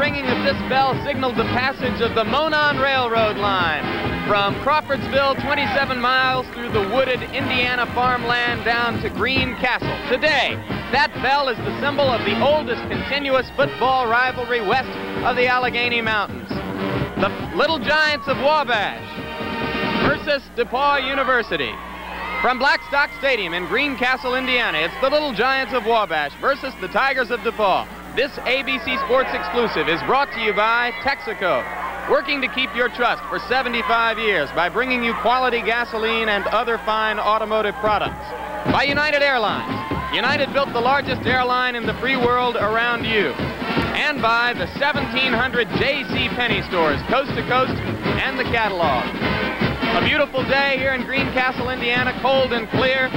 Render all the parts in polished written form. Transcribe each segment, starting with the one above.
ringing of this bell signaled the passage of the Monon Railroad line from Crawfordsville, 27 miles through the wooded Indiana farmland down to Green Castle. Today, that bell is the symbol of the oldest continuous football rivalry west of the Allegheny Mountains. The Little Giants of Wabash versus DePauw University. From Blackstock Stadium in Green Castle, Indiana, it's the Little Giants of Wabash versus the Tigers of DePauw. This ABC Sports exclusive is brought to you by Texaco, working to keep your trust for 75 years by bringing you quality gasoline and other fine automotive products. By United Airlines. United built the largest airline in the free world around you. And by the 1,700 J.C. Penney stores, coast to coast, and the catalog. A beautiful day here in Green Castle, Indiana, cold and clear.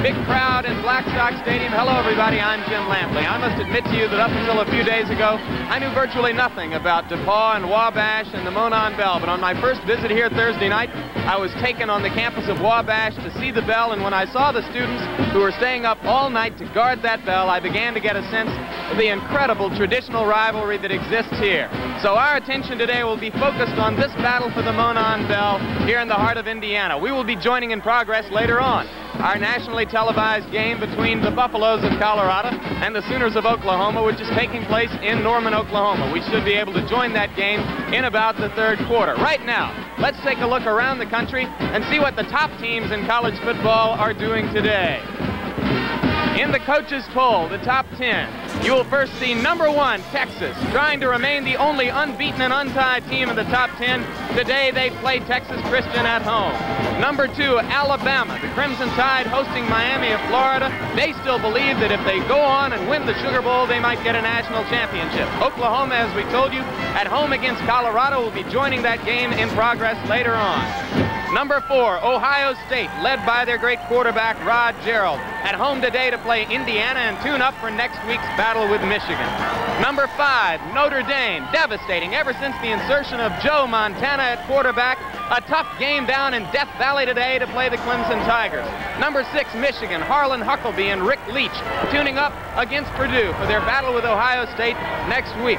Big crowd in Blackstock Stadium. Hello, everybody. I'm Jim Lampley. I must admit to you that up until a few days ago, I knew virtually nothing about DePauw and Wabash and the Monon Bell. But on my first visit here Thursday night, I was taken on the campus of Wabash to see the bell. And when I saw the students who were staying up all night to guard that bell, I began to get a sense of the incredible traditional rivalry that exists here. So our attention today will be focused on this battle for the Monon Bell here in the heart of Indiana. We will be joining in progress later on our nationally televised game between the Buffaloes of Colorado and the Sooners of Oklahoma, which is taking place in Norman, Oklahoma. We should be able to join that game in about the third quarter. Right now, let's take a look around the country and see what the top teams in college football are doing today. In the coaches' poll, the top 10, you will first see number 1, Texas, trying to remain the only unbeaten and untied team in the top 10. Today, they play Texas Christian at home. Number 2, Alabama, the Crimson Tide hosting Miami of Florida. They still believe that if they go on and win the Sugar Bowl, they might get a national championship. Oklahoma, as we told you, at home against Colorado, will be joining that game in progress later on. Number 4, Ohio State, led by their great quarterback, Rod Gerald, at home today to play Indiana and tune up for next week's battle with Michigan. Number 5, Notre Dame, devastating ever since the insertion of Joe Montana at quarterback. A tough game down in Death Valley today to play the Clemson Tigers. Number 6, Michigan, Harlan Huckabee and Rick Leach tuning up against Purdue for their battle with Ohio State next week.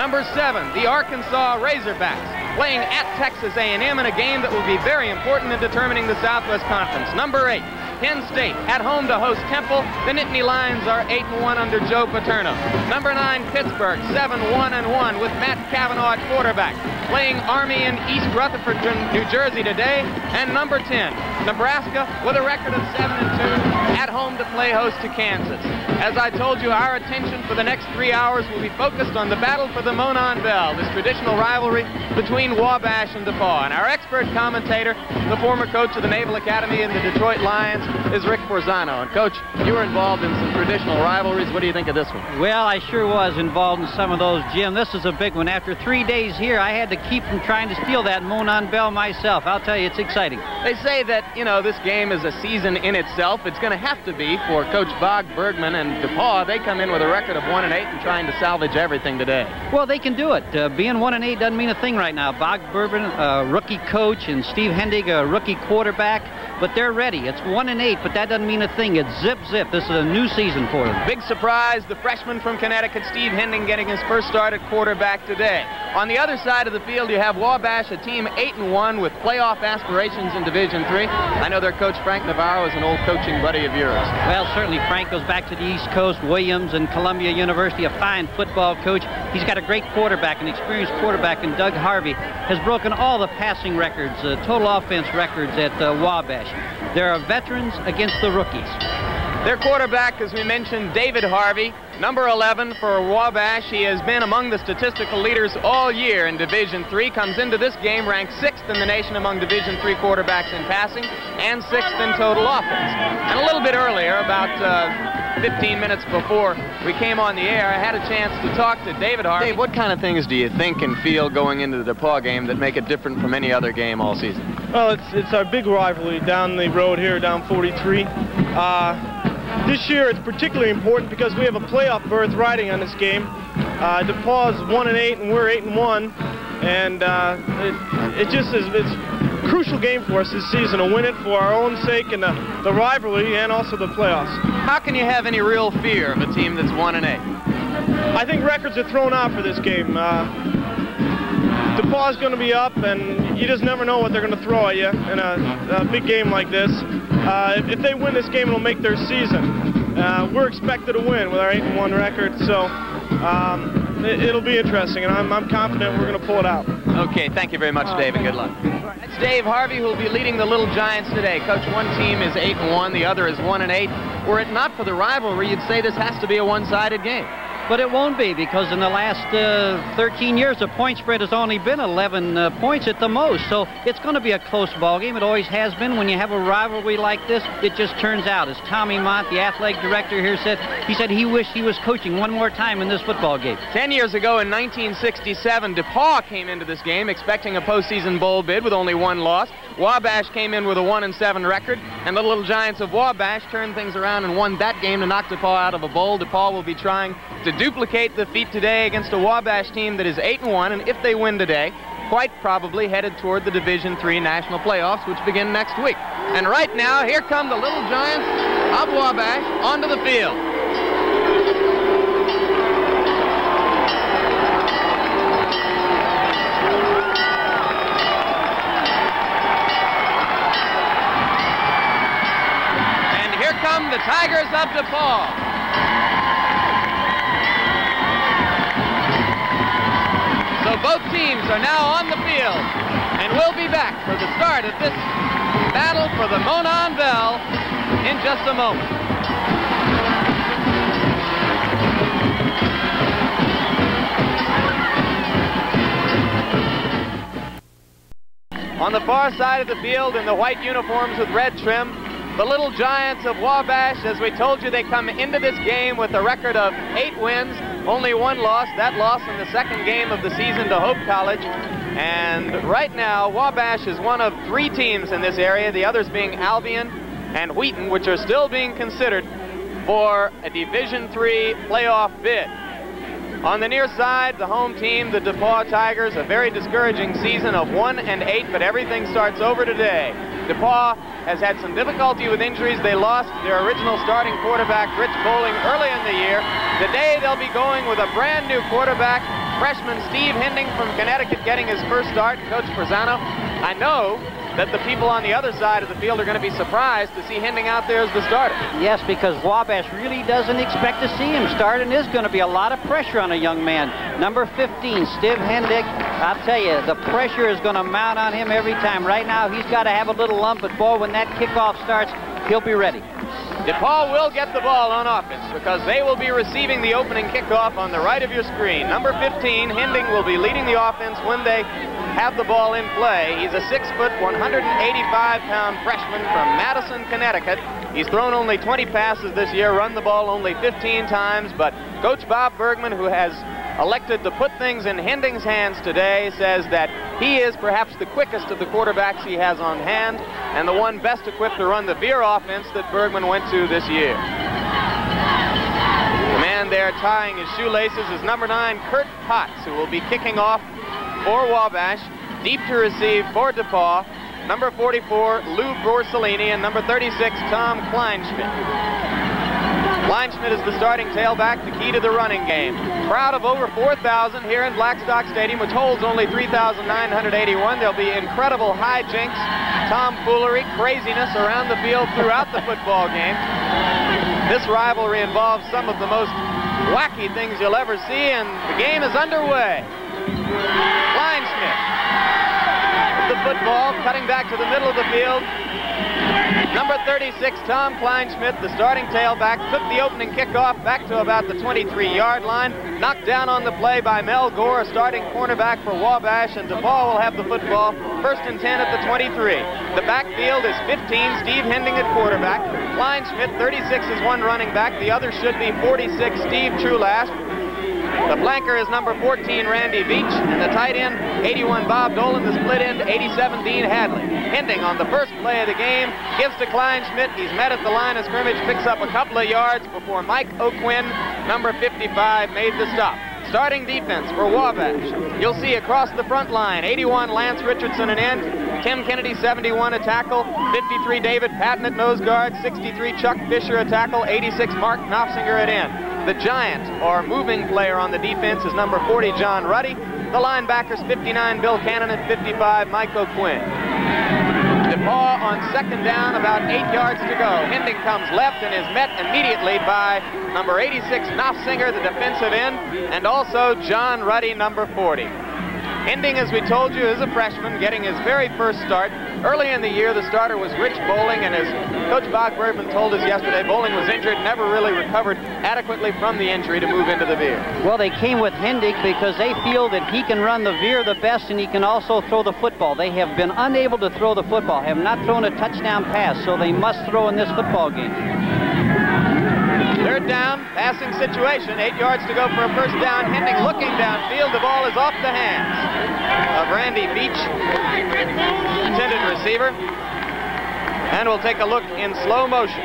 Number 7, the Arkansas Razorbacks, playing at Texas A&M in a game that will be very important in determining the Southwest Conference. Number 8, Penn State, at home to host Temple. The Nittany Lions are 8-1 under Joe Paterno. Number 9, Pittsburgh, 7-1-1 with Matt Cavanaugh at quarterback, playing Army in East Rutherford, New Jersey today. And number 10, Nebraska, with a record of 7-2, at home to play host to Kansas. As I told you, our attention for the next 3 hours will be focused on the battle for the Monon Bell, this traditional rivalry between Wabash and DePauw. And our expert commentator, the former coach of the Naval Academy and the Detroit Lions, is Rick Forzano. And Coach, you were involved in some traditional rivalries. What do you think of this one? Well, I sure was involved in some of those, Jim. This is a big one. After 3 days here, I had to keep from trying to steal that Monon Bell myself. I'll tell you, it's exciting. They say that, you know, this game is a season in itself. It's going to have to be for Coach Bog Bergman and DePauw. They come in with a record of 1-8 and trying to salvage everything today. Well, they can do it. Being 1-8 doesn't mean a thing right now. Bog Bergman, rookie coach, and Steve Hendig, a rookie quarterback. But they're ready. It's 1-8, but that doesn't mean a thing. It's zip. This is a new season for them. Big surprise, the freshman from Connecticut, Steve Hendig, getting his first start at quarterback today. On the other side of the field, you have Wabash, a team 8-1 with playoff aspirations in Division III. I know their coach, Frank Navarro, is an old coaching buddy of yours. Well, certainly Frank goes back to the East Coast, Williams and Columbia University, a fine football coach. He's got a great quarterback, an experienced quarterback, and Doug Harvey has broken all the passing records, total offense records at Wabash. There are veterans against the rookies. Their quarterback, as we mentioned, David Harvey, number 11 for Wabash. He has been among the statistical leaders all year in Division III, comes into this game ranked 6th in the nation among Division III quarterbacks in passing and 6th in total offense. And a little bit earlier, about 15 minutes before we came on the air, I had a chance to talk to David Harvey. Dave, what kind of things do you think and feel going into the DePauw game that make it different from any other game all season? Well, it's our big rivalry down the road here, down 43. This year it's particularly important because we have a playoff berth riding on this game. DePauw's 1-8 and we're 8-1, and it's a crucial game for us this season to win it for our own sake and the rivalry and also the playoffs. How can you have any real fear of a team that's 1-8? I think records are thrown out for this game. DePauw is going to be up, and you just never know what they're going to throw at you in a big game like this. If they win this game, it'll make their season. We're expected to win with our 8-1 record, so it'll be interesting, and I'm confident we're going to pull it out. Okay, thank you very much, Dave, and good luck. It's Dave Harvey who will be leading the Little Giants today. Coach, one team is 8-1, the other is 1-8. Were it not for the rivalry, you'd say this has to be a one-sided game. But it won't be, because in the last 13 years, the point spread has only been 11 points at the most. So it's going to be a close ball game. It always has been. When you have a rivalry like this, it just turns out. As Tommy Mont, the athletic director here, said, he wished he was coaching one more time in this football game. 10 years ago in 1967, DePauw came into this game expecting a postseason bowl bid with only one loss. Wabash came in with a 1-7 record, and the Little Giants of Wabash turned things around and won that game to knock DePauw out of a bowl. DePauw will be trying to duplicate the feat today against a Wabash team that is 8-1, and if they win today, quite probably headed toward the Division III national playoffs, which begin next week. And right now, here come the Little Giants of Wabash onto the field. And here come the Tigers of DePauw. So both teams are now on the field, and we'll be back for the start of this battle for the Monon Bell in just a moment. On the far side of the field in the white uniforms with red trim, the Little Giants of Wabash. As we told you, they come into this game with a record of 8 wins, only 1 loss. That loss in the second game of the season to Hope College. And right now, Wabash is one of 3 teams in this area, the others being Albion and Wheaton, which are still being considered for a Division III playoff bid. On the near side, the home team, the DePauw Tigers, a very discouraging season of 1-8, but everything starts over today. DePauw has had some difficulty with injuries. They lost their original starting quarterback, Rich Bowling, early in the year. Today, they'll be going with a brand new quarterback, freshman Steve Hinding from Connecticut, getting his first start. Coach Prezano, I know that the people on the other side of the field are going to be surprised to see Hinding out there as the starter. Yes, because Wabash really doesn't expect to see him start, and there's going to be a lot of pressure on a young man. Number 15, Steve Hinding, I'll tell you, the pressure is going to mount on him every time. Right now, he's got to have a little lump, but boy, when that kickoff starts, he'll be ready. DePauw will get the ball on offense because they will be receiving the opening kickoff on the right of your screen. Number 15, Hinding, will be leading the offense when they have the ball in play. He's a 6-foot, 185-pound freshman from Madison, Connecticut. He's thrown only 20 passes this year, run the ball only 15 times, but Coach Bob Bergman, who has elected to put things in Hinding's hands today, says that he is perhaps the quickest of the quarterbacks he has on hand and the one best equipped to run the veer offense that Bergman went to this year. The man there tying his shoelaces is number 9, Kurt Potts, who will be kicking off for Wabash. Deep to receive for DePauw, number 44, Lou Borsellini, and number 36, Tom Kleinschmidt. Kleinschmidt is the starting tailback, the key to the running game. Crowd of over 4,000 here in Blackstock Stadium, which holds only 3,981. There'll be incredible hijinks, tomfoolery, craziness around the field throughout the football game. This rivalry involves some of the most wacky things you'll ever see, and the game is underway. Kleinschmidt with the football, cutting back to the middle of the field. Number 36, Tom Kleinschmidt, the starting tailback, took the opening kickoff back to about the 23-yard line. Knocked down on the play by Mel Gore, a starting cornerback for Wabash, and DePauw will have the football, 1st and 10 at the 23. The backfield is 15, Steve Hinding at quarterback. Kleinschmidt, 36, is one running back. The other should be 46, Steve Trulast. The flanker is number 14, Randy Beach, and the tight end, 81, Bob Dolan, the split end, 87, Dean Hadley. Hinding on the first play of the game, gives to Kleinschmidt. He's met at the line of scrimmage, picks up a couple of yards before Mike O'Quinn, number 55, made the stop. Starting defense for Wabash. You'll see across the front line, 81, Lance Richardson, an end. Tim Kennedy, 71, a tackle. 53, David Patton at nose guard. 63, Chuck Fisher, a tackle. 86, Mark Knopfinger at end. The giant, or moving player on the defense, is number 40, John Ruddy. The linebackers, 59, Bill Cannon, and 55, Mike O'Quinn. DePauw on second down, about 8 yards to go. Hending comes left and is met immediately by number 86, Knopfsinger, the defensive end, and also John Ruddy, number 40. Hending, as we told you, is a freshman getting his very first start. Early in the year, the starter was Rich Bowling, and as Coach Bob Bergman told us yesterday, Bowling was injured, never really recovered adequately from the injury to move into the veer. Well, they came with Hending because they feel that he can run the veer the best, and he can also throw the football. They have been unable to throw the football, have not thrown a touchdown pass, so they must throw in this football game. Third down, passing situation, 8 yards to go for a first down. Hending looking downfield, the ball is off the hands of Randy Beach, intended receiver, and we'll take a look in slow motion.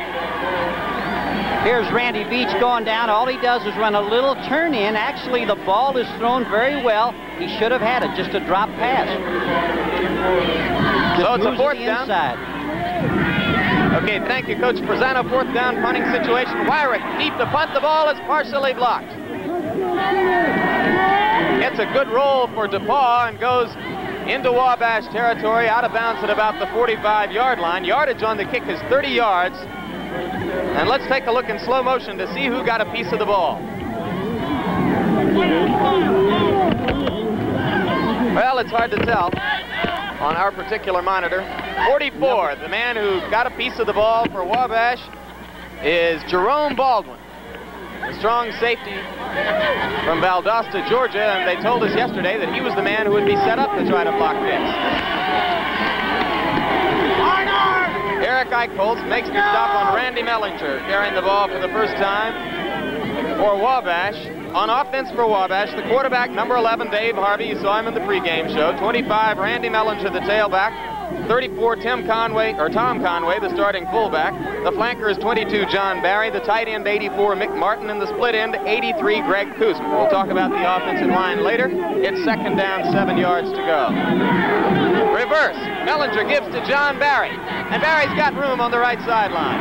Here's Randy Beach going down. All he does is run a little turn in. Actually, the ball is thrown very well. He should have had it, just a drop pass. So it's a fourth down. Inside. Okay, thank you, Coach Prezano. Fourth down punting situation. Wyrick deep to punt. The ball is partially blocked. Gets a good roll for DePauw and goes into Wabash territory, out of bounds at about the 45-yard line. Yardage on the kick is 30 yards. And let's take a look in slow motion to see who got a piece of the ball. Well, it's hard to tell on our particular monitor. 44, the man who got a piece of the ball for Wabash is Jerome Baldwin, a strong safety from Valdosta, Georgia, and they told us yesterday that he was the man who would be set up to try to block this. Eric Eichholz makes the stop on Randy Mellinger, carrying the ball for the first time for Wabash. On offense for Wabash, the quarterback, number 11, Dave Harvey. You saw him in the pregame show. 25, Randy Mellinger, the tailback. 34, Tom Conway, the starting fullback. The flanker is 22, John Barry. The tight end, 84, Mick Martin. And the split end, 83, Greg Kuzma. We'll talk about the offensive line later. It's second down, 7 yards to go. Reverse. Mellinger gives to John Barry. And Barry's got room on the right sideline.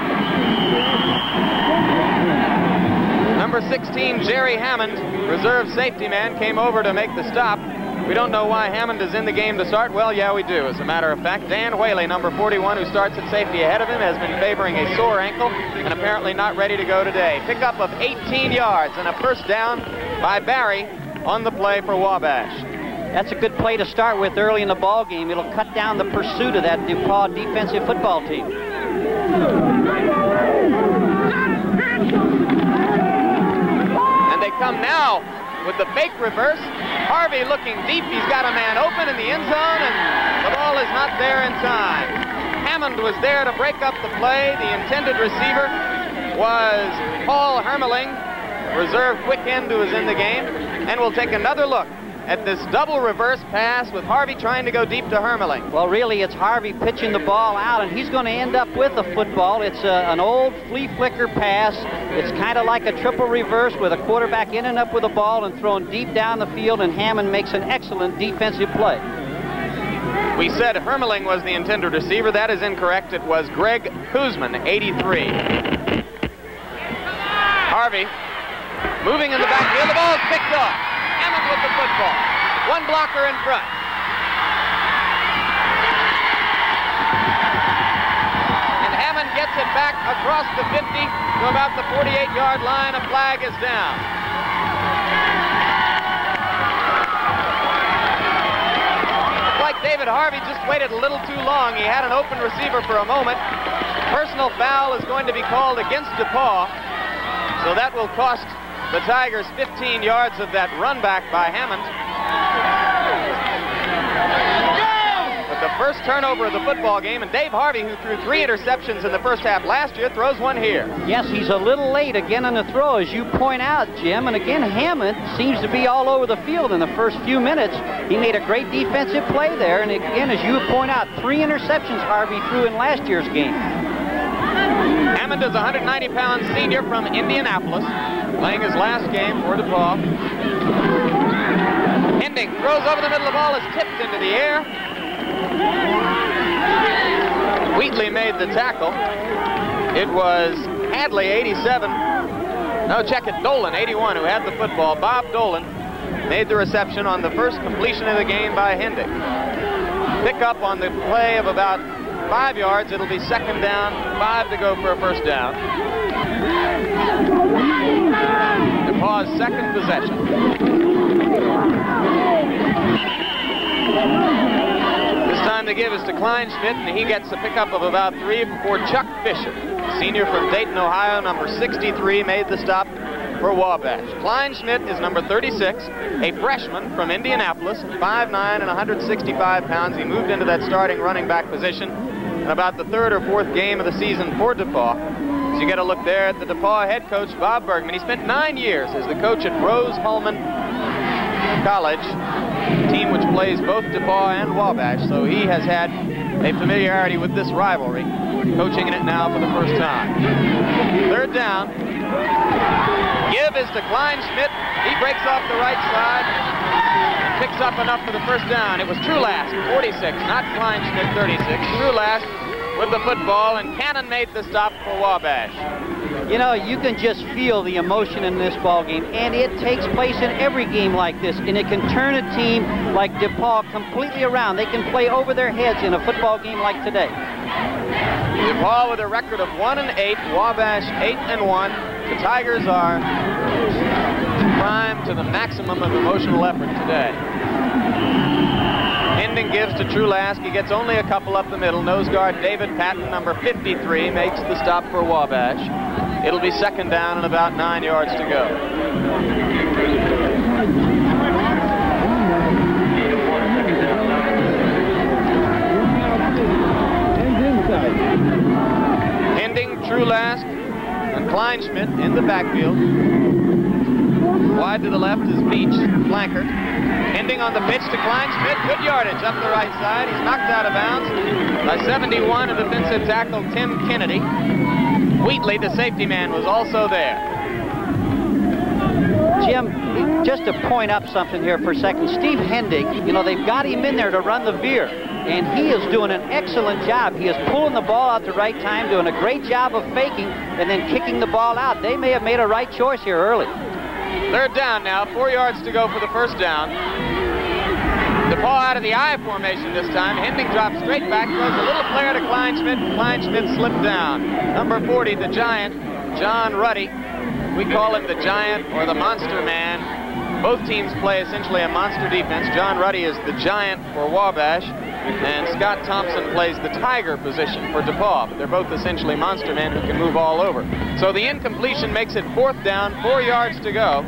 Number 16, Jerry Hammond, reserve safety man, came over to make the stop. We don't know why Hammond is in the game to start. Well, yeah, we do. As a matter of fact, Dan Whaley, number 41, who starts at safety ahead of him, has been favoring a sore ankle and apparently not ready to go today. Pickup of 18 yards and a first down by Barry on the play for Wabash. That's a good play to start with early in the ball game. It'll cut down the pursuit of that DePauw defensive football team. And they come now with the fake reverse. Harvey looking deep. He's got a man open in the end zone, and the ball is not there in time. Hammond was there to break up the play. The intended receiver was Paul Hermeling, reserve quick end who was in the game. And we'll take another look at this double reverse pass with Harvey trying to go deep to Hermeling. Well, really, it's Harvey pitching the ball out, and he's going to end up with the football. It's an old flea flicker pass. It's kind of like a triple reverse with a quarterback in and up with the ball and thrown deep down the field, and Hammond makes an excellent defensive play. We said Hermeling was the intended receiver. That is incorrect. It was Greg Kuzman, 83. Harvey moving in the backfield. The ball is picked off. Hammond with the football. One blocker in front. And Hammond gets it back across the 50 to about the 48-yard line. A flag is down. It's like David Harvey just waited a little too long. He had an open receiver for a moment. Personal foul is going to be called against DePauw. So that will cost the Tigers 15 yards of that run back by Hammond. But the first turnover of the football game, and Dave Harvey, who threw 3 interceptions in the first half last year, throws one here. Yes, he's a little late again on the throw, as you point out, Jim. And again, Hammond seems to be all over the field in the first few minutes. He made a great defensive play there. And again, as you point out, 3 interceptions Harvey threw in last year's game. Hammond is a 190-pound senior from Indianapolis, playing his last game for DePauw. Hending throws over the middle. The ball is tipped into the air. Wheatley made the tackle. It was Hadley, 87, No, check it. Dolan, 81, who had the football. Bob Dolan made the reception on the first completion of the game by Hendig. Pick up on the play of about 5 yards. It'll be second down, 5 to go for a first down. DePauw's second possession. This time the give is to Kleinschmidt, and he gets a pickup of about 3 before Chuck Fisher, senior from Dayton, Ohio, number 63, made the stop for Wabash. Kleinschmidt is number 36, a freshman from Indianapolis, 5'9" and 165 pounds. He moved into that starting running back position in about the 3rd or 4th game of the season for DePauw. So you get a look there at the DePauw head coach, Bob Bergman. He spent 9 years as the coach at Rose-Hulman College, a team which plays both DePauw and Wabash, so he has had a familiarity with this rivalry, coaching in it now for the first time. Third down. Give is to Kleinschmidt. He breaks off the right side, picks up enough for the first down. It was Trulask, 46, not Kleinschmidt, 36. Trulask with the football, and Cannon made the stop for Wabash. You know, you can just feel the emotion in this ball game, and it takes place in every game like this, and it can turn a team like DePauw completely around. They can play over their heads in a football game like today. DePauw with a record of 1-8, Wabash 8-1. The Tigers are primed to the maximum of emotional effort today. Hending gives to Trulask. He gets only a couple up the middle. Nose guard David Patton, number 53, makes the stop for Wabash. It'll be second down and about 9 yards to go. Hending, Trulask, and Kleinschmidt in the backfield. Wide to the left is Beach, flanker. Hending on the pitch to Kleinschmidt. Good yardage up the right side. He's knocked out of bounds by 71, a defensive tackle, Tim Kennedy. Wheatley, the safety man, was also there. Jim, just to point up something here for a second, Steve Hendig, you know, they've got him in there to run the veer, and he is doing an excellent job. He is pulling the ball out the right time, doing a great job of faking, and then kicking the ball out. They may have made a right choice here early. Third down now, 4 yards to go for the first down. DePauw out of the I formation this time. Hending drops straight back, throws a little flare to Kleinschmidt. Kleinschmidt slipped down. Number 40, the Giant, John Ruddy. We call him the Giant or the Monster Man. Both teams play essentially a monster defense. John Ruddy is the Giant for Wabash, and Scott Thompson plays the Tiger position for DePauw. But they're both essentially monster men who can move all over. So the incompletion makes it fourth down, 4 yards to go.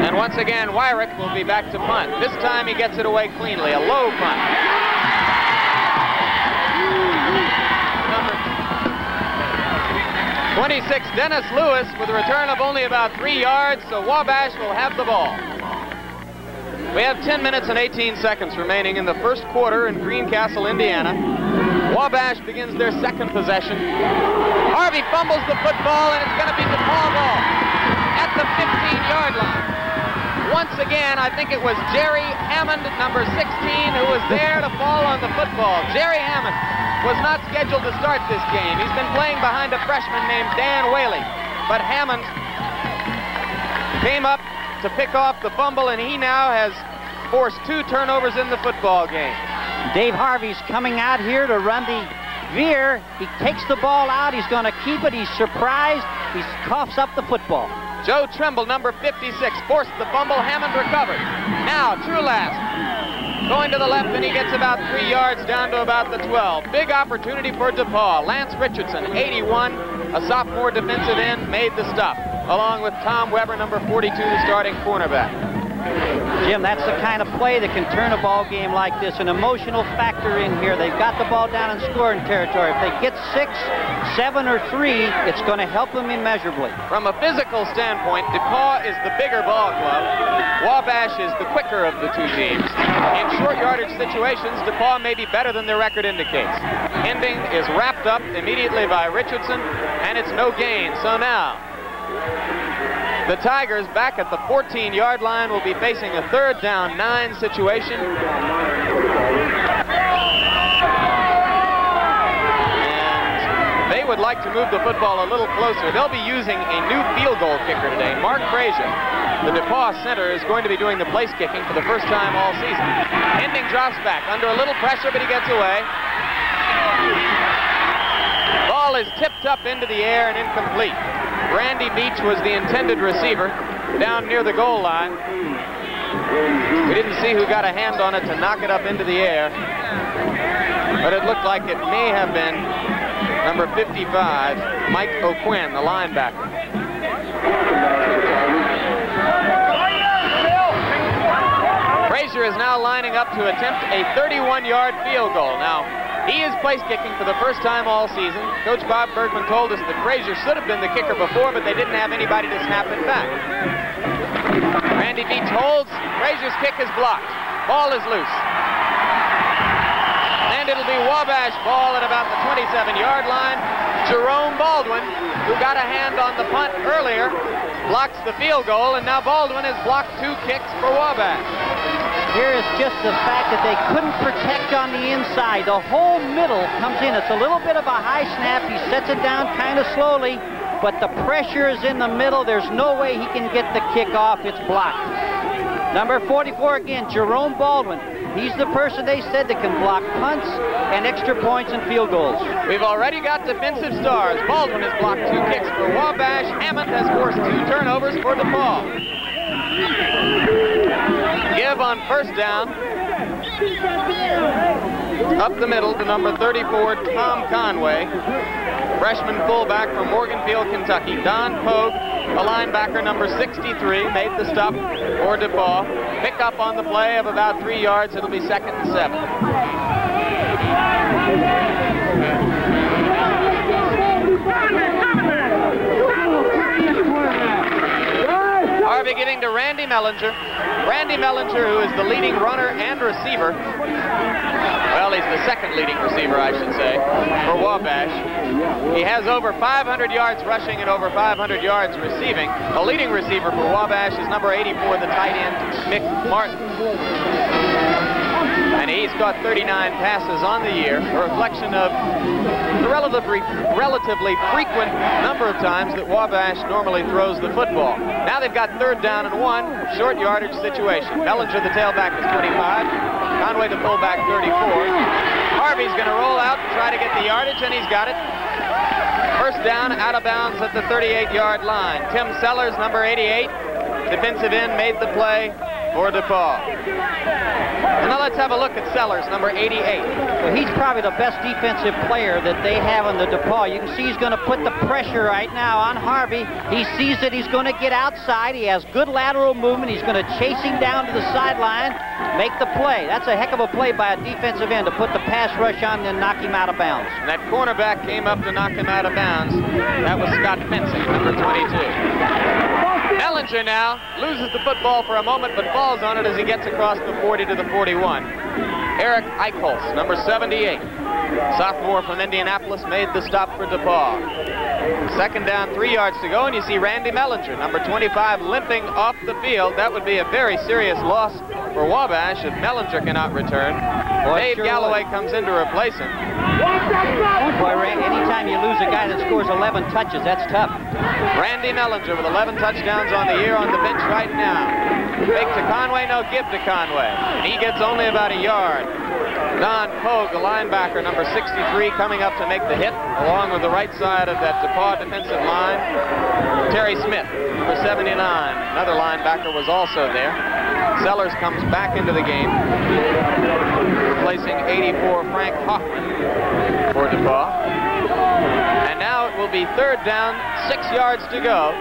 And once again, Wyrick will be back to punt. This time he gets it away cleanly, a low punt. Number 26, Dennis Lewis, with a return of only about 3 yards, so Wabash will have the ball. We have 10 minutes and 18 seconds remaining in the first quarter in Greencastle, Indiana. Wabash begins their second possession. Harvey fumbles the football, and it's going to be DePauw ball at the 15-yard line. Once again, I think it was Jerry Hammond, number 16, who was there to fall on the football. Jerry Hammond was not scheduled to start this game. He's been playing behind a freshman named Dan Whaley. But Hammond came up to pick off the fumble, and he now has forced 2 turnovers in the football game. Dave Harvey's coming out here to run the veer. He takes the ball out. He's going to keep it. He's surprised. He coughs up the football. Joe Trimble, number 56, forced the fumble. Hammond recovered. Now, Trulask going to the left, and he gets about 3 yards down to about the 12. Big opportunity for DePauw. Lance Richardson, 81, a sophomore defensive end, made the stop, along with Tom Weber, number 42, the starting cornerback. Jim, that's the kind of play that can turn a ball game like this. An emotional factor in here. They've got the ball down in scoring territory. If they get 6, 7, or 3, it's going to help them immeasurably. From a physical standpoint, DePauw is the bigger ball club. Wabash is the quicker of the two teams. In short yardage situations, DePauw may be better than their record indicates. Hending is wrapped up immediately by Richardson, and it's no gain. So now, the Tigers, back at the 14-yard line, will be facing a 3rd down 9 situation. And they they would like to move the football a little closer. They'll be using a new field goal kicker today. Mark Frazier, the DePauw center, is going to be doing the place kicking for the first time all season. Hending drops back under a little pressure, but he gets away. Ball is tipped up into the air and incomplete. Randy Beach was the intended receiver down near the goal line. We didn't see who got a hand on it to knock it up into the air, but it looked like it may have been number 55, Mike O'Quinn, the linebacker. Frazier is now lining up to attempt a 31-yard field goal. Now, he is place kicking for the first time all season. Coach Bob Bergman told us that Frazier should have been the kicker before, but they didn't have anybody to snap it back. Randy Beach holds. Frazier's kick is blocked. Ball is loose. And it'll be Wabash ball at about the 27-yard line. Jerome Baldwin, who got a hand on the punt earlier, blocks the field goal, and now Baldwin has blocked 2 kicks for Wabash. Here is just the fact that they couldn't protect on the inside. The whole middle comes in. It's a little bit of a high snap. He sets it down kind of slowly, but the pressure is in the middle. There's no way he can get the kick off. It's blocked. Number 44 again, Jerome Baldwin. He's the person they said that can block punts and extra points and field goals. We've already got defensive stars. Baldwin has blocked 2 kicks for Wabash. Hammond has forced 2 turnovers for DePauw. Give on first down. Up the middle to number 34, Tom Conway. Freshman fullback from Morganfield, Kentucky. Don Pogue, a linebacker, number 63, made the stop for DePauw. Pick up on the play of about 3 yards. It'll be 2nd and 7. Harvey giving to Randy Mellinger. Randy Mellinger, who is the leading runner and receiver. Well, he's the 2nd leading receiver, I should say, for Wabash. He has over 500 yards rushing and over 500 yards receiving. The leading receiver for Wabash is number 84, the tight end, Mick Martin. And he's caught 39 passes on the year, a reflection of the relatively frequent number of times that Wabash normally throws the football. Now they've got 3rd down and 1, short yardage situation. Mellinger, the tailback, is 25. Conway, the fullback, 34. Harvey's going to roll out and try to get the yardage, and he's got it. First down, out of bounds at the 38-yard line. Tim Sellers, number 88, defensive end, made the play for DePauw. And now let's have a look at Sellers, number 88. Well, he's probably the best defensive player that they have on the DePauw. You can see he's going to put the pressure right now on Harvey. He sees that he's going to get outside. He has good lateral movement. He's going to chase him down to the sideline, make the play. That's a heck of a play by a defensive end to put the pass rush on and knock him out of bounds. And that cornerback came up to knock him out of bounds. That was Scott Fencing, number 22. Mellinger now loses the football for a moment, but falls on it as he gets across the 40 to the 41. Eric Eichholz, number 78, sophomore from Indianapolis, made the stop for DePauw. 2nd down, 3 yards to go, and you see Randy Mellinger, number 25, limping off the field. That would be a very serious loss for Wabash if Mellinger cannot return. Dave Galloway comes in to replace him. Boy, anytime you lose a guy that scores 11 touches, that's tough. Randy Mellinger with 11 touchdowns on the year on the bench right now. Fake to Conway, no give to Conway. He gets only about a yard. Don Pogue, the linebacker, number 63, coming up to make the hit, along with the right side of that DePauw defensive line. Terry Smith, number 79, another linebacker, was also there. Sellers comes back into the game, replacing 84 Frank Hoffman for DePauw. And now it will be 3rd down, 6 yards to go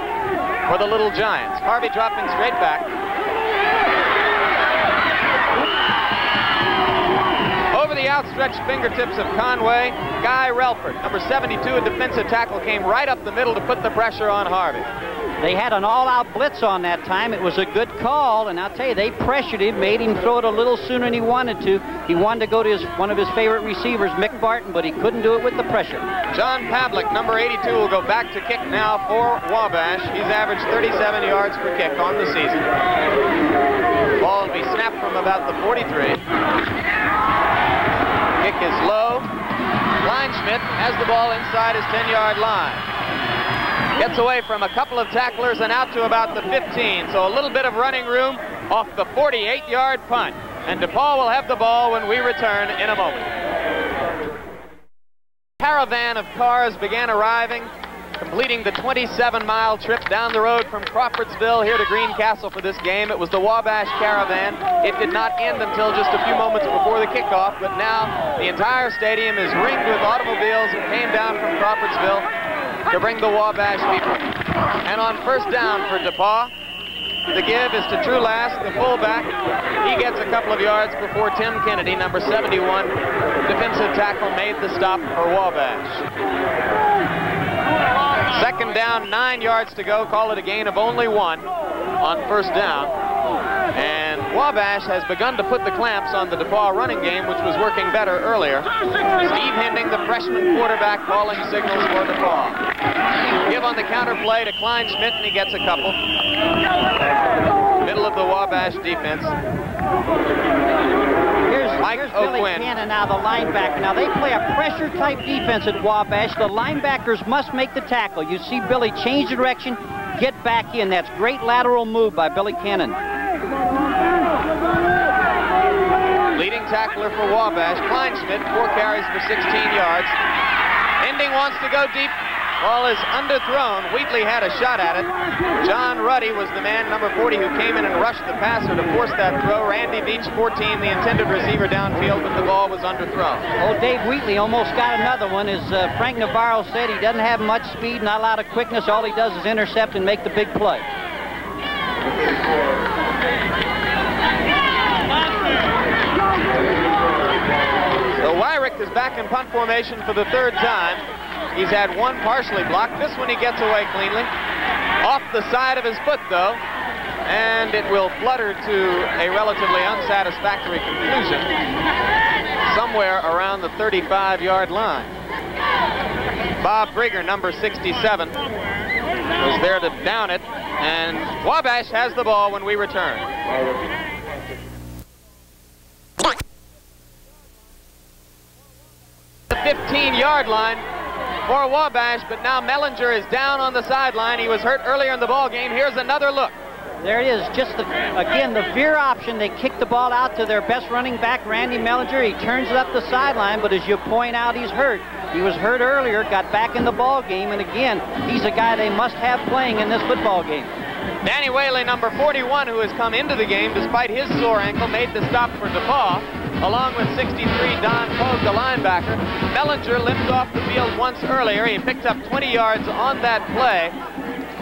for the Little Giants. Harvey dropping straight back. Over the outstretched fingertips of Conway, Guy Relford, number 72, a defensive tackle, came right up the middle to put the pressure on Harvey. They had an all-out blitz on that time. It was a good call, and I'll tell you, they pressured him, made him throw it a little sooner than he wanted to. He wanted to go to one of his favorite receivers, Mick Barton, but he couldn't do it with the pressure. John Pavlik, number 82, will go back to kick now for Wabash. He's averaged 37 yards per kick on the season. Ball will be snapped from about the 43. Kick is low. Kleinschmidt has the ball inside his 10-yard line. Gets away from a couple of tacklers and out to about the 15. So a little bit of running room off the 48-yard punt. And DePauw will have the ball when we return in a moment. Caravan of cars began arriving, completing the 27-mile trip down the road from Crawfordsville here to Greencastle for this game. It was the Wabash Caravan. It did not end until just a few moments before the kickoff, but now the entire stadium is ringed with automobiles that came down from Crawfordsville to bring the Wabash people. And on first down for DePauw, the give is to Trulask, the fullback. He gets a couple of yards before Tim Kennedy, number 71, defensive tackle, made the stop for Wabash. Second down, 9 yards to go. Call it a gain of only 1 on first down. And Wabash has begun to put the clamps on the DePauw running game, which was working better earlier. Steve Hending, the freshman quarterback, calling signals for DePauw. Give on the counter play to Kleinschmidt, and he gets a couple. Middle of the Wabash defense. Here's Billy Cannon now, the linebacker. Now, they play a pressure-type defense at Wabash. The linebackers must make the tackle. You see Billy change the direction, get back in. That's great lateral move by Billy Cannon. Leading tackler for Wabash, Kleinschmidt, 4 carries for 16 yards. Hending wants to go deep. Ball is underthrown. Wheatley had a shot at it. John Ruddy was the man, number 40, who came in and rushed the passer to force that throw. Randy Beach, 14, the intended receiver downfield, but the ball was underthrown. Oh, Dave Wheatley almost got another one. As Frank Navarro said, he doesn't have much speed, not a lot of quickness. All he does is intercept and make the big play. So Wyrick is back in punt formation for the 3rd time. He's had one partially blocked. This one he gets away cleanly. Off the side of his foot, though, and it will flutter to a relatively unsatisfactory conclusion somewhere around the 35-yard line. Bob Brigger, number 67, was there to down it, and Wabash has the ball when we return. The 15-yard line for Wabash, but now Mellinger is down on the sideline. He was hurt earlier in the ball game. Here's another look. There it is, just again, the veer option. They kick the ball out to their best running back, Randy Mellinger. He turns it up the sideline, but as you point out, he's hurt. He was hurt earlier, got back in the ball game, and again, he's a guy they must have playing in this football game. Danny Whaley, number 41, who has come into the game despite his sore ankle, made the stop for DePauw, along with 63, Don Pogue, the linebacker. Mellinger limped off the field once earlier. He picked up 20 yards on that play,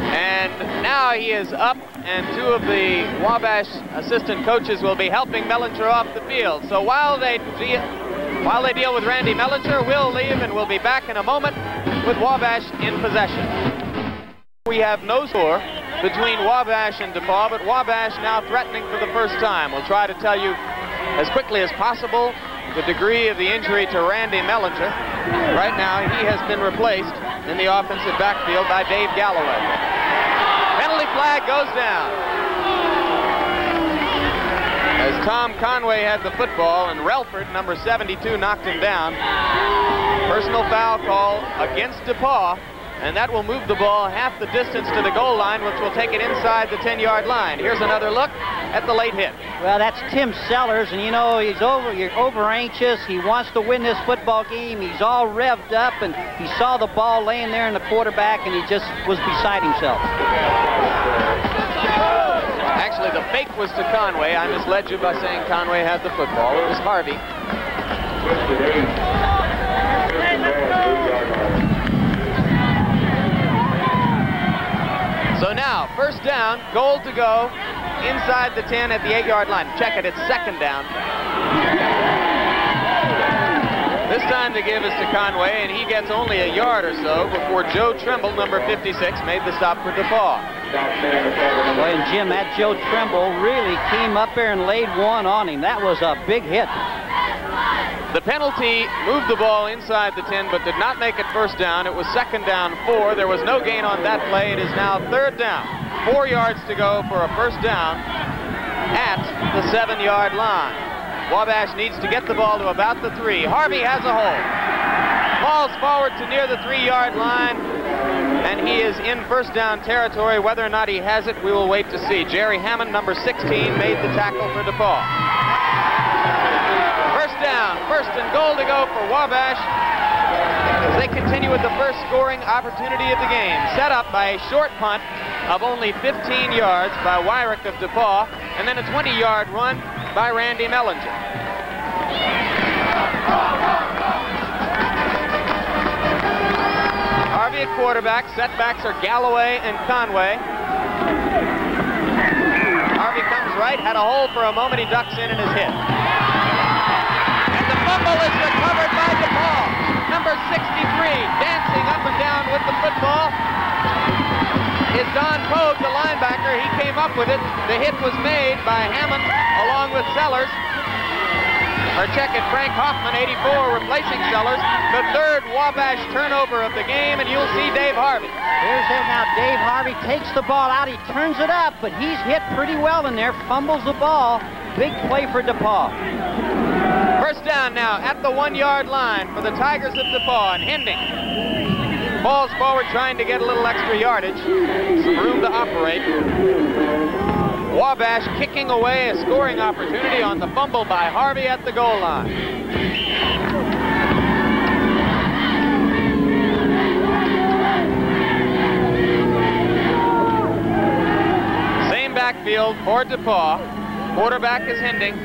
and now he is up, and 2 of the Wabash assistant coaches will be helping Mellinger off the field. So while they deal with Randy Mellinger, we'll leave, and we'll be back in a moment with Wabash in possession. We have no score between Wabash and DePauw, but Wabash now threatening for the first time. We'll try to tell you as quickly as possible the degree of the injury to Randy Mellinger. Right now, he has been replaced in the offensive backfield by Dave Galloway. Penalty flag goes down as Tom Conway had the football, and Relford, number 72, knocked him down. Personal foul call against DePauw, and that will move the ball half the distance to the goal line, which will take it inside the 10-yard line. Here's another look at the late hit. Well, that's Tim Sellers, and you know, you're over anxious. He wants to win this football game. He's all revved up, and he saw the ball laying there in the quarterback, and he just was beside himself. Actually, the fake was to Conway. I misled you by saying Conway had the football. It was Harvey. So now, first down, goal to go, inside the 10 at the 8-yard line. Check it, it's second down. This time the give is to Conway, and he gets only a yard or so before Joe Trimble, number 56, made the stop for DePauw. Boy, and Jim, that Joe Trimble really came up there and laid one on him. That was a big hit. The penalty moved the ball inside the 10, but did not make it first down. It was second down 4. There was no gain on that play. It is now third down. 4 yards to go for a first down at the 7-yard line. Wabash needs to get the ball to about the 3. Harvey has a hold. Falls forward to near the 3-yard line, and he is in first down territory. Whether or not he has it, we will wait to see. Jerry Hammond, number 16, made the tackle for DePauw. First down, first and goal to go for Wabash as they continue with the first scoring opportunity of the game, set up by a short punt of only 15 yards by Wyrick of DePauw, and then a 20-yard run by Randy Mellinger. Harvey at quarterback. Setbacks are Galloway and Conway. Harvey comes right, had a hole for a moment, he ducks in and is hit. And the fumble is recovered by DePauw. Number 63, dancing up and down with the football, is Don Pogue, the linebacker. He came up with it. The hit was made by Hammond along with Sellers. Our check at Frank Hoffman, 84, replacing Sellers. The third Wabash turnover of the game, and you'll see Dave Harvey. Here's it now. Dave Harvey takes the ball out. He turns it up, but he's hit pretty well in there. Fumbles the ball. Big play for DePauw. First down now at the 1-yard line for the Tigers of DePauw, and Hending falls forward trying to get a little extra yardage. Some room to operate. Wabash kicking away a scoring opportunity on the fumble by Harvey at the goal line. Same backfield for DePauw. Quarterback is Hending.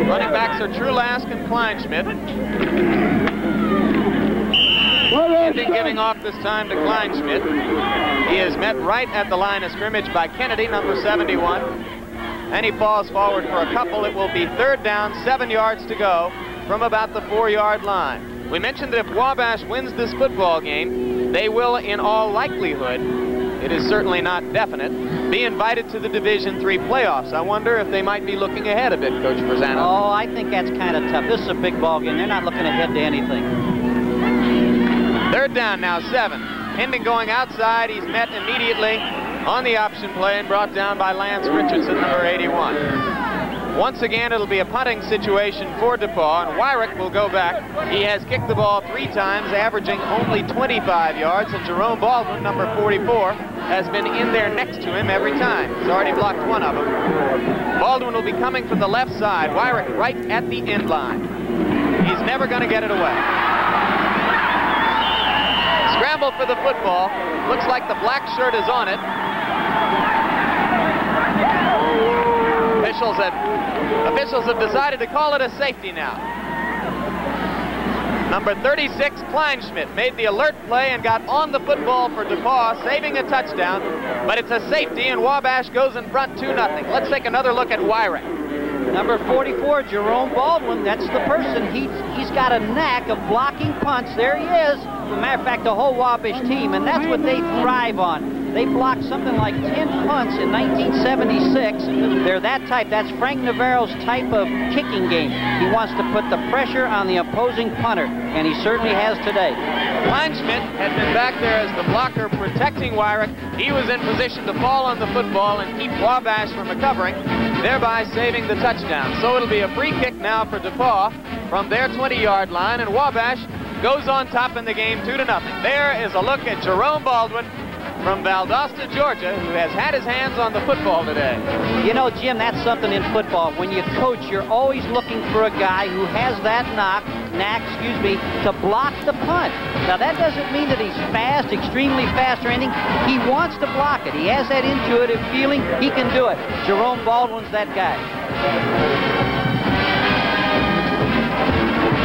Running backs are Trulask and Kleinschmidt. Hending giving off this time to Kleinschmidt. He is met right at the line of scrimmage by Kennedy, number 71. And he falls forward for a couple. It will be third down, 7 yards to go from about the 4-yard line. We mentioned that if Wabash wins this football game, they will, in all likelihood, it is certainly not definite, be invited to the Division III playoffs. I wonder if they might be looking ahead a bit, Coach Verzano. Oh, I think that's kind of tough. This is a big ball game. They're not looking ahead to anything. Third down now, 7. Hending going outside. He's met immediately on the option play and brought down by Lance Richardson, number 81. Once again, it'll be a punting situation for DePauw, and Wyrick will go back. He has kicked the ball 3 times, averaging only 25 yards, and Jerome Baldwin, number 44, has been in there next to him every time. He's already blocked 1 of them. Baldwin will be coming from the left side. Wyrick right at the end line. He's never going to get it away. Scramble for the football. Looks like the black shirt is on it. Officials have decided to call it a safety now. Number 36, Kleinschmidt, made the alert play and got on the football for DePauw, saving a touchdown. But it's a safety, and Wabash goes in front 2-0. Let's take another look at Wyrick. Number 44, Jerome Baldwin, that's the person. He's got a knack of blocking punts. There he is. As a matter of fact, the whole Wabash team, and that's what they thrive on. They blocked something like 10 punts in 1976. They're that type. That's Frank Navarro's type of kicking game. He wants to put the pressure on the opposing punter, and he certainly has today. Kleinschmidt had been back there as the blocker protecting Wyrick. He was in position to fall on the football and keep Wabash from recovering, thereby saving the touchdown. So it'll be a free kick now for DePauw from their 20-yard line, and Wabash goes on top in the game 2-0. There is a look at Jerome Baldwin from Valdosta, Georgia, who has had his hands on the football today. You know, Jim, that's something in football. When you coach, you're always looking for a guy who has that knack, to block the punt. Now, that doesn't mean that he's fast, extremely fast or anything. He wants to block it. He has that intuitive feeling. He can do it. Jerome Baldwin's that guy.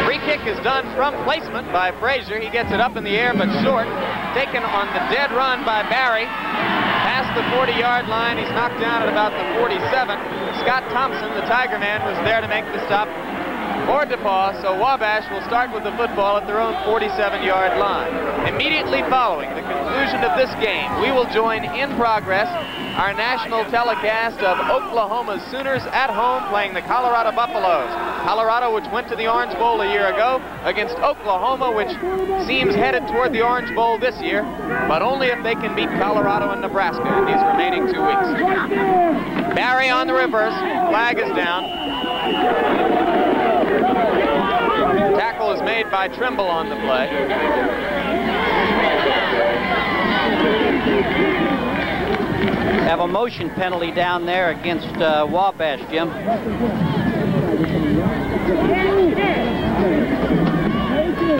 Free kick is done from placement by Frazier. He gets it up in the air, but short. Taken on the dead run by Barry. Past the 40-yard line. He's knocked down at about the 47. Scott Thompson, the Tiger man, was there to make the stop for DePauw, so Wabash will start with the football at their own 47-yard line. Immediately following the conclusion of this game, we will join in progress our national telecast of Oklahoma's Sooners at home playing the Colorado Buffaloes. Colorado, which went to the Orange Bowl a year ago, against Oklahoma, which seems headed toward the Orange Bowl this year, but only if they can beat Colorado and Nebraska in these remaining 2 weeks. Barry on the reverse. Flag is down. Tackle is made made by Trimble on the play. Have a motion penalty down there against Wabash, Jim.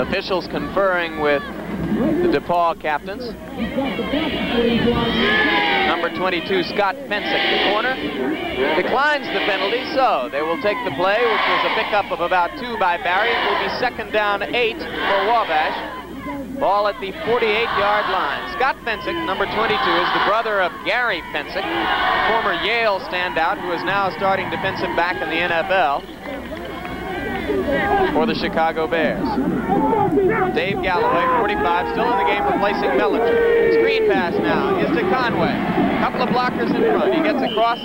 Officials conferring with the DePauw captains. Number 22, Scott Fensick, the corner, declines the penalty, so they will take the play, which was a pickup of about 2 by Barry. It will be 2nd down 8 for Wabash. Ball at the 48-yard line. Scott Fensick, number 22, is the brother of Gary Fensick, former Yale standout, who is now starting defensive back in the NFL for the Chicago Bears. Dave Galloway, 45, still in the game, replacing Bellinger. Screen pass now is to Conway. Couple of blockers in front. He gets across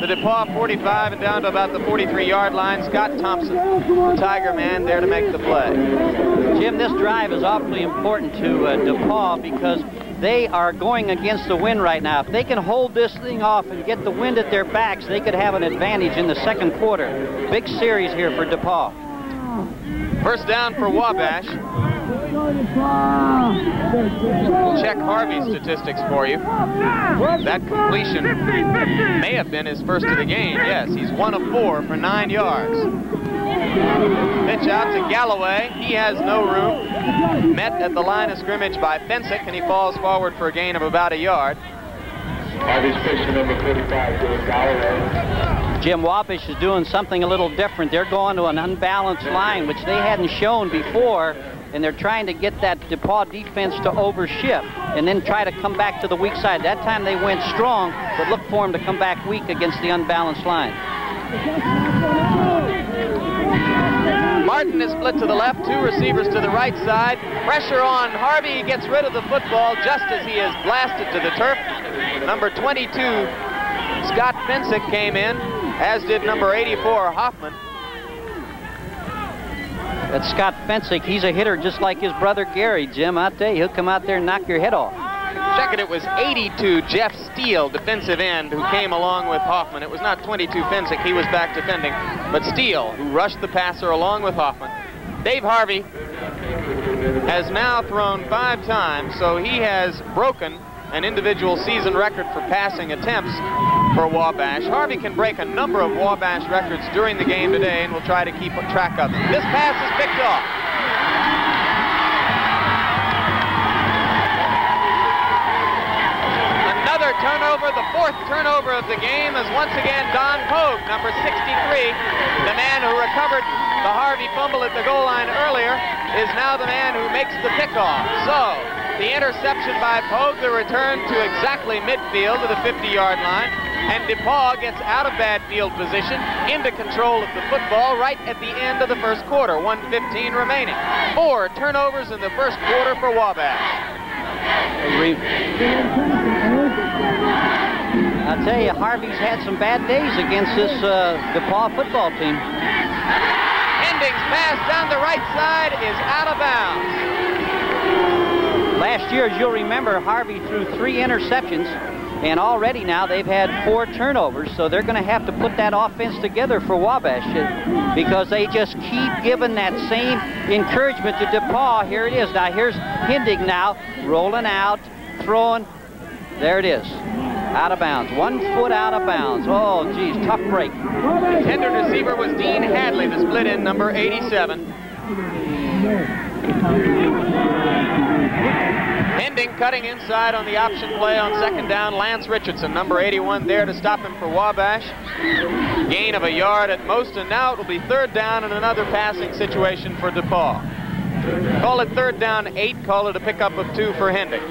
the DePauw 45 and down to about the 43-yard line. Scott Thompson, the Tiger man, there to make the play. Jim, this drive is awfully important to DePauw because they are going against the wind right now. If they can hold this thing off and get the wind at their backs, they could have an advantage in the second quarter. Big series here for DePauw. First down for Wabash. We'll check Harvey's statistics for you. That completion may have been his first of the game. Yes, he's 1 of 4 for 9 yards. Pitch out to Galloway. He has no room. Met at the line of scrimmage by Fensick, and he falls forward for a gain of about 1 yard. Harvey's pitcher, number 35, Galloway. Jim, Wabash is doing something a little different. They're going to an unbalanced line, which they hadn't shown before, and they're trying to get that DePauw defense to overshift and then try to come back to the weak side. That time they went strong, but look for them to come back weak against the unbalanced line. Martin is split to the left, 2 receivers to the right side. Pressure on Harvey. He gets rid of the football just as he is blasted to the turf. Number 22, Scott Fensick, came in, as did number 84, Hoffman. That's Scott Fensick. He's a hitter just like his brother Gary, Jim. I'll tell you, he'll come out there and knock your head off. Second, it was 82, Jeff Steele, defensive end, who came along with Hoffman. It was not 22 Fensick. He was back defending, but Steele, who rushed the passer along with Hoffman. Dave Harvey has now thrown 5 times, so he has broken an individual season record for passing attempts for Wabash. Harvey can break a number of Wabash records during the game today, and we'll try to keep track of them. This pass is picked off. Another turnover, the 4th turnover of the game, is once again Don Pogue, number 63, the man who recovered the Harvey fumble at the goal line earlier, is now the man who makes the pickoff. So, the interception by Pogue, the return to exactly midfield to the 50-yard line, and DePauw gets out of bad field position into control of the football right at the end of the first quarter, 1:15 remaining. 4 turnovers in the first quarter for Wabash. I'll tell you, Harvey's had some bad days against this DePauw football team. Hending's pass down the right side is out of bounds. Last year, as you'll remember, Harvey threw 3 interceptions, and already now they've had 4 turnovers, so they're going to have to put that offense together for Wabash because they just keep giving that same encouragement to DePauw. Here it is. Now, here's Hending now, rolling out, throwing. There it is. Out of bounds. 1 foot out of bounds. Oh, geez, tough break. The intended receiver was Dean Hadley, the split in number 87. Hending cutting inside on the option play on 2nd down. Lance Richardson, number 81, there to stop him for Wabash. Gain of 1 yard at most, and now it will be 3rd down and another passing situation for DePauw. Call it 3rd down 8, call it a pickup of 2 for Hending.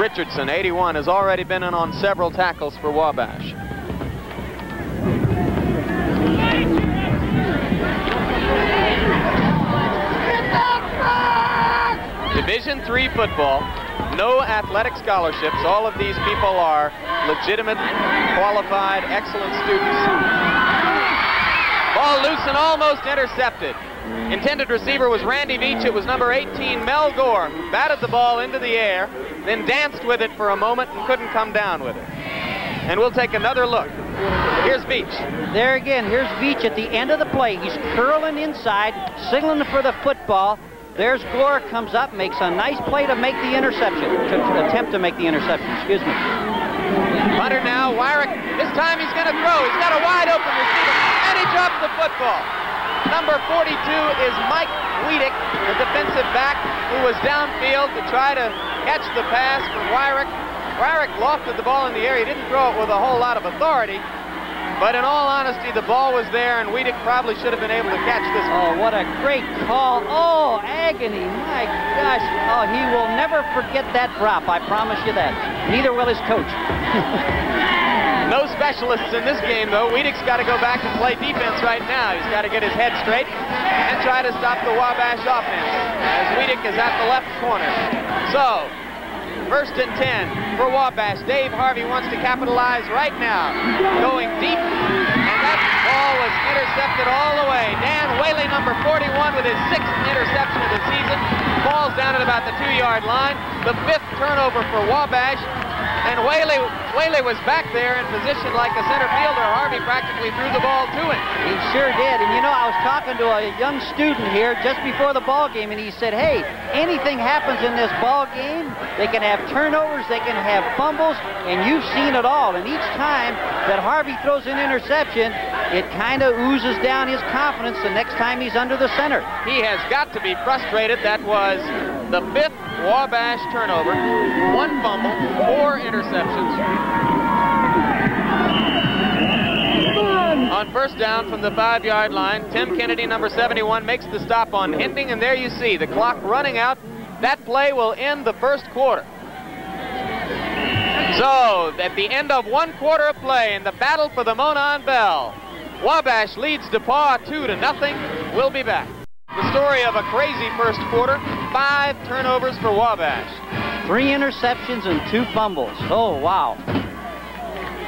Richardson, 81, has already been in on several tackles for Wabash. Division III football, no athletic scholarships. All of these people are legitimate, qualified, excellent students. Ball loose and almost intercepted. Intended receiver was Randy Veach. It was number 18, Mel Gore, who batted the ball into the air, then danced with it for a moment and couldn't come down with it. And we'll take another look Here's Beach. There again, here's Beach at the end of the play. He's curling inside, signaling for the football. There's Gore, comes up, makes a nice play to make the interception, to attempt to make the interception, excuse me. Punter now, Wyrick, this time he's going to throw. He's got a wide open receiver, and he drops the football. Number 42 is Mike Wiedek, the defensive back, who was downfield to try to catch the pass from Wyrick. Wyrick lofted the ball in the air. He didn't throw it with a whole lot of authority. But in all honesty, the ball was there, and Wiedek probably should have been able to catch this one. Oh, what a great call. Oh, agony. My gosh. Oh, he will never forget that drop. I promise you that. Neither will his coach. No specialists in this game, though. Wiedek's got to go back and play defense right now. He's got to get his head straight and try to stop the Wabash offense, as Wiedek is at the left corner. So, 1st and 10 for Wabash. Dave Harvey wants to capitalize right now. Going deep, and that ball was intercepted all the way. Dan Whaley, number 41, with his 6th interception of the season, falls down at about the 2-yard line. The 5th turnover for Wabash. And Whaley was back there in position like a center fielder. Harvey practically threw the ball to him. He sure did. And you know, I was talking to a young student here just before the ball game, and he said, hey, anything happens in this ball game, they can have turnovers, they can have fumbles, and you've seen it all. And each time that Harvey throws an interception, it kind of oozes down his confidence the next time he's under the center. He has got to be frustrated. That was the 5th Wabash turnover, 1 fumble, 4 interceptions. On 1st down from the 5-yard line, Tim Kennedy, number 71, makes the stop on Hinding, and there you see the clock running out. That play will end the 1st quarter. So, at the end of 1 quarter of play in the battle for the Monon Bell, Wabash leads DePauw 2-0. We'll be back. The story of a crazy 1st quarter, 5 turnovers for Wabash. 3 interceptions and 2 fumbles. Oh, wow.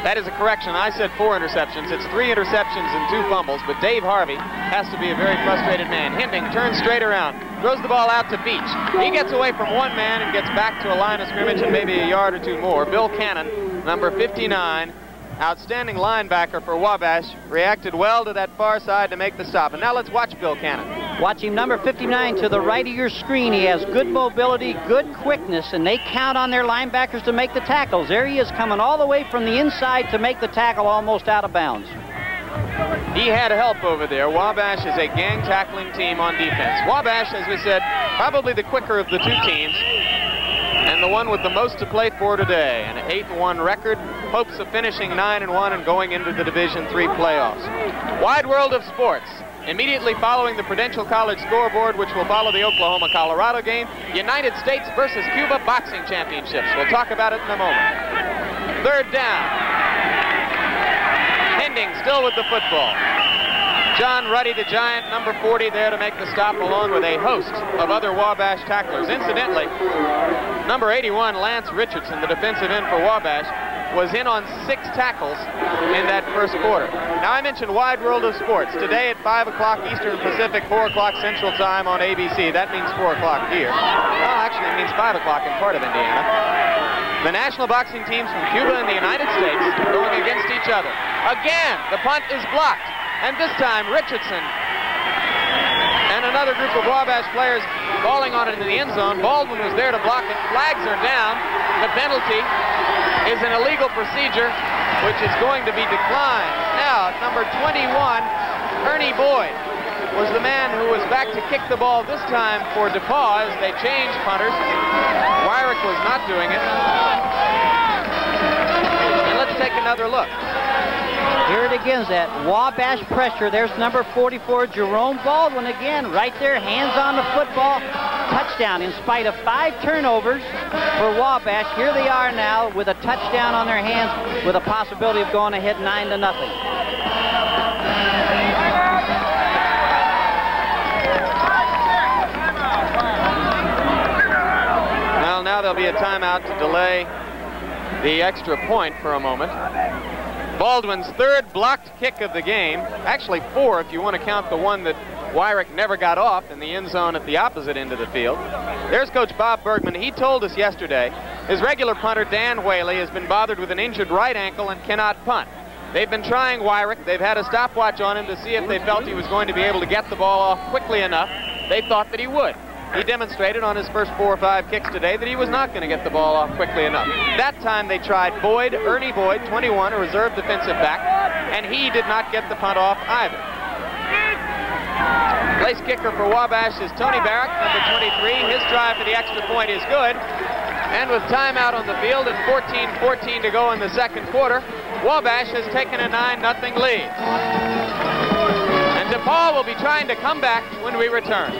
That is a correction. I said 4 interceptions. It's 3 interceptions and 2 fumbles, but Dave Harvey has to be a very frustrated man. Hinding turns straight around, throws the ball out to Beach. He gets away from 1 man and gets back to a line of scrimmage and maybe a yard or 2 more. Bill Cannon, number 59, outstanding linebacker for Wabash, reacted well to that far side to make the stop. And now let's watch Bill Cannon. Watch him, number 59, to the right of your screen. He has good mobility, good quickness, and they count on their linebackers to make the tackles. There he is, coming all the way from the inside to make the tackle almost out of bounds. He had help over there. Wabash is a gang tackling team on defense. Wabash, as we said, probably the quicker of the 2 teams, and the one with the most to play for today. An 8-1 record, hopes of finishing 9-1 and going into the Division III playoffs. Wide world of sports. Immediately following the Prudential College scoreboard, which will follow the Oklahoma-Colorado game, United States versus Cuba boxing championships. We'll talk about it in a moment. 3rd down. Hinding still with the football. John Ruddy, the Giant, number 40, there to make the stop, along with a host of other Wabash tacklers. Incidentally, number 81, Lance Richardson, the defensive end for Wabash, was in on 6 tackles in that 1st quarter. Now, I mentioned Wide World of Sports. Today at 5 o'clock Eastern Pacific, 4 o'clock Central Time on ABC. That means 4 o'clock here. Well, actually, it means 5 o'clock in part of Indiana. The national boxing teams from Cuba and the United States going against each other. Again, the punt is blocked. And this time, Richardson and another group of Wabash players falling on it in the end zone. Baldwin was there to block it. Flags are down. The penalty is an illegal procedure, which is going to be declined. Now, number 21, Ernie Boyd, was the man who was back to kick the ball this time for DePauw as they changed punters. Wyrick was not doing it. And let's take another look. Here it again, that Wabash pressure. There's number 44, Jerome Baldwin again, right there, hands on the football. Touchdown in spite of 5 turnovers for Wabash. Here they are now with a touchdown on their hands with a possibility of going ahead 9-0. Well, now there'll be a timeout to delay the extra point for a moment. Baldwin's 3rd blocked kick of the game. Actually 4 if you want to count the one that Wyrick never got off in the end zone at the opposite end of the field. There's Coach Bob Bergman. He told us yesterday his regular punter, Dan Whaley, has been bothered with an injured right ankle and cannot punt. They've been trying Wyrick. They've had a stopwatch on him to see if they felt he was going to be able to get the ball off quickly enough. They thought that he would. He demonstrated on his first 4 or 5 kicks today that he was not going to get the ball off quickly enough. That time they tried Boyd, Ernie Boyd, 21, a reserve defensive back, and he did not get the punt off either. Place kicker for Wabash is Tony Barrack, number 23. His drive for the extra point is good. And with timeout on the field and 14-14 to go in the second quarter, Wabash has taken a 9-0 lead. And DePauw will be trying to come back when we return.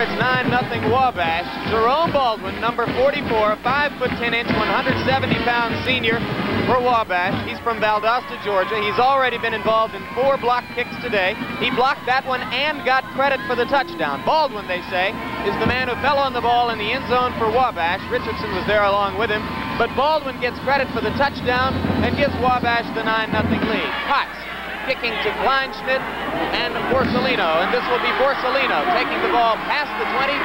It's 9-0 Wabash. Jerome Baldwin, number 44, 5'10" 170-pound senior for Wabash. He's from Valdosta, Georgia. He's already been involved in 4 block kicks today. He blocked that one and got credit for the touchdown. Baldwin, they say, is the man who fell on the ball in the end zone for Wabash. Richardson was there along with him. But Baldwin gets credit for the touchdown and gives Wabash the 9-0 lead. Potts kicking to Kleinschmidt and Borsellino, and this will be Borsellino taking the ball past the 20,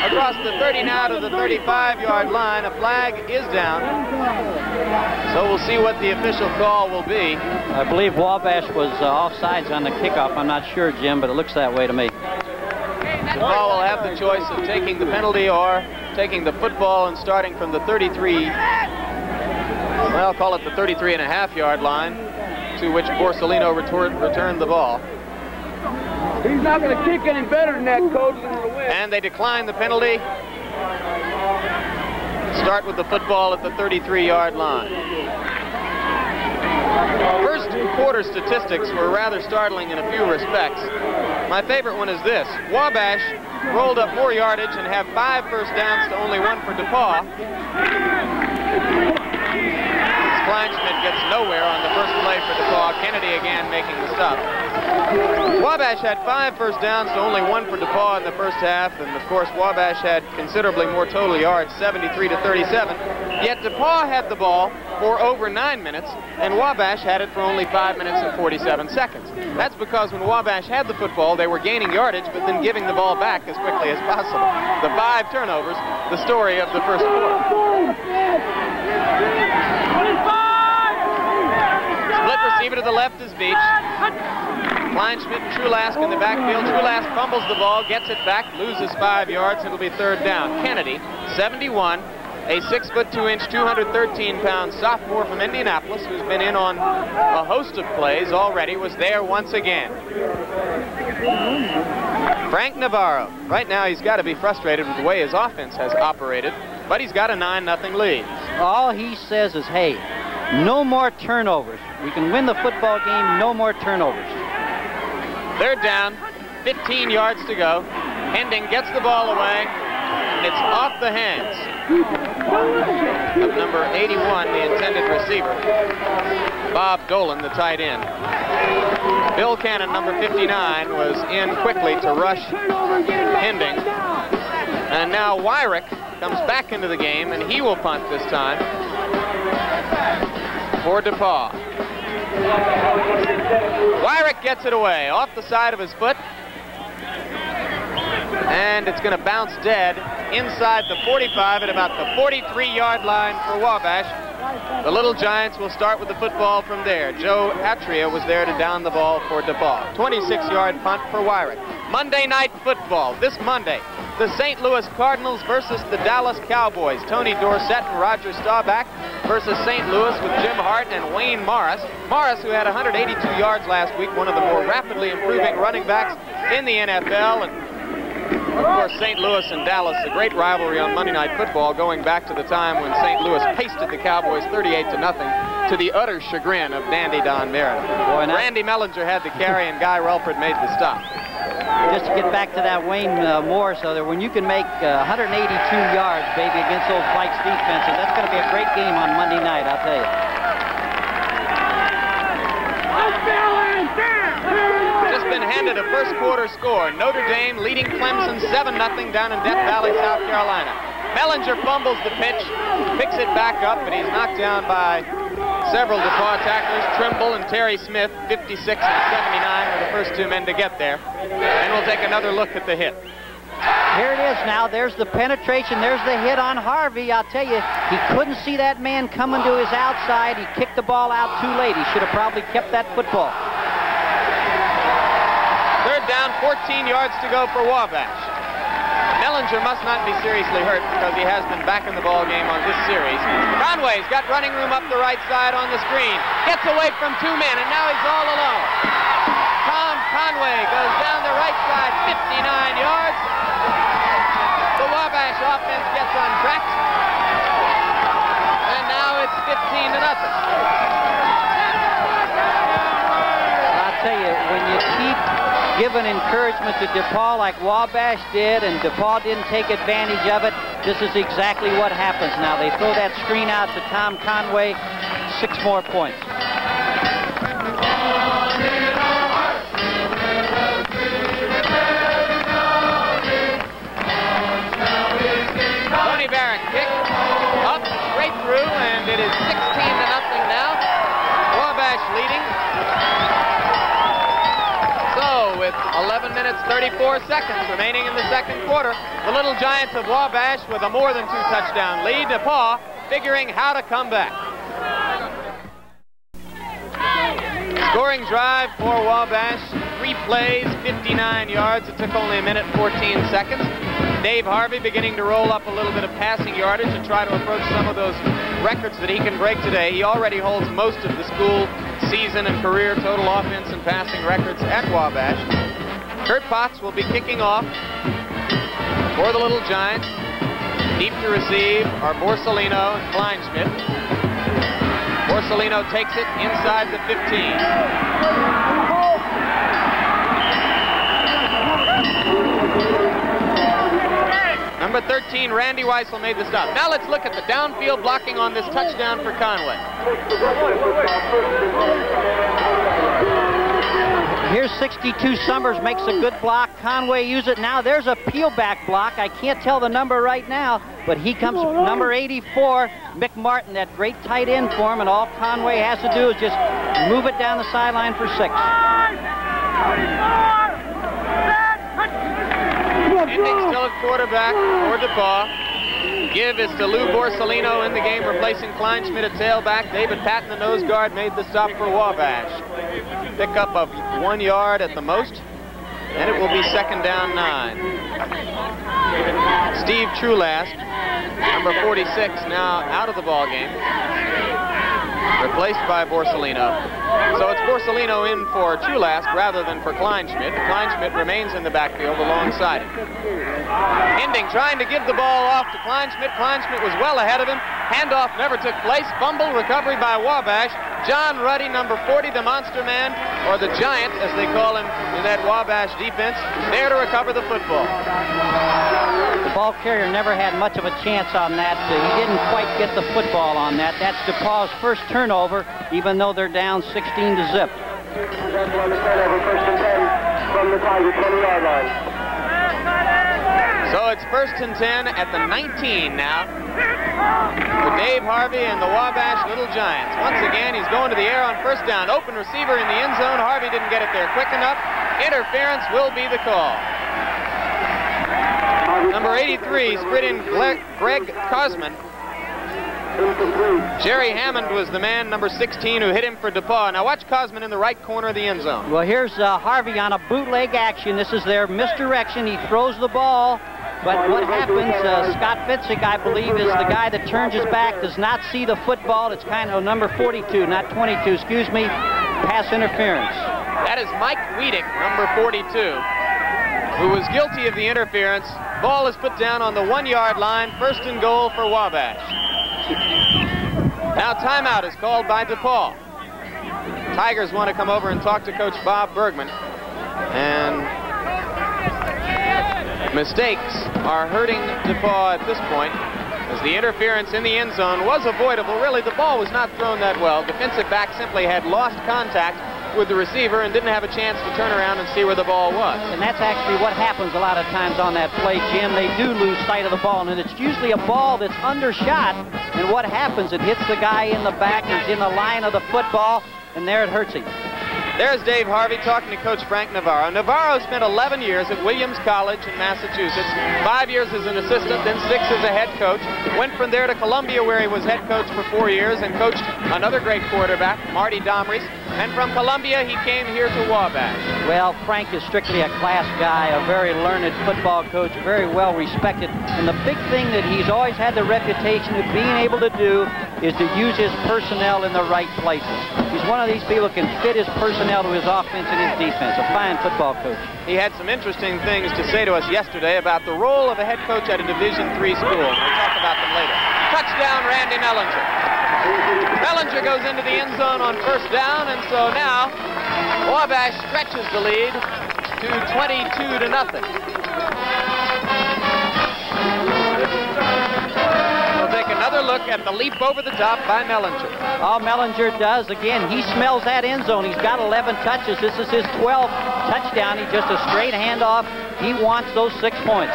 across the 30 now to the 35-yard line. A flag is down, so we'll see what the official call will be. I believe Wabash was offsides on the kickoff. I'm not sure, Jim, but it looks that way to me. DePauw will have the choice of taking the penalty or taking the football and starting from the 33, well, call it the 33.5-yard line, to which Borsellino returned the ball. He's not going to kick any better than that, Coach. And they decline the penalty. Start with the football at the 33-yard line. First quarter statistics were rather startling in a few respects. My favorite one is this. Wabash rolled up 4 yardage and have 5 first downs to only 1 for DePauw. Kleinschmidt gets nowhere on the first play for DePauw. Kennedy again making the stop. Wabash had 5 first downs to only 1 for DePauw in the first half, and of course Wabash had considerably more total yards, 73 to 37. Yet DePauw had the ball for over 9 minutes, and Wabash had it for only 5 minutes and 47 seconds. That's because when Wabash had the football, they were gaining yardage, but then giving the ball back as quickly as possible. The 5 turnovers, the story of the first quarter. Split receiver to the left is Beach. Kleinschmidt and Trulask in the backfield. Trulask fumbles the ball, gets it back, loses 5 yards. It'll be 3rd down. Kennedy, 71, a 6'2", 213-pound sophomore from Indianapolis who's been in on a host of plays already, was there once again. Frank Navarro. Right now he's got to be frustrated with the way his offense has operated, but he's got a 9-0 lead. All he says is, hey, no more turnovers. We can win the football game, no more turnovers. 3rd down, 15 yards to go. Hending gets the ball away, and it's off the hands of number 81, the intended receiver, Bob Dolan, the tight end. Bill Cannon, number 59, was in quickly to rush Hending. And now Wyrick comes back into the game, and he will punt this time for DePauw. Wyrick gets it away off the side of his foot, and it's going to bounce dead inside the 45 at about the 43-yard line for Wabash. The Little Giants will start with the football from there. Joe Atria was there to down the ball for DePauw. 26-yard punt for Wyrick. Monday Night Football this Monday. The St. Louis Cardinals versus the Dallas Cowboys. Tony Dorsett and Roger Staubach versus St. Louis with Jim Hart and Wayne Morris. Morris, who had 182 yards last week, one of the more rapidly improving running backs in the NFL. And of course, St. Louis and Dallas, a great rivalry on Monday Night Football, going back to the time when St. Louis pasted the Cowboys 38-0 to the utter chagrin of Dandy Don Meredith. Randy Mellinger had the carry, and Guy Relford made the stop. Just to get back to that Wayne Morris, when you can make 182 yards, baby, against those Vikes defenses, that's going to be a great game on Monday night, I'll tell you. Just been handed a first quarter score. Notre Dame leading Clemson 7-0 down in Death Valley, South Carolina. Mellinger fumbles the pitch, picks it back up, but he's knocked down by several DePauw tacklers. Trimble and Terry Smith, 56 and 79, were the first 2 men to get there. And we'll take another look at the hit. Here it is now. There's the penetration. There's the hit on Harvey. I'll tell you, he couldn't see that man coming to his outside. He kicked the ball out too late. He should have probably kept that football. Third down, 14 yards to go for Wabash. Mellinger must not be seriously hurt because he has been back in the ball game on this series. Conway's got running room up the right side on the screen. Gets away from two men, and now he's all alone. Tom Conway goes down the right side, 59 yards. The Wabash offense gets untracked. And now it's 15-0. I'll tell you, when you keep giving encouragement to DePauw like Wabash did, and DePauw didn't take advantage of it, this is exactly what happens now. They throw that screen out to Tom Conway, 6 more points. Tony Barrett kick up straight through, and it is 16-0 now. Wabash leading. So with 11 minutes 34 seconds remaining in the second quarter, the Little Giants of Wabash with a more than 2-touchdown lead. DePauw figuring how to come back. Scoring drive for Wabash, 3 plays, 59 yards. It took only 1 minute 14 seconds. Dave Harvey beginning to roll up a little bit of passing yardage and try to approach some of those records that he can break today. He already holds most of the school season and career total offense and passing records at Wabash. Kurt Potts will be kicking off for the Little Giants. Deep to receive are Borsellino and Kleinschmidt. Borsellino takes it inside the 15. Number 13, Randy Weissel made the stop. Now let's look at the downfield blocking on this touchdown for Conway. Here's 62 Summers, makes a good block. Conway use it now. There's a peel back block. I can't tell the number right now, but he comes number 84, Mick Martin, that great tight end for him, and all Conway has to do is just move it down the sideline for 6. Ending still at quarterback for DePauw. Give is to Lou Borsellino in the game, replacing Kleinschmidt at tailback. David Patton, the nose guard, made the stop for Wabash. Pickup of 1 yard at the most, and it will be 2nd down 9. Steve Trulast, number 46, now out of the ball game, replaced by Borsellino. So it's Borsellino in for Trulast rather than for Kleinschmidt. Kleinschmidt remains in the backfield alongside him. Ending trying to give the ball off to Kleinschmidt. Kleinschmidt was well ahead of him. Handoff never took place. Fumble recovery by Wabash. John Ruddy, number 40, the monster man, or the giant as they call him in that Wabash defense, there to recover the football. The ball carrier never had much of a chance on that. He didn't quite get the football on that. That's DePauw's first turnover, even though they're down 16-0. So it's 1st and 10 at the 19 now for Dave Harvey and the Wabash Little Giants. Once again, he's going to the air on 1st down. Open receiver in the end zone. Harvey didn't get it there quick enough. Interference will be the call. Number 83, sprint in Greg Cosman. Jerry Hammond was the man, number 16, who hit him for DePauw. Now watch Cosman in the right corner of the end zone. Well, here's Harvey on a bootleg action. This is their misdirection. He throws the ball, but what happens, Scott Fitzig, I believe, is the guy that turns his back, does not see the football. It's kind of number 42, not 22, excuse me, pass interference. That is Mike Wiedek, number 42, who was guilty of the interference. Ball is put down on the 1 yard line, 1st and goal for Wabash. Now timeout is called by DePauw. Tigers want to come over and talk to Coach Bob Bergman. And mistakes are hurting DePauw at this point, as the interference in the end zone was avoidable. Really, the ball was not thrown that well. Defensive back simply had lost contact with the receiver and didn't have a chance to turn around and see where the ball was. And that's actually what happens a lot of times on that play, Jim. They do lose sight of the ball, and it's usually a ball that's undershot, and what happens, it hits the guy in the back, he's in the line of the football, and there it hurts him. There's Dave Harvey talking to Coach Frank Navarro. Navarro spent 11 years at Williams College in Massachusetts, 5 years as an assistant, then 6 as a head coach. Went from there to Columbia, where he was head coach for 4 years and coached another great quarterback, Marty Domries. And from Columbia, he came here to Wabash. Well, Frank is strictly a class guy, a very learned football coach, very well respected. And the big thing that he's always had the reputation of being able to do is to use his personnel in the right places. He's one of these people who can fit his personnel to his offense and his defense. A fine football coach. He had some interesting things to say to us yesterday about the role of a head coach at a Division III school. We'll talk about them later. Touchdown, Randy Mellinger. Mellinger goes into the end zone on first down, and so now Wabash stretches the lead to 22-0. We'll take another look at the leap over the top by Mellinger. All Mellinger does, again, he smells that end zone. He's got 11 touches. This is his 12th touchdown. He's just a straight handoff. He wants those 6 points.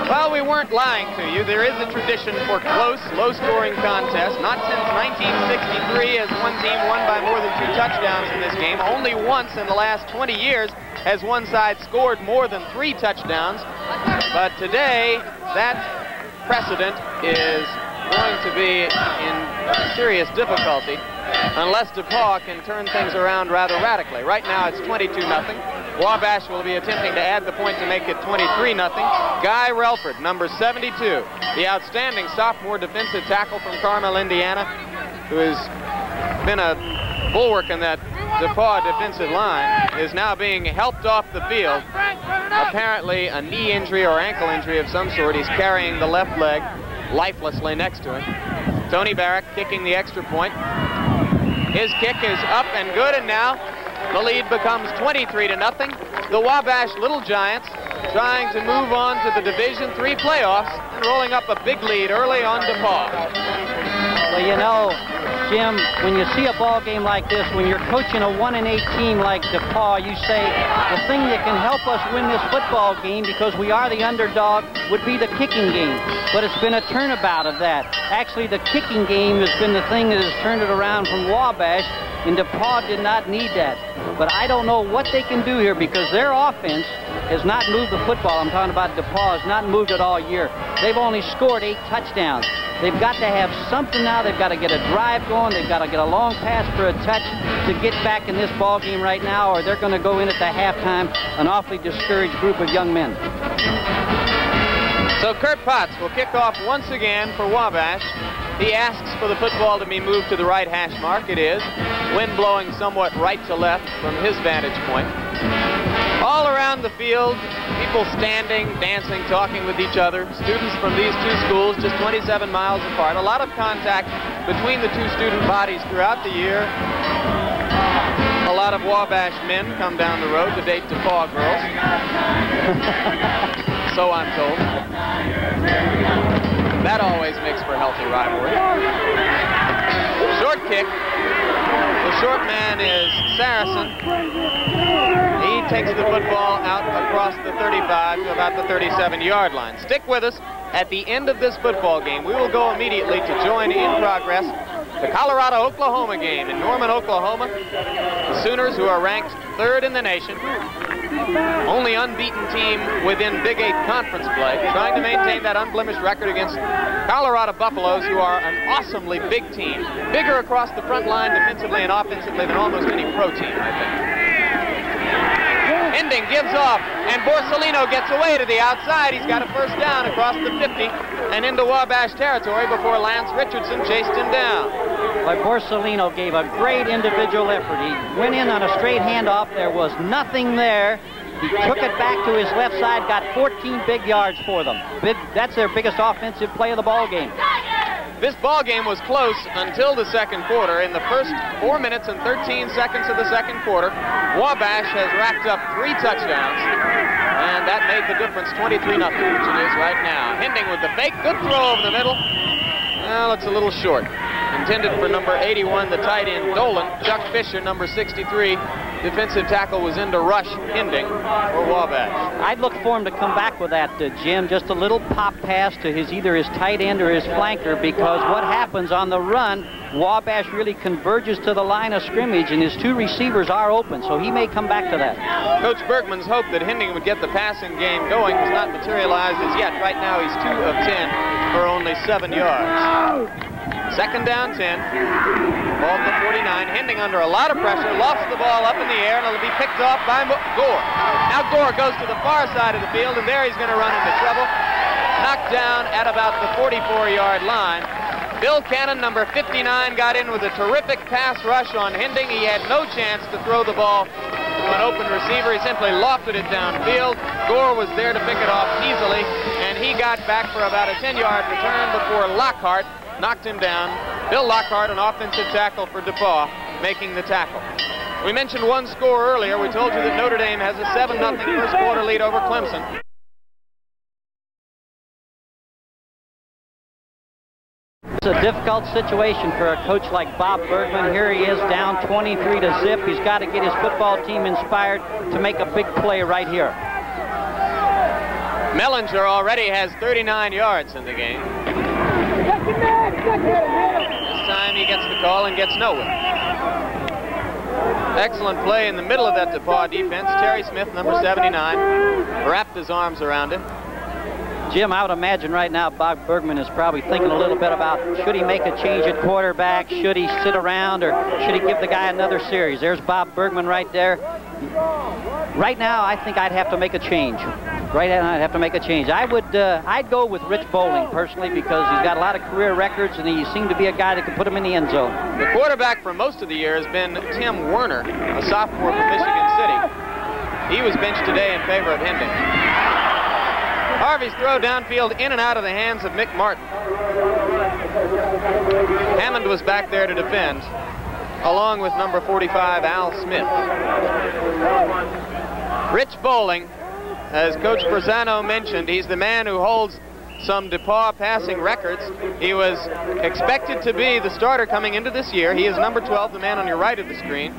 Well, we weren't lying to you. There is a tradition for close, low-scoring contests. Not since 1963 has one team won by more than 2 touchdowns in this game. Only once in the last 20 years has one side scored more than 3 touchdowns. But today, that precedent is going to be in serious difficulty unless DePauw can turn things around rather radically. Right now, it's 22-0. Wabash will be attempting to add the point to make it 23-0. Guy Relford, number 72, the outstanding sophomore defensive tackle from Carmel, Indiana, who has been a bulwark in that DePauw defensive line, is now being helped off the field. Apparently a knee injury or ankle injury of some sort. He's carrying the left leg lifelessly next to him. Tony Barrack kicking the extra point. His kick is up and good, and now the lead becomes 23-0. The Wabash Little Giants trying to move on to the Division III playoffs and rolling up a big lead early on DePauw. Well, you know, Jim, when you see a ball game like this, when you're coaching a 1-8 team like DePauw, you say the thing that can help us win this football game, because we are the underdog, would be the kicking game. But it's been a turnabout of that. Actually, the kicking game has been the thing that has turned it around from Wabash, and DePauw did not need that. But I don't know what they can do here, because their offense has not moved the football. I'm talking about DePauw has not moved it all year. They've only scored 8 touchdowns. They've got to have something now. They've got to get a drive going. They've got to get a long pass for a touch to get back in this ball game right now, or they're going to go in at the halftime an awfully discouraged group of young men. So Kurt Potts will kick off once again for Wabash. He asks for the football to be moved to the right hash mark. It is. Wind blowing somewhat right to left from his vantage point. All around the field, people standing, dancing, talking with each other. Students from these 2 schools just 27 miles apart. A lot of contact between the 2 student bodies throughout the year. A lot of Wabash men come down the road to date DePauw girls. So I'm told. That always makes for healthy rivalry. Short kick. The short man is Saracen. He takes the football out across the 35 to about the 37-yard line. Stick with us. At the end of this football game, we will go immediately to join in progress the Colorado-Oklahoma game in Norman, Oklahoma. The Sooners, who are ranked 3rd in the nation, only unbeaten team within Big 8 conference play, trying to maintain that unblemished record against Colorado Buffaloes, who are an awesomely big team. Bigger across the front line defensively and offensively than almost any pro team, I think. Hending gives off, and Borsellino gets away to the outside. He's got a first down across the 50 and into Wabash territory before Lance Richardson chased him down. But Borsellino gave a great individual effort. He went in on a straight handoff. There was nothing there. He took it back to his left side, got 14 big yards for them. That's their biggest offensive play of the ball game. This ball game was close until the second quarter. In the first 4 minutes and 13 seconds of the second quarter, Wabash has racked up 3 touchdowns, and that made the difference 23-0, which it is right now. Hending with the fake, good throw over the middle. Well, it's a little short. Intended for number 81, the tight end Dolan. Chuck Fisher, number 63, defensive tackle, was in to rush Hending for Wabash. I'd look for him to come back with that, Jim, just a little pop pass to either his tight end or his flanker, because what happens on the run, Wabash really converges to the line of scrimmage, and his two receivers are open, so he may come back to that. Coach Bergman's hope that Hinding would get the passing game going has not materialized as yet. Right now he's 2 of 10 for only 7 yards. Second down 10. Ball to 49. Hinding under a lot of pressure, lofts the ball up in the air, and it'll be picked off by Gore. Now Gore goes to the far side of the field, and there he's going to run into trouble. Knocked down at about the 44-yard line. Bill Cannon, number 59, got in with a terrific pass rush on Hinding. He had no chance to throw the ball to an open receiver. He simply lofted it downfield. Gore was there to pick it off easily, and he got back for about a 10-yard return before Lockhart knocked him down. Bill Lockhart, an offensive tackle for DePauw, making the tackle. We mentioned one score earlier. We told you that Notre Dame has a 7-0 first quarter lead over Clemson. It's a difficult situation for a coach like Bob Bergman. Here he is down 23 to zip. He's got to get his football team inspired to make a big play right here. Mellinger already has 39 yards in the game. This time he gets the call and gets nowhere. Excellent play in the middle of that DePauw defense. Terry Smith, number 79, wrapped his arms around him. Jim, I would imagine right now Bob Bergman is probably thinking a little bit about, should he make a change at quarterback? Should he sit around, or should he give the guy another series? There's Bob Bergman right there. Right now, I think I'd have to make a change. I'd go with Rich Bowling, personally, because he's got a lot of career records, and he seemed to be a guy that could put him in the end zone. The quarterback for most of the year has been Tim Werner, a sophomore from Michigan City. He was benched today in favor of Hinding. Harvey's throw downfield in and out of the hands of Mick Martin. Hammond was back there to defend, along with number 45, Al Smith. Rich Bowling, as Coach Berzano mentioned, he's the man who holds some DePauw passing records. He was expected to be the starter coming into this year. He is number 12, the man on your right of the screen.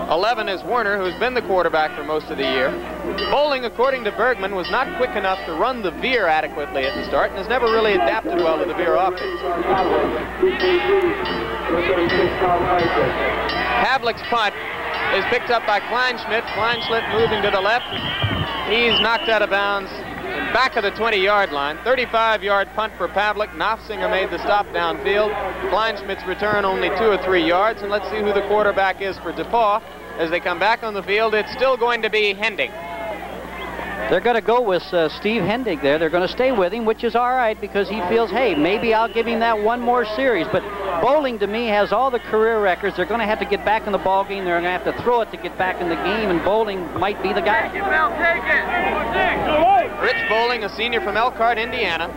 11 is Werner, who's been the quarterback for most of the year. Bowling, according to Bergman, was not quick enough to run the veer adequately at the start and has never really adapted well to the veer offense. Pavlik's punt is picked up by Kleinschmidt. Kleinschmidt moving to the left. He's knocked out of bounds back of the 20-yard line. 35-yard punt for Pavlik. Knopfsinger made the stop downfield. Kleinschmidt's return only 2 or 3 yards. And let's see who the quarterback is for DePauw. As they come back on the field, it's still going to be Hinding. They're going to go with Steve Hinding there. They're going to stay with him, which is all right, because he feels, hey, maybe I'll give him that one more series. But Bowling, to me, has all the career records. They're going to have to get back in the ball game. They're going to have to throw it to get back in the game, and Bowling might be the guy. Rich Bowling, a senior from Elkhart, Indiana,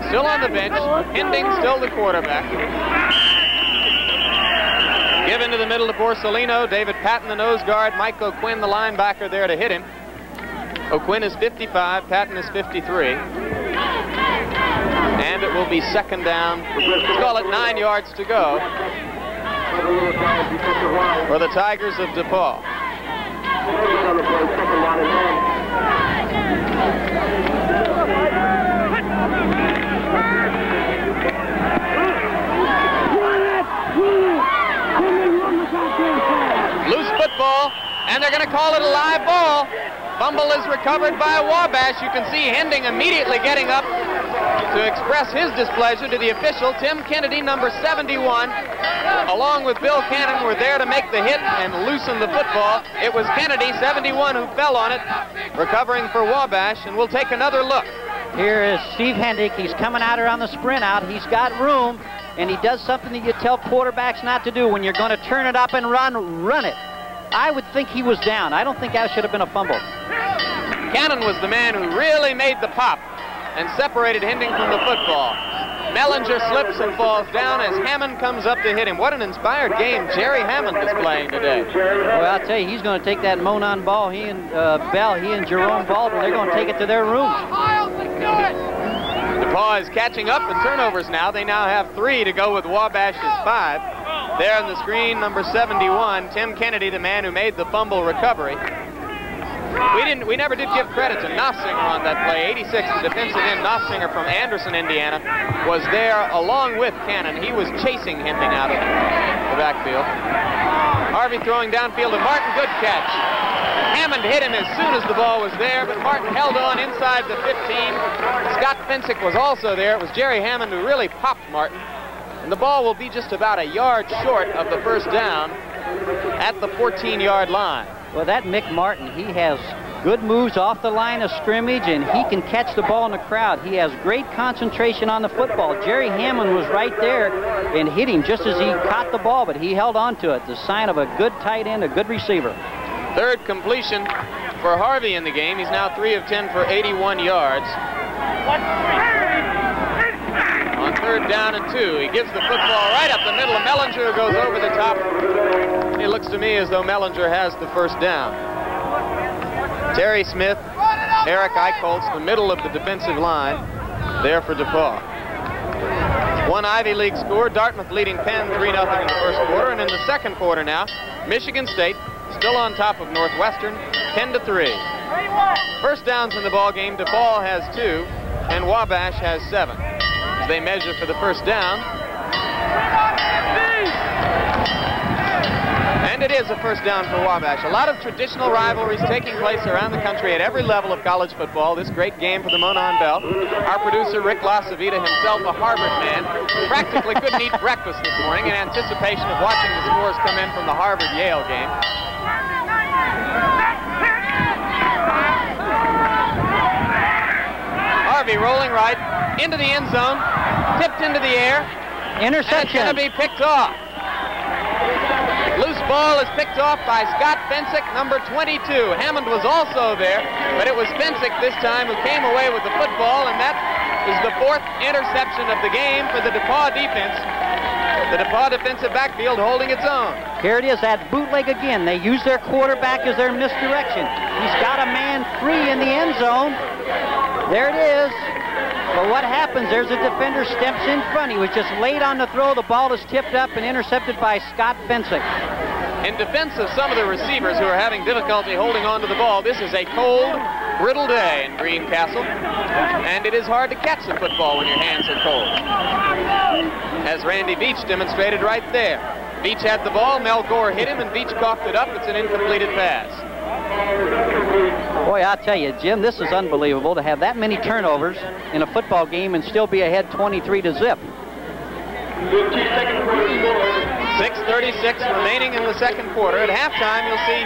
still on the bench. Hinding still the quarterback. Given to the middle to Borsellino. David Patton, the nose guard. Mike O'Quinn, the linebacker, there to hit him. O'Quinn is 55, Patton is 53. And it will be second down. Let's call it 9 yards to go for the Tigers of DePauw. Loose football, and they're going to call it a live ball. Fumble is recovered by Wabash. You can see Hinding immediately getting up to express his displeasure to the official. Tim Kennedy, number 71, along with Bill Cannon, were there to make the hit and loosen the football. It was Kennedy, 71, who fell on it, recovering for Wabash, and we'll take another look. Here is Steve Hinding. He's coming out here on the sprint out. He's got room, and he does something that you tell quarterbacks not to do. When you're going to turn it up and run it. I would think he was down. I don't think that should have been a fumble. Cannon was the man who really made the pop and separated Hinding from the football. Mellinger slips and falls down as Hammond comes up to hit him. What an inspired game Jerry Hammond is playing today. Well, I'll tell you, he's going to take that Monon ball. He and Bell, he and Jerome Baldwin, they're going to take it to their room. DePauw is catching up in turnovers now. They now have 3 to go with Wabash's 5. There on the screen, number 71, Tim Kennedy, the man who made the fumble recovery. We never did give credit to Nossinger on that play. 86, the defensive end Nossinger from Anderson, Indiana, was there along with Cannon. He was chasing Hending out of the backfield. Harvey throwing downfield to Martin. Good catch. Hammond hit him as soon as the ball was there, but Martin held on inside the 15. Scott Fensick was also there. It was Jerry Hammond who really popped Martin. And the ball will be just about a yard short of the first down at the 14-yard line. Well, that Mick Martin, he has good moves off the line of scrimmage, and he can catch the ball in the crowd. He has great concentration on the football. Jerry Hammond was right there and hit him just as he caught the ball, but he held on to it. The sign of a good tight end, a good receiver. Third completion for Harvey in the game. He's now 3 of 10 for 81 yards. On 3rd down and 2, he gives the football right up the middle of Mellinger, who goes over the top. It looks to me as though Mellinger has the first down. Terry Smith, Eric Eichholz, the middle of the defensive line, there for DePauw. One Ivy League score, Dartmouth leading Penn 3-0 in the first quarter, and in the second quarter now, Michigan State still on top of Northwestern, 10-3. First downs in the ball game, DePauw has 2, and Wabash has 7. As they measure for the first down. And it is a first down for Wabash. A lot of traditional rivalries taking place around the country at every level of college football. This great game for the Monon Bell. Our producer, Rick Lasavita, himself a Harvard man, practically couldn't eat breakfast this morning in anticipation of watching the scores come in from the Harvard-Yale game. Harvey rolling right into the end zone, tipped into the air. Interception. And it's going to be picked off. Loose ball is picked off by Scott Fensick, number 22. Hammond was also there, but it was Fensick this time who came away with the football, and that is the 4th interception of the game for the DePauw defense. The DePauw defensive backfield holding its own. Here it is, that bootleg again. They use their quarterback as their misdirection. He's got a man free in the end zone. There it is. But what happens, there's a defender steps in front. He was just late on the throw. The ball is tipped up and intercepted by Scott Fensick. In defense of some of the receivers who are having difficulty holding on to the ball, this is a cold, brittle day in Greencastle, and it is hard to catch the football when your hands are cold. As Randy Beach demonstrated right there. Beach had the ball, Mel Gore hit him, and Beach coughed it up. It's an incompleted pass. Boy, I'll tell you, Jim, this is unbelievable to have that many turnovers in a football game and still be ahead 23-0. 6:36 remaining in the second quarter. At halftime, you'll see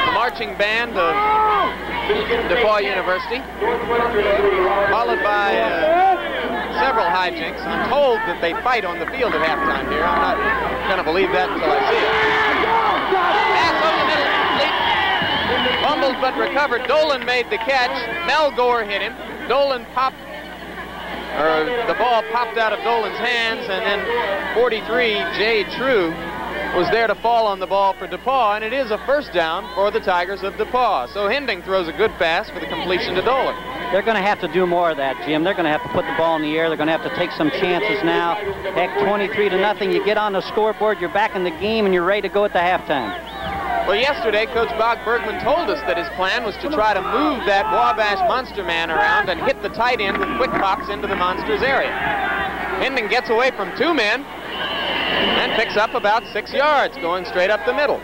the marching band of DePauw University, followed by several hijinks. I'm told that they fight on the field at halftime here. I'm not going to believe that until I see it. Pass over the middle, complete. Fumbled but recovered. Dolan made the catch. Mel Gore hit him. Dolan popped, or the ball popped out of Dolan's hands, and then 43, Jay True, was there to fall on the ball for DePauw, and it is a first down for the Tigers of DePauw. So Hending throws a good pass for the completion to Dolan. They're going to have to do more of that, Jim. They're going to have to put the ball in the air. They're going to have to take some chances now. Heck, 23-0. You get on the scoreboard, you're back in the game, and you're ready to go at the halftime. Well, yesterday, Coach Bob Bergman told us that his plan was to try to move that Wabash monster man around and hit the tight end with quick pops into the monster's area. Hending gets away from 2 men and picks up about 6 yards, going straight up the middle.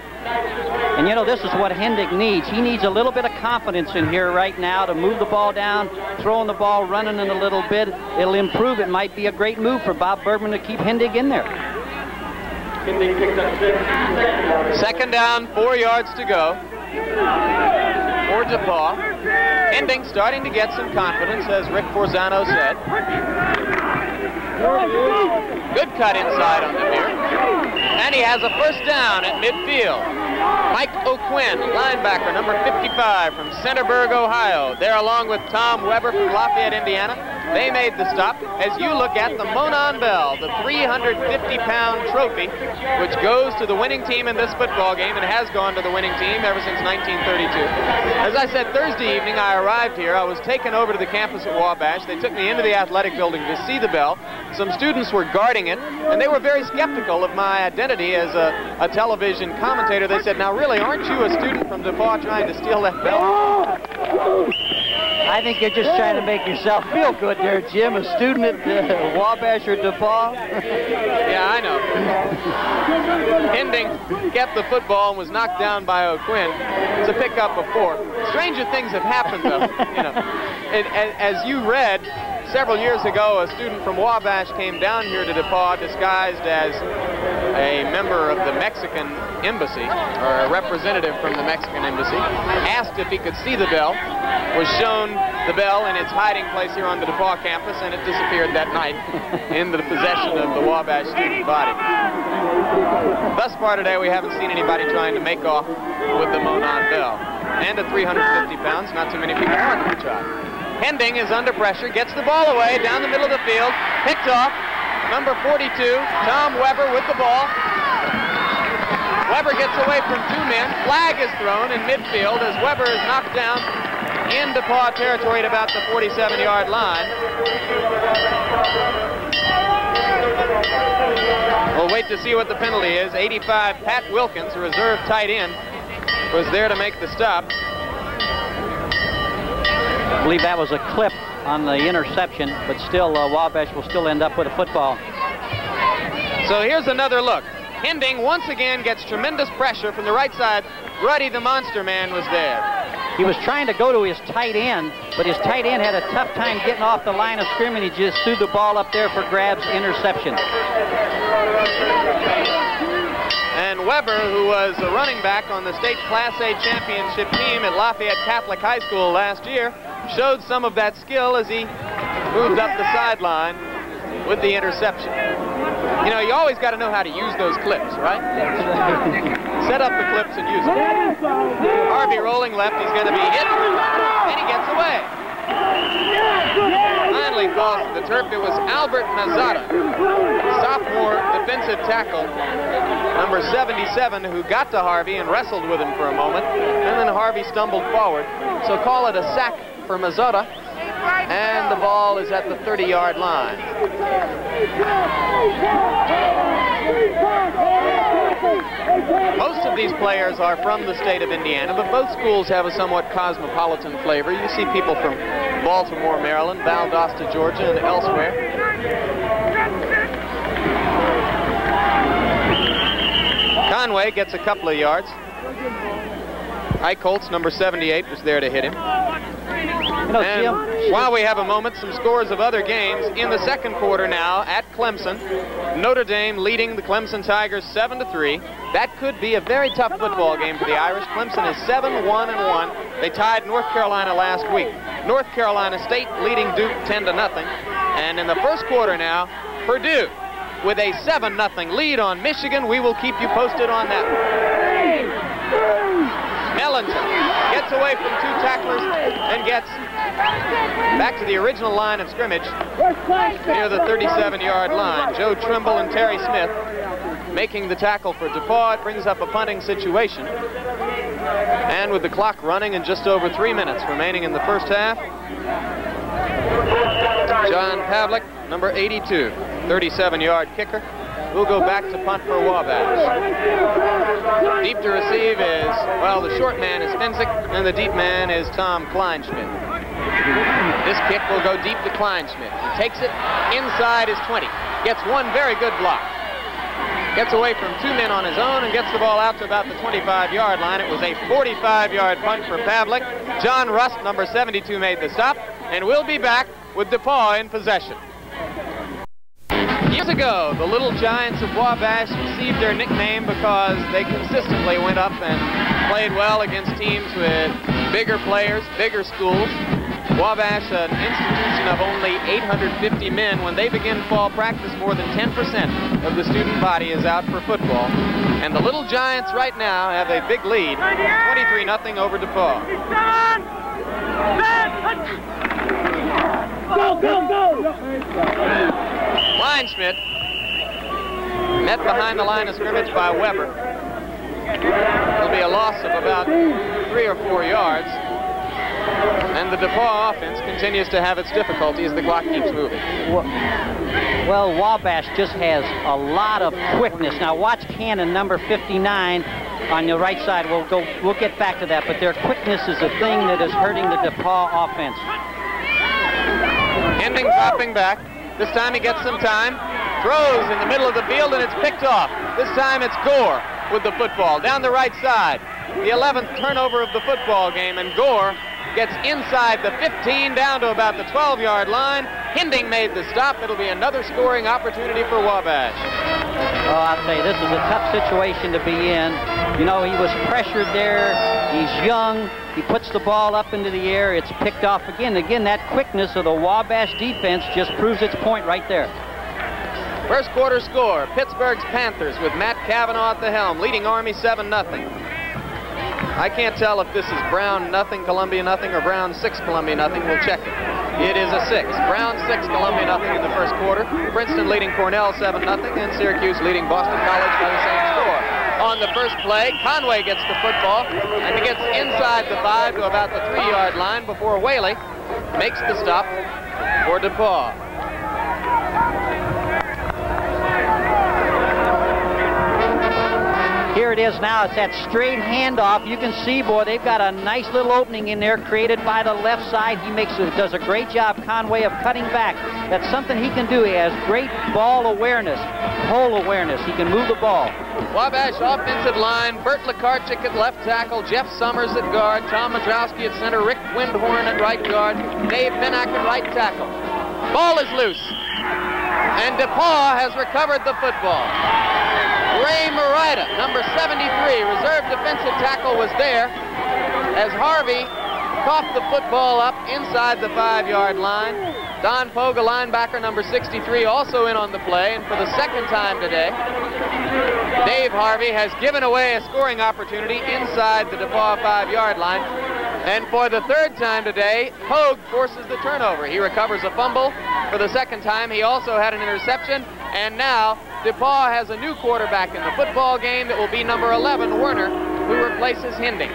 And you know, this is what Hending needs. He needs a little bit of confidence in here right now to move the ball down, throwing the ball, running in a little bit. It'll improve. It might be a great move for Bob Bergman to keep Hending in there. Second down, 4 yards to go for DePauw. Hending starting to get some confidence, as Rick Forzano said. Good cut inside on the near. And he has a first down at midfield. Mike O'Quinn, linebacker, number 55 from Centerburg, Ohio. There along with Tom Weber from Lafayette, Indiana. They made the stop as you look at the Monon Bell, the 350-pound trophy, which goes to the winning team in this football game and has gone to the winning team ever since 1932. As I said, Thursday evening I arrived here. I was taken over to the campus at Wabash. They took me into the athletic building to see the bell. Some students were guarding it, and they were very skeptical of my identity as a television commentator. They said, now really, aren't you a student from DePauw trying to steal that bell? I think you're just trying to make yourself feel good there, Jim, a student at Wabash or DePauw. Yeah, I know. Hending kept the football and was knocked down by O'Quinn. It's a pickup of 4. Stranger things have happened, though. You know, as you read, several years ago, a student from Wabash came down here to DePauw disguised as a member of the Mexican embassy, or a representative from the Mexican embassy, asked if he could see the bell, was shown the bell in its hiding place here on the DePauw campus, and it disappeared that night into the possession of the Wabash student body. Thus far today, we haven't seen anybody trying to make off with the Monon bell. And at 350 pounds, not too many people are going to try. Hending is under pressure, gets the ball away down the middle of the field, picked off. Number 42, Tom Weber with the ball. Weber gets away from 2 men. Flag is thrown in midfield as Weber is knocked down in DePauw territory at about the 47-yard line. We'll wait to see what the penalty is. 85, Pat Wilkins, a reserve tight end, was there to make the stop. I believe that was a clip on the interception, but still Wabash will still end up with a football. So here's another look. Hending once again gets tremendous pressure from the right side. Ruddy, the monster man, was there. He was trying to go to his tight end, but his tight end had a tough time getting off the line of scrimmage. He just threw the ball up there for grabs, interception. And Weber, who was a running back on the state Class A championship team at Lafayette Catholic High School last year, showed some of that skill as he moved up the sideline with the interception. You know, you always got to know how to use those clips, right? Set up the clips and use them. Harvey rolling left, he's going to be hit, and he gets away. Finally falls to the turf. It was Albert Mazzata, sophomore defensive tackle, number 77, who got to Harvey and wrestled with him for a moment, and then Harvey stumbled forward. So call it a sack for Mazzata, and the ball is at the 30-yard line. Most of these players are from the state of Indiana, but both schools have a somewhat cosmopolitan flavor. You see people from Baltimore, Maryland, Valdosta, Georgia, and elsewhere. Conway gets a couple of yards. Ike Holtz, number 78, was there to hit him. And while we have a moment, some scores of other games in the second quarter now at Clemson. Notre Dame leading the Clemson Tigers 7-3. That could be a very tough football game for the Irish. Clemson is 7-1-1. They tied North Carolina last week. North Carolina State leading Duke 10-0. And in the first quarter now, Purdue with a 7-0 lead on Michigan. We will keep you posted on that. Ellington gets away from 2 tacklers and gets back to the original line of scrimmage near the 37-yard line. Joe Trimble and Terry Smith making the tackle for DePauw. It brings up a punting situation. And with the clock running and just over 3 minutes remaining in the first half, John Pavlik, number 82, 37-yard kicker, will go back to punt for Wabash. Deep to receive is, well, the short man is Finzik, and the deep man is Tom Kleinschmidt. This kick will go deep to Kleinschmidt. He takes it inside his 20. Gets one very good block. Gets away from 2 men on his own and gets the ball out to about the 25-yard line. It was a 45-yard punt for Pavlik. John Rust, number 72, made the stop, and we'll be back with DePauw in possession. Years ago, the Little Giants of Wabash received their nickname because they consistently went up and played well against teams with bigger players, bigger schools. Wabash, an institution of only 850 men, when they begin fall practice, more than 10% of the student body is out for football. And the Little Giants right now have a big lead, 23-0 over DePauw. Kleinschmidt met behind the line of scrimmage by Weber. It'll be a loss of about 3 or 4 yards. And the DePauw offense continues to have its difficulty as the clock keeps moving. Well, Wabash just has a lot of quickness. Now watch Cannon, number 59, on the right side. We'll get back to that, but their quickness is the thing that is hurting the DePauw offense. Hending dropping back. This time he gets some time. Throws in the middle of the field, and it's picked off. This time it's Gore with the football down the right side. The 11th turnover of the football game, and Gore gets inside the 15 down to about the 12-yard line. Hending made the stop. It'll be another scoring opportunity for Wabash. Oh, I'll tell you, this is a tough situation to be in. You know, he was pressured there. He's young. He puts the ball up into the air. It's picked off again. Again, that quickness of the Wabash defense just proves its point right there. First quarter score, Pittsburgh's Panthers with Matt Cavanaugh at the helm, leading Army 7-0. I can't tell if this is Brown nothing, Columbia nothing, or Brown 6, Columbia nothing. We'll check it. It is a 6. Brown 6, Columbia nothing in the first quarter. Princeton leading Cornell 7-0, and Syracuse leading Boston College by the same score. On the first play, Conway gets the football, and he gets inside the 5 to about the 3-yard line before Whaley makes the stop for DePauw. Here it is now. It's that straight handoff. You can see, boy, they've got a nice little opening in there created by the left side. He does a great job, Conway, of cutting back. That's something he can do. He has great ball awareness, hole awareness. He can move the ball. Wabash offensive line, Bert Lekarchik at left tackle, Jeff Summers at guard, Tom Madrowski at center, Rick Windhorn at right guard, Dave Pinnock at right tackle. Ball is loose, and DePauw has recovered the football. Ray Morita, number 73, reserve defensive tackle, was there as Harvey coughed the football up inside the 5-yard line. Don Poga, linebacker, number 63, also in on the play, and for the second time today, Dave Harvey has given away a scoring opportunity inside the DePauw 5-yard line. And for the third time today, Pogue forces the turnover. He recovers a fumble. For the second time, he also had an interception, and now DePauw has a new quarterback in the football game. That will be number 11, Werner, who replaces Hending.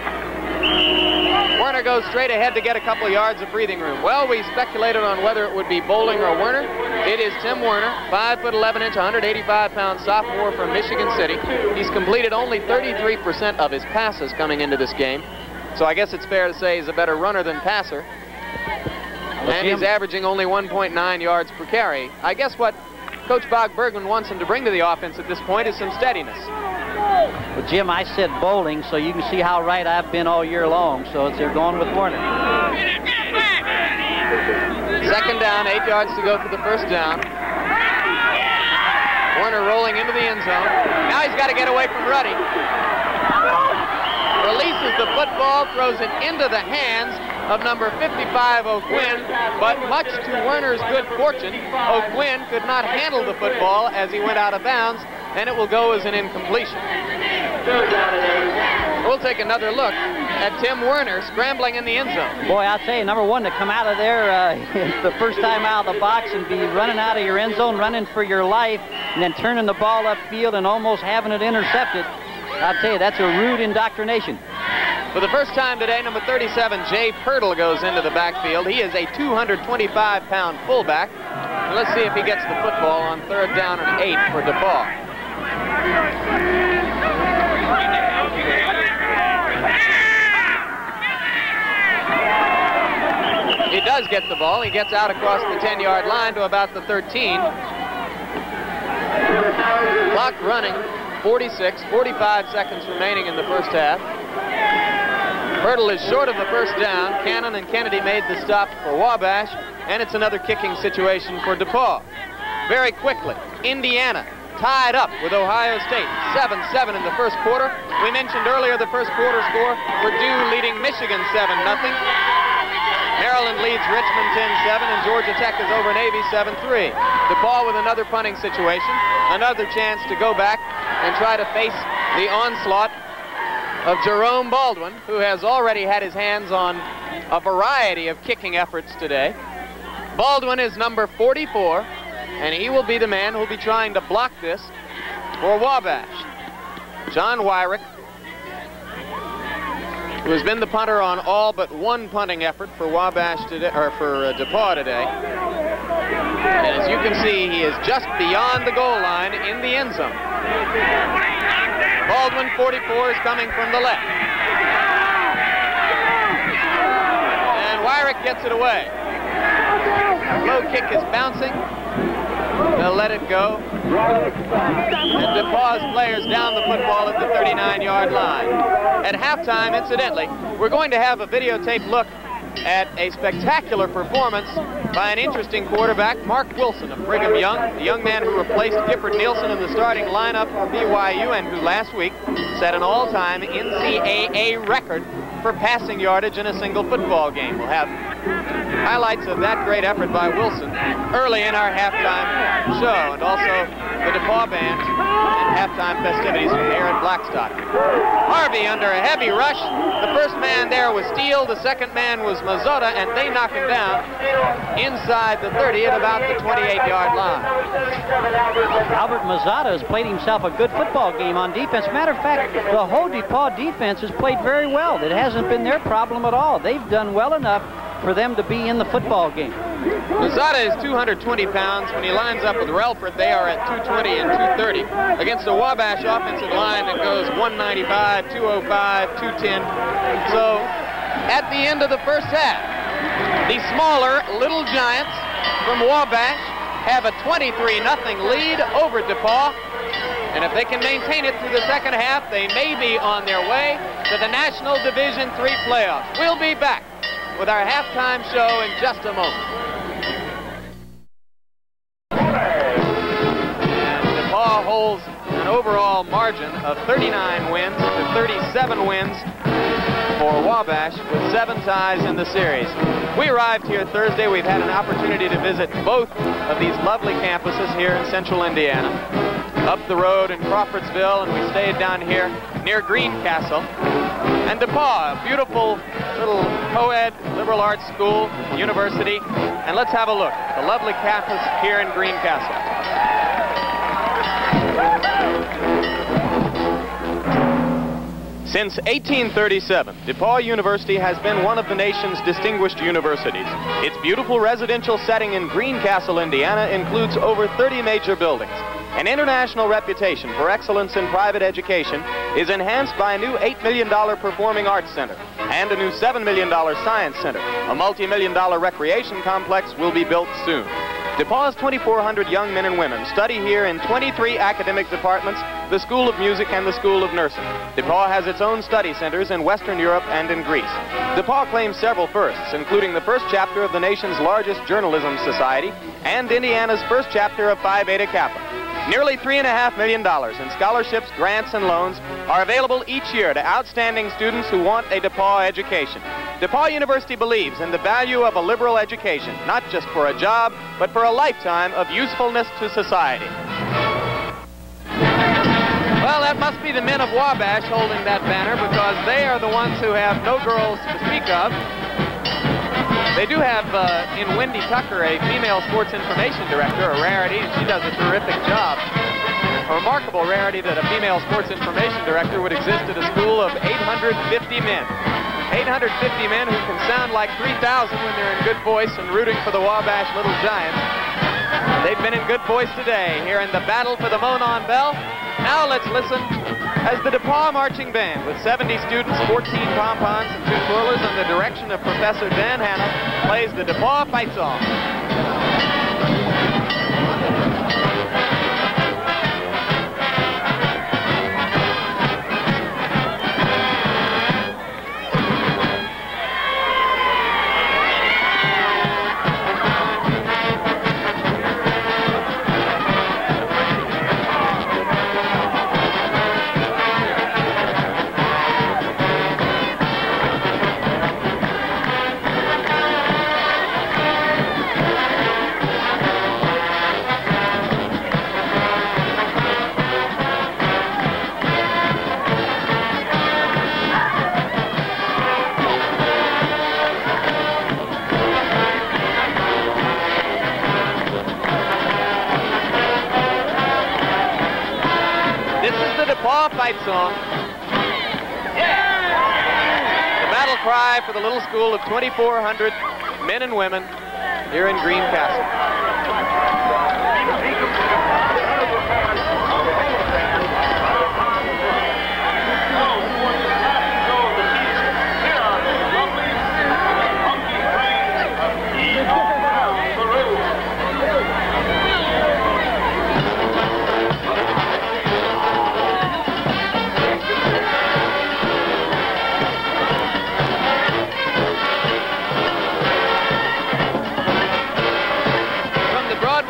Werner goes straight ahead to get a couple yards of breathing room. Well, we speculated on whether it would be Bowling or Werner. It is Tim Werner, 5'11", 185-pound sophomore from Michigan City. He's completed only 33% of his passes coming into this game. So I guess it's fair to say he's a better runner than passer. And he's averaging only 1.9 yards per carry. I guess what Coach Bob Bergman wants him to bring to the offense at this point is some steadiness. Well, Jim, I said Bowling, so you can see how right I've been all year long. So they're going with Werner. Second down, 8 yards to go for the first down. Werner rolling into the end zone. Now he's got to get away from Ruddy. Releases the football, throws it into the hands of number 55, O'Quinn, but much to Werner's good fortune, O'Quinn could not handle the football as he went out of bounds, and it will go as an incompletion. We'll take another look at Tim Werner scrambling in the end zone. Boy, I'll tell you, number one, to come out of there the first time out of the box and be running out of your end zone, running for your life, and then turning the ball upfield and almost having it intercepted. I'll tell you, that's a rude indoctrination. For the first time today, number 37, Jay Pirtle, goes into the backfield. He is a 225-pound fullback. And let's see if he gets the football on third down and 8 for DePauw. He does get the ball. He gets out across the 10-yard line to about the 13. Clock running. 45 seconds remaining in the first half. Pirtle is short of the first down. Cannon and Kennedy made the stop for Wabash, and it's another kicking situation for DePauw. Very quickly, Indiana tied up with Ohio State, 7-7 in the first quarter. We mentioned earlier the first quarter score, Purdue leading Michigan 7-0. Maryland leads Richmond 10-7, and Georgia Tech is over Navy 7-3. DePauw with another punting situation, another chance to go back and try to face the onslaught of Jerome Baldwin, who has already had his hands on a variety of kicking efforts today. Baldwin is number 44, and he will be the man who will be trying to block this for Wabash. John Wyrick, who has been the punter on all but one punting effort for Wabash today, or for DePauw today. And as you can see, he is just beyond the goal line in the end zone. Baldwin, 44, is coming from the left. And Wyrick gets it away. Low kick is bouncing. They'll let it go. And DePauw's players down the football at the 39-yard line. At halftime, incidentally, we're going to have a videotape look at a spectacular performance by an interesting quarterback, Mark Wilson of Brigham Young, the young man who replaced Gifford Nielsen in the starting lineup for BYU and who last week set an all-time NCAA record for passing yardage in a single football game. We'll have highlights of that great effort by Wilson early in our halftime show, and also the DePauw band and halftime festivities from here at Blackstock. Harvey under a heavy rush. The first man there was Steele, the second man was Mazzotta, and they knock him down inside the 30 at about the 28-yard line. Albert Mazzotta has played himself a good football game on defense. Matter of fact, the whole DePauw defense has played very well. It hasn't been their problem at all. They've done well enough for them to be in the football game. Mazzotta is 220 pounds. When he lines up with Relford, they are at 220 and 230 against the Wabash offensive line that goes 195, 205, 210. So at the end of the first half, the smaller Little Giants from Wabash have a 23-0 lead over DePauw. And if they can maintain it through the second half, they may be on their way to the National Division III playoffs. We'll be back with our halftime show in just a moment. And DePauw holds an overall margin of 39 wins to 37 wins for Wabash, with 7 ties in the series. We arrived here Thursday. We've had an opportunity to visit both of these lovely campuses here in central Indiana. Up the road in Crawfordsville, and we stayed down here near Greencastle. And DePauw, a beautiful little co-ed liberal arts school, university. And let's have a look at the lovely campus here in Greencastle. Since 1837, DePauw University has been one of the nation's distinguished universities. Its beautiful residential setting in Greencastle, Indiana includes over 30 major buildings. An international reputation for excellence in private education is enhanced by a new $8 million Performing Arts Center and a new $7 million Science Center. A multi-million-dollar recreation complex will be built soon. DePauw's 2,400 young men and women study here in 23 academic departments, the School of Music and the School of Nursing. DePauw has its own study centers in Western Europe and in Greece. DePauw claims several firsts, including the first chapter of the nation's largest journalism society and Indiana's first chapter of Phi Beta Kappa. Nearly $3.5 million in scholarships, grants, and loans are available each year to outstanding students who want a DePauw education. DePauw University believes in the value of a liberal education, not just for a job, but for a lifetime of usefulness to society. Well, that must be the men of Wabash holding that banner, because they are the ones who have no girls to speak of. They do have, in Wendy Tucker, a female sports information director, a rarity, and she does a terrific job. A remarkable rarity that a female sports information director would exist at a school of 850 men. 850 men who can sound like 3,000 when they're in good voice and rooting for the Wabash Little Giants. They've been in good voice today here in the battle for the Monon Bell. Now let's listen as the DePauw Marching Band, with 70 students, 14 pom-poms, and 2 twirlers under the direction of Professor Dan Hanna, plays the DePauw Fight Song. DePauw fight song. The battle cry for the little school of 2,400 men and women here in Green Castle.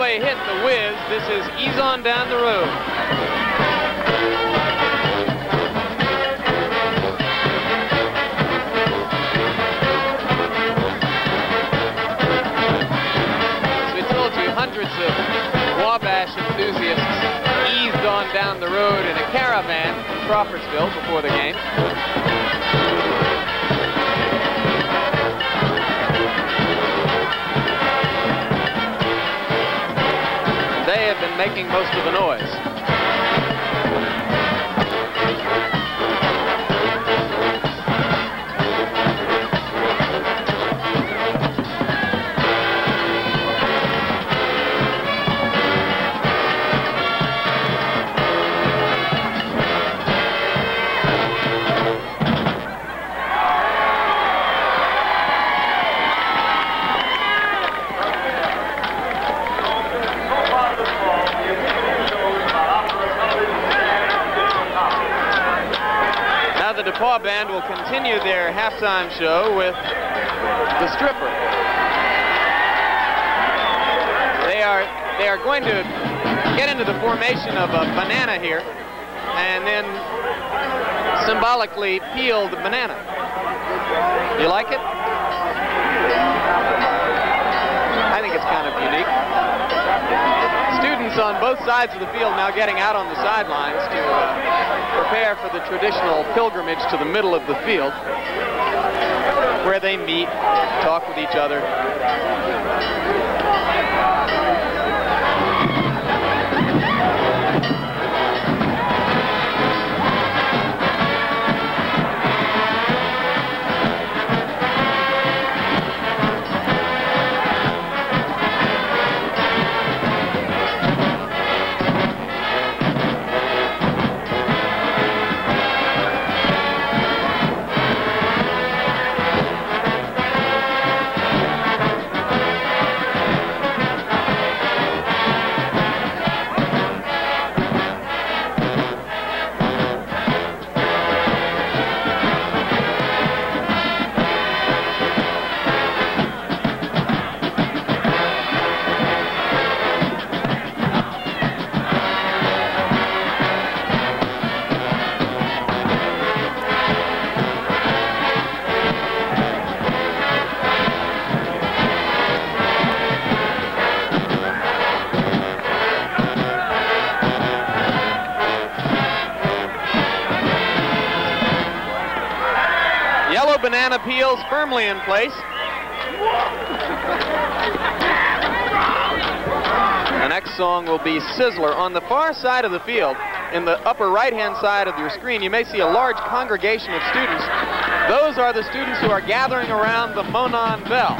Hit The Whiz, this is Ease On Down the Road. As we told you, hundreds of Wabash enthusiasts eased on down the road in a caravan from Crawfordsville before the game. They have been making most of the noise. The DePauw band will continue their halftime show with the stripper. They are going to get into the formation of a banana here and then symbolically peel the banana. You like it? I think it's kind of unique. Students on both sides of the field now getting out on the sidelines to prepare for the traditional pilgrimage to the middle of the field, where they meet, talk with each other. Banana peels firmly in place. The next song will be Sizzler. On the far side of the field, in the upper right-hand side of your screen, you may see a large congregation of students. Those are the students who are gathering around the Monon bell.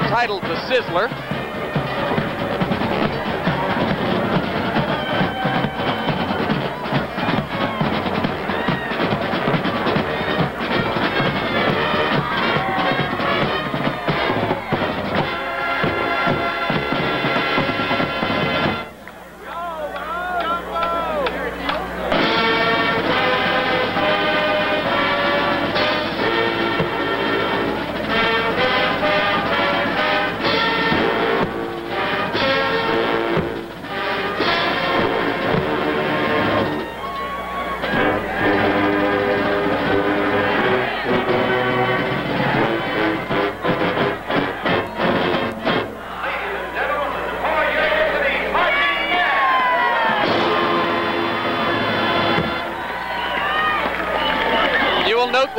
Titled The Sizzler.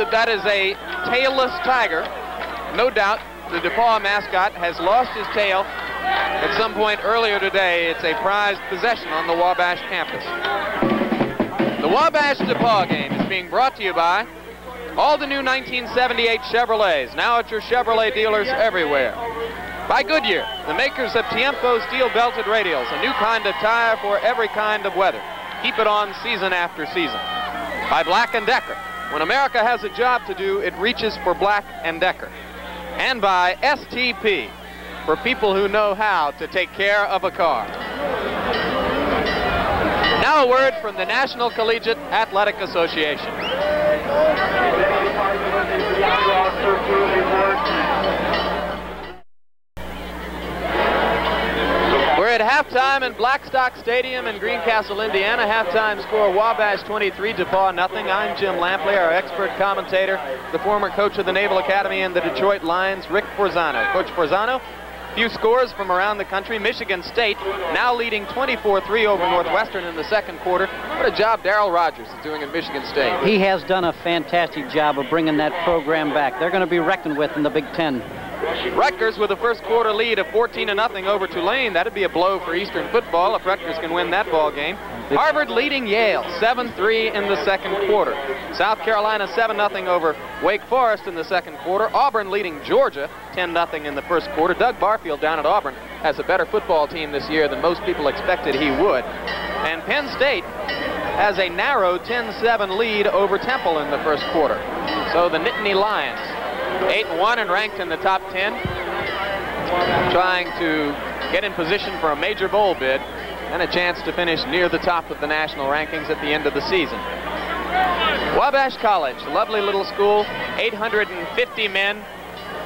that that is a tailless tiger. No doubt the DePauw mascot has lost his tail at some point earlier today. It's a prized possession on the Wabash campus. The Wabash DePauw game is being brought to you by all the new 1978 Chevrolets, now at your Chevrolet dealers everywhere. By Goodyear, the makers of Tiempo steel-belted radials, a new kind of tire for every kind of weather. Keep it on season after season. By Black & Decker. When America has a job to do, it reaches for Black & Decker. And by STP, for people who know how to take care of a car. Now a word from the National Collegiate Athletic Association. We're at halftime in Blackstock Stadium in Greencastle, Indiana. Halftime score, Wabash 23, DePauw nothing. I'm Jim Lampley, our expert commentator, the former coach of the Naval Academy and the Detroit Lions, Rick Forzano. Coach Forzano, few scores from around the country. Michigan State now leading 24-3 over Northwestern in the second quarter. What a job Darrell Rogers is doing at Michigan State. He has done a fantastic job of bringing that program back. They're going to be reckoned with in the Big Ten. Rutgers with a first quarter lead of 14-0 over Tulane. That'd be a blow for Eastern football if Rutgers can win that ball game. Harvard leading Yale 7-3 in the second quarter. South Carolina 7-0 over Wake Forest in the second quarter. Auburn leading Georgia 10-0 in the first quarter. Doug Barfield down at Auburn has a better football team this year than most people expected he would. And Penn State has a narrow 10-7 lead over Temple in the first quarter. So the Nittany Lions 8-1 and ranked in the top 10, trying to get in position for a major bowl bid and a chance to finish near the top of the national rankings at the end of the season. Wabash College, lovely little school, 850 men.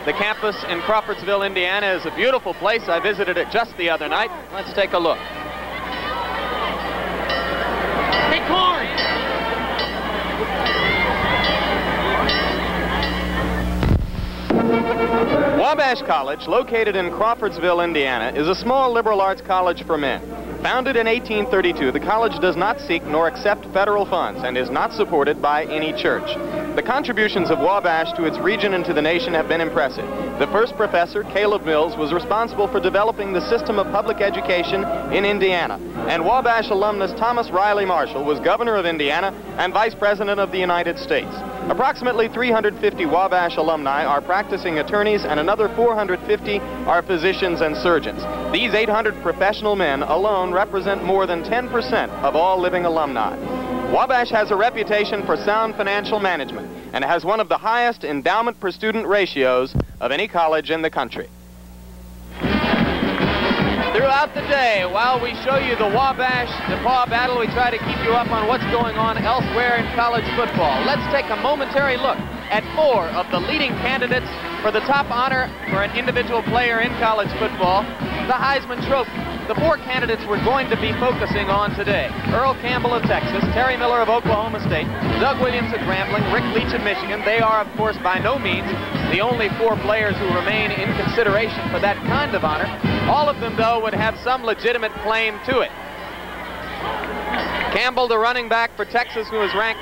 The campus in Crawfordsville, Indiana is a beautiful place. I visited it just the other night. Let's take a look. Hey, corn! Wabash College, located in Crawfordsville, Indiana, is a small liberal arts college for men. Founded in 1832, the college does not seek nor accept federal funds and is not supported by any church. The contributions of Wabash to its region and to the nation have been impressive. The first professor, Caleb Mills, was responsible for developing the system of public education in Indiana, and Wabash alumnus Thomas Riley Marshall was governor of Indiana and vice president of the United States. Approximately 350 Wabash alumni are practicing attorneys, and another 450 are physicians and surgeons. These 800 professional men alone represent more than 10% of all living alumni. Wabash has a reputation for sound financial management and has one of the highest endowment per student ratios of any college in the country. Throughout the day, while we show you the Wabash-DePauw battle, we try to keep you up on what's going on elsewhere in college football. Let's take a momentary look at 4 of the leading candidates for the top honor for an individual player in college football, the Heisman Trophy. The 4 candidates we're going to be focusing on today: Earl Campbell of Texas, Terry Miller of Oklahoma State, Doug Williams of Grambling, Rick Leach of Michigan. They are, of course, by no means the only 4 players who remain in consideration for that kind of honor. All of them, though, would have some legitimate claim to it. Campbell, the running back for Texas, who is ranked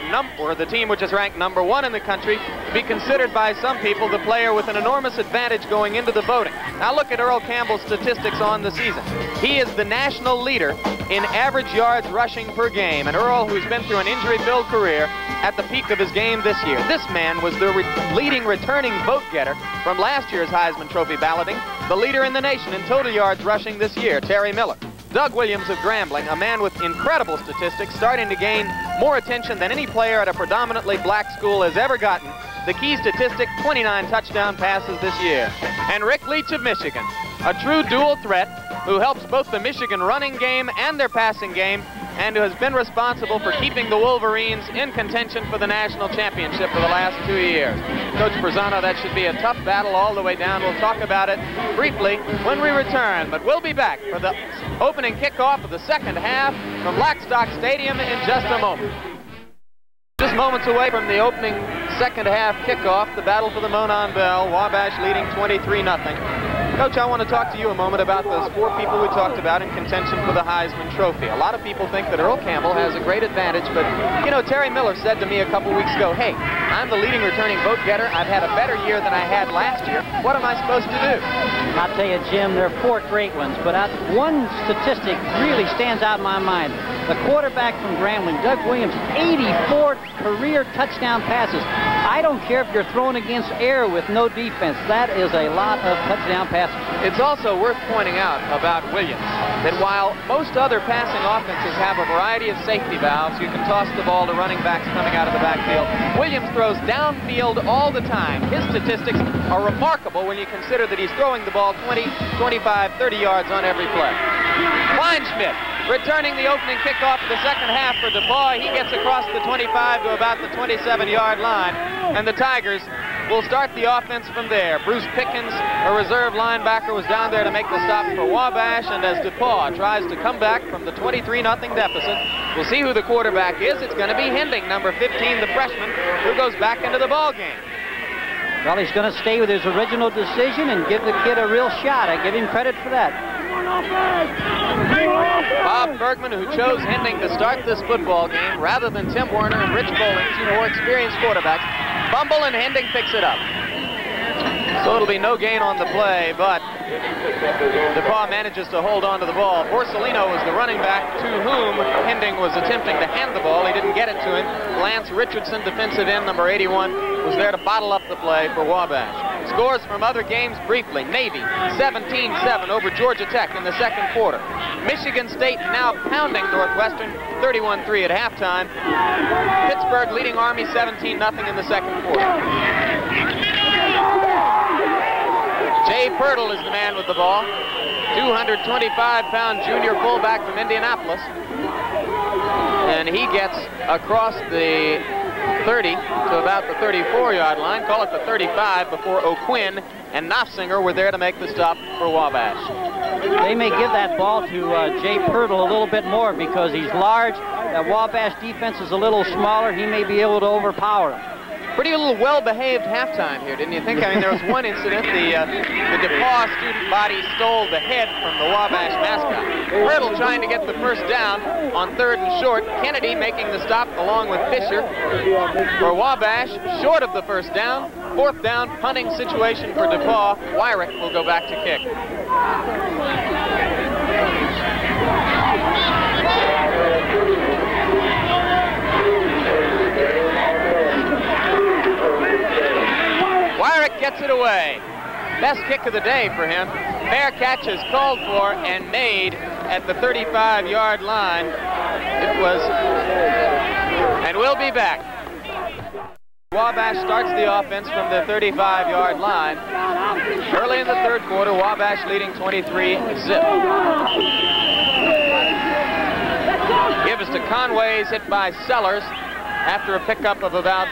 the team which is ranked #1 in the country, to be considered by some people the player with an enormous advantage going into the voting. Now look at Earl Campbell's statistics on the season. He is the national leader in average yards rushing per game, and Earl, who's been through an injury-filled career, at the peak of his game this year. This man was the leading returning vote-getter from last year's Heisman Trophy balloting, the leader in the nation in total yards rushing this year, Terry Miller. Doug Williams of Grambling, a man with incredible statistics, starting to gain more attention than any player at a predominantly black school has ever gotten. The key statistic, 29 touchdown passes this year. And Rick Leach of Michigan, a true dual threat who helps both the Michigan running game and their passing game, and who has been responsible for keeping the Wolverines in contention for the national championship for the last 2 years. Coach Forzano, that should be a tough battle all the way down. We'll talk about it briefly when we return, but we'll be back for the opening kickoff of the second half from Blackstock Stadium in just a moment. Just moments away from the opening second half kickoff, the battle for the Monon Bell, Wabash leading 23-0. Coach, I want to talk to you a moment about those 4 people we talked about in contention for the Heisman Trophy. A lot of people think that Earl Campbell has a great advantage, but, you know, Terry Miller said to me a couple weeks ago, hey, I'm the leading returning vote getter. I've had a better year than I had last year. What am I supposed to do? I'll tell you, Jim, there are 4 great ones, but one statistic really stands out in my mind. The quarterback from Grambling, Doug Williams, 84 career touchdown passes. I don't care if you're thrown against air with no defense. That is a lot of touchdown passes. It's also worth pointing out about Williams that while most other passing offenses have a variety of safety valves, you can toss the ball to running backs coming out of the backfield, Williams throws downfield all the time. His statistics are remarkable when you consider that he's throwing the ball 20, 25, 30 yards on every play. Kleinschmidt returning the opening kickoff of the second half for DePauw. He gets across the 25 to about the 27-yard line, and the Tigers will start the offense from there. Bruce Pickens, a reserve linebacker, was down there to make the stop for Wabash, and as DePauw tries to come back from the 23-0 deficit, we'll see who the quarterback is. It's going to be Hending, number 15, the freshman, who goes back into the ball game. Well, he's going to stay with his original decision and give the kid a real shot. I give him credit for that. Bob Bergman, who chose Hending to start this football game rather than Tim Werner and Rich Bowling, 2 more experienced quarterbacks. Fumble, and Hending picks it up. So it'll be no gain on the play, but DePauw manages to hold on to the ball. Borsellino was the running back to whom Hending was attempting to hand the ball. He didn't get it to him. Lance Richardson, defensive end, number 81, was there to bottle up the play for Wabash. Scores from other games briefly. Navy 17-7 over Georgia Tech in the second quarter. Michigan State now pounding Northwestern 31-3 at halftime. Pittsburgh leading Army 17-0 in the second quarter. Jay Pirtle is the man with the ball. 225-pound junior fullback from Indianapolis. And he gets across the 30 to about the 34-yard line, call it the 35, before O'Quinn and Knopfsinger were there to make the stop for Wabash. They may give that ball to Jay Pirtle a little bit more because he's large. That Wabash defense is a little smaller. He may be able to overpower him. Pretty little well-behaved halftime here, didn't you think? I mean, there was one incident, the DePauw student body stole the head from the Wabash mascot. Pirtle trying to get the first down on 3rd and short. Kennedy making the stop along with Fisher for Wabash, short of the first down. 4th down, punting situation for DePauw. Wyrick will go back to kick. Wyrick gets it away. Best kick of the day for him. Fair catch is called for and made at the 35-yard line. It was, and we'll be back. Wabash starts the offense from the 35-yard line. Early in the third quarter, Wabash leading 23-zip. Gives to Conway's hit by Sellers. After a pickup of about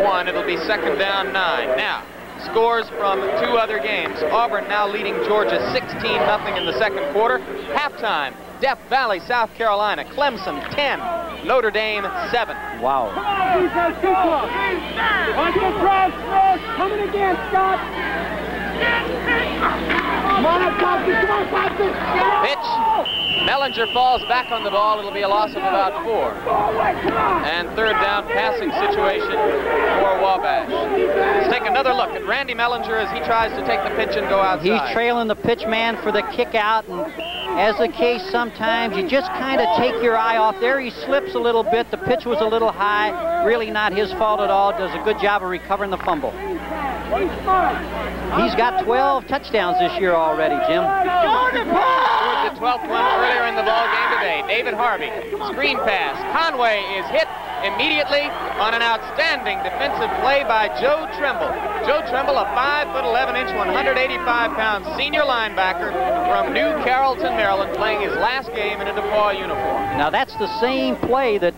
1, it'll be 2nd down 9. Now, scores from 2 other games. Auburn now leading Georgia 16-0 in the second quarter. Halftime, Death Valley, South Carolina, Clemson 10, Notre Dame 7. Wow. Coming again, Scott. Pitch. Mellinger falls back on the ball. It'll be a loss of about 4. And 3rd down passing situation for Wabash. Let's take another look at Randy Mellinger as he tries to take the pitch and go outside. He's trailing the pitch man for the kick out, and as the case sometimes, you just kind of take your eye off. There he slips a little bit. The pitch was a little high. Really not his fault at all. Does a good job of recovering the fumble. He's got 12 touchdowns this year already, Jim. Scored the 12th one earlier in the ball game today. David Harvey, screen pass. Conway is hit immediately on an outstanding defensive play by Joe Trimble. Joe Trimble, a 5'11" 185-pound senior linebacker from New Carrollton, Maryland, playing his last game in a DePauw uniform. Now that's the same play that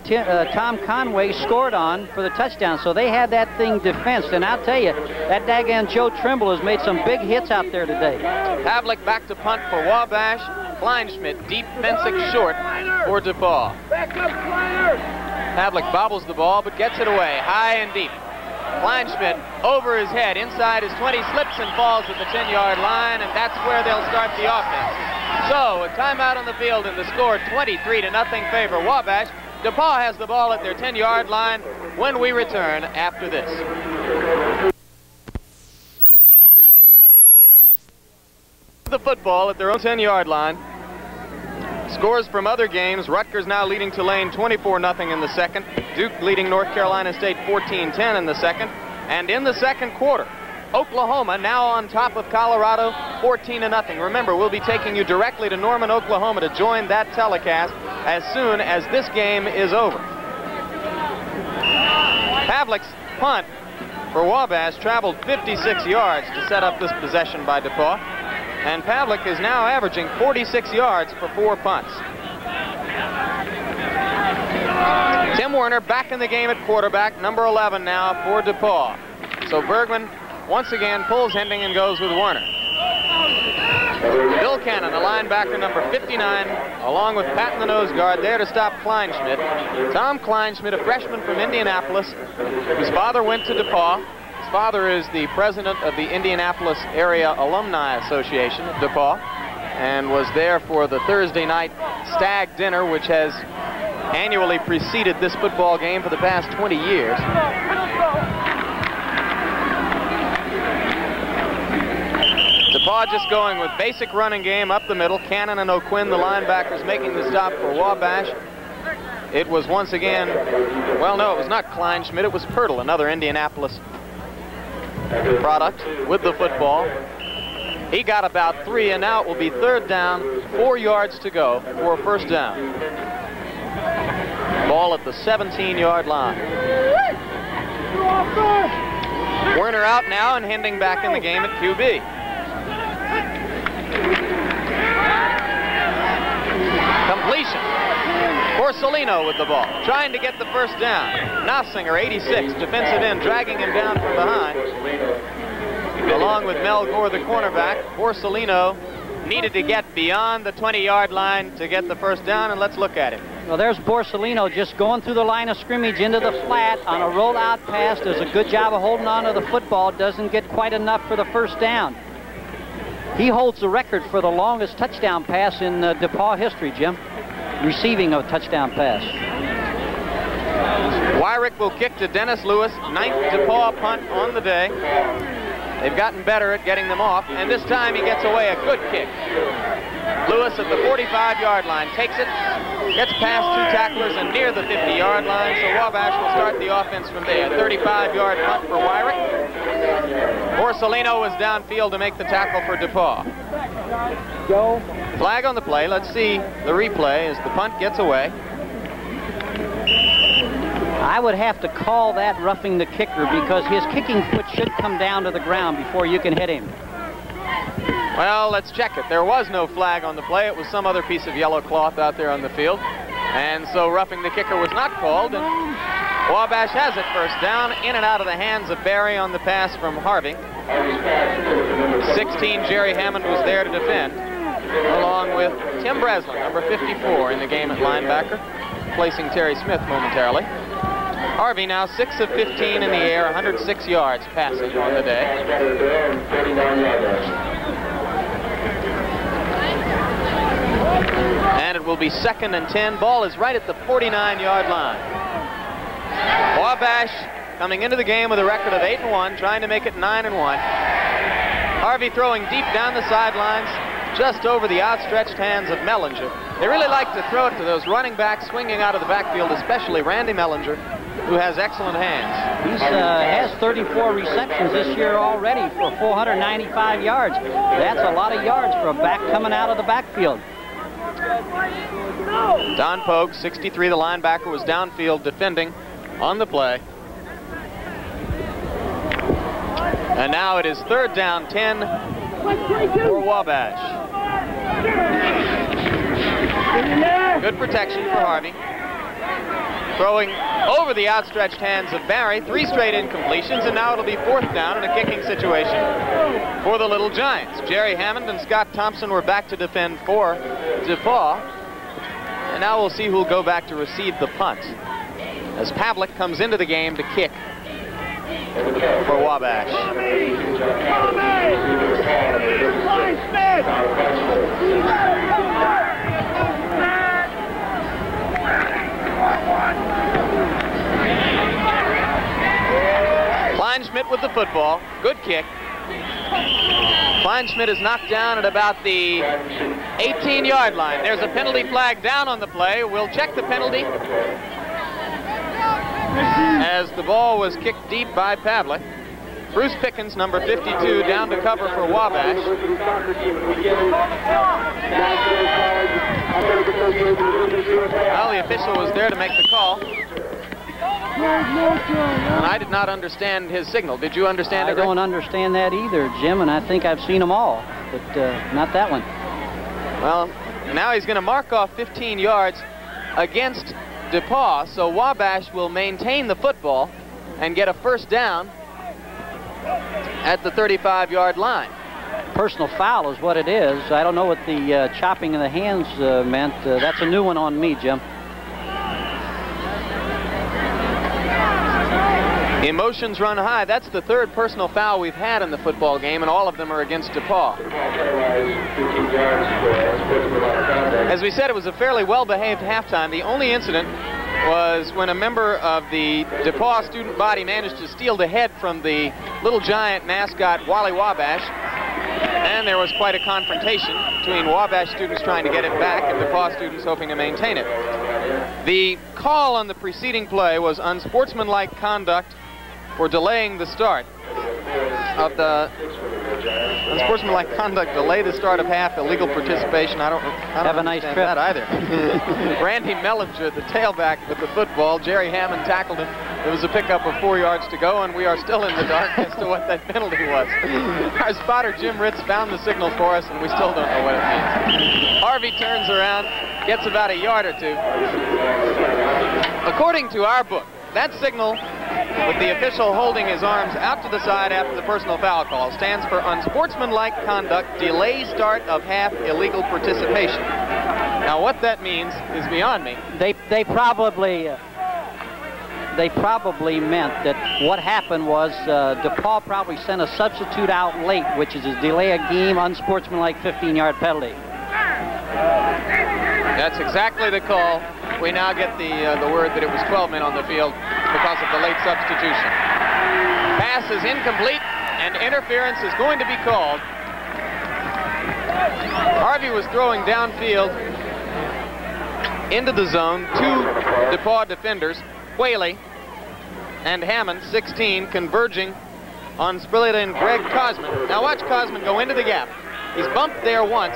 Tom Conway scored on for the touchdown, so they had that thing defensed, and I'll tell you, that daggone Joe Trimble has made some big hits out there today. Havlick back to punt for Wabash. Kleinschmidt deep Fensick short for DePauw. Back up, Kleiner. Havlick bobbles the ball but gets it away high and deep. Kleinschmidt over his head, inside his 20, slips and falls at the 10-yard line, and that's where they'll start the offense. So, a timeout on the field, and the score 23-0 favor Wabash. DePauw has the ball at their 10-yard line when we return after this. The football at their own 10-yard line. Scores from other games: Rutgers now leading Tulane 24-0 in the second. Duke leading North Carolina State 14-10 in the second. And in the second quarter, Oklahoma now on top of Colorado 14-0. Remember, we'll be taking you directly to Norman, Oklahoma to join that telecast as soon as this game is over. Pavlik's punt for Wabash traveled 56 yards to set up this possession by DePauw. And Pavlik is now averaging 46 yards for 4 punts. Tim Werner back in the game at quarterback, number 11 now for DePauw. So Bergman once again pulls Hending and goes with Werner. Bill Cannon, the linebacker, number 59, along with Patton, the nose guard, there to stop Kleinschmidt. Tom Kleinschmidt, a freshman from Indianapolis, whose father went to DePauw. His father is the president of the Indianapolis Area Alumni Association of DePauw, and was there for the Thursday night stag dinner, which has annually preceded this football game for the past 20 years. DePauw just going with basic running game up the middle. Cannon and O'Quinn, the linebackers, making the stop for Wabash. It was once again, well, no, it was not Kleinschmidt, it was Pirtle, another Indianapolis product, with the football. He got about 3, and now it will be third down, 4 yards to go for a first down. Ball at the 17-yard line. Werner out now, and Hending back in the game at QB. Completion. Borsellino with the ball, trying to get the first down. Nossinger, 86, defensive end, dragging him down from behind. Along with Mel Gore, the cornerback, Borsellino needed to get beyond the 20-yard line to get the first down, and let's look at it. Well, there's Borsellino just going through the line of scrimmage into the flat on a rollout pass. Does a good job of holding on to the football. Doesn't get quite enough for the first down. He holds the record for the longest touchdown pass in DePauw history, Jim. Receiving a touchdown pass. Wyrick will kick to Dennis Lewis, 9th DePauw punt on the day. They've gotten better at getting them off, and this time he gets away a good kick. Lewis at the 45-yard line takes it, gets past 2 tacklers and near the 50-yard line, so Wabash will start the offense from there. 35-yard punt for Wyrick. Borsellino was downfield to make the tackle for DePauw. Flag on the play. Let's see the replay as the punt gets away. I would have to call that roughing the kicker, because his kicking foot should come down to the ground before you can hit him. Well, let's check it. There was no flag on the play. It was some other piece of yellow cloth out there on the field. And so roughing the kicker was not called. And Wabash has it first down, in and out of the hands of Barry on the pass from Harvey. 16, Jerry Hammond was there to defend, along with Tim Breslin, number 54, in the game at linebacker, placing Terry Smith momentarily. Harvey now 6 of 15 in the air, 106 yards passing on the day. And it will be 2nd and 10. Ball is right at the 49-yard line. Wabash coming into the game with a record of 8-1, trying to make it 9-1. Harvey throwing deep down the sidelines, just over the outstretched hands of Mellinger. They really like to throw it to those running backs swinging out of the backfield, especially Randy Mellinger, who has excellent hands. He has 34 receptions this year already for 495 yards. That's a lot of yards for a back coming out of the backfield. Don Pogue, 63, the linebacker, was downfield defending on the play. And now it is 3rd down, 10 for Wabash. Good protection for Harvey. Throwing over the outstretched hands of Barry, 3 straight incompletions, and now it'll be 4th down in a kicking situation for the Little Giants. Jerry Hammond and Scott Thompson were back to defend for DePauw. And now we'll see who'll go back to receive the punt, as Pavlik comes into the game to kick for Wabash. Kleinschmidt with the football. Good kick. Kleinschmidt is knocked down at about the 18-yard line. There's a penalty flag down on the play. We'll check the penalty as the ball was kicked deep by Pavlik. Bruce Pickens, number 52, down to cover for Wabash. Well, the official was there to make the call. And I did not understand his signal. Did you understand it, Rick? I don't understand that either, Jim, and I think I've seen them all, but not that one. Well, now he's going to mark off 15 yards against DePauw, so Wabash will maintain the football and get a first down at the 35-yard line. Personal foul is what it is. I don't know what the chopping of the hands meant. That's a new one on me, Jim. Emotions run high. That's the third personal foul we've had in the football game, and all of them are against DePauw. As we said, it was a fairly well-behaved halftime. The only incident was when a member of the DePauw student body managed to steal the head from the Little Giant mascot, Wally Wabash, and there was quite a confrontation between Wabash students trying to get it back and DePauw students hoping to maintain it. The call on the preceding play was unsportsmanlike conduct for delaying the start of the unsportsmanlike conduct, delay the start of half, illegal participation. I don't Have a nice trip. that either. Randy Mellinger, the tailback with the football. Jerry Hammond tackled him. There was a pickup of 4 yards to go, and we are still in the dark as to what that penalty was. Our spotter, Jim Ritz, found the signal for us, and we still don't know what it means. Harvey turns around, gets about a yard or two. According to our book, that signal, with the official holding his arms out to the side after the personal foul call, stands for unsportsmanlike conduct, delay start of half, illegal participation. Now, what that means is beyond me. They probably meant that what happened was DePauw probably sent a substitute out late, which is a delay a game, unsportsmanlike 15-yard penalty. That's exactly the call. We now get the word that it was 12 men on the field because of the late substitution. Pass is incomplete, and interference is going to be called. Harvey was throwing downfield into the zone. Two DePauw defenders, Whaley and Hammond, 16, converging on Spilletta and Greg Cosman. Now watch Cosman go into the gap. He's bumped there once.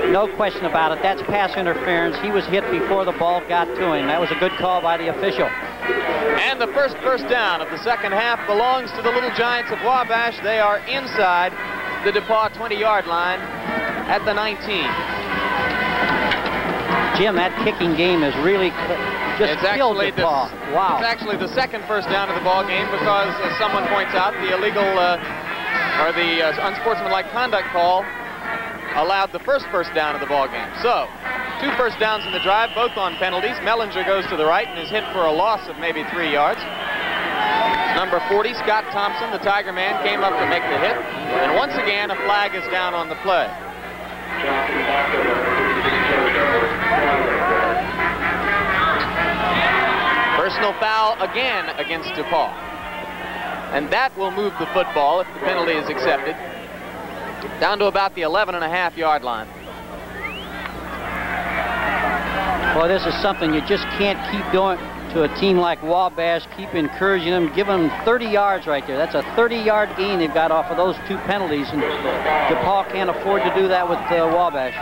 No question about it. That's pass interference. He was hit before the ball got to him. That was a good call by the official. And the first down of the second half belongs to the Little Giants of Wabash. They are inside the DePauw 20-yard line at the 19. Jim, that kicking game is really just killed DePauw. Wow. It's actually the second first down of the ball game because, as someone points out, the illegal or the unsportsmanlike conduct call allowed the first down of the ball game. So, 2 first downs in the drive, both on penalties. Mellinger goes to the right and is hit for a loss of maybe 3 yards. Number 40, Scott Thompson, the Tiger man, came up to make the hit. And once again, a flag is down on the play. Personal foul again against DePauw. And that will move the football if the penalty is accepted, down to about the 11.5-yard line. Well, this is something you just can't keep doing to a team like Wabash. Keep encouraging them, give them 30 yards right there. That's a 30-yard gain they've got off of those 2 penalties, and DePauw can't afford to do that with Wabash.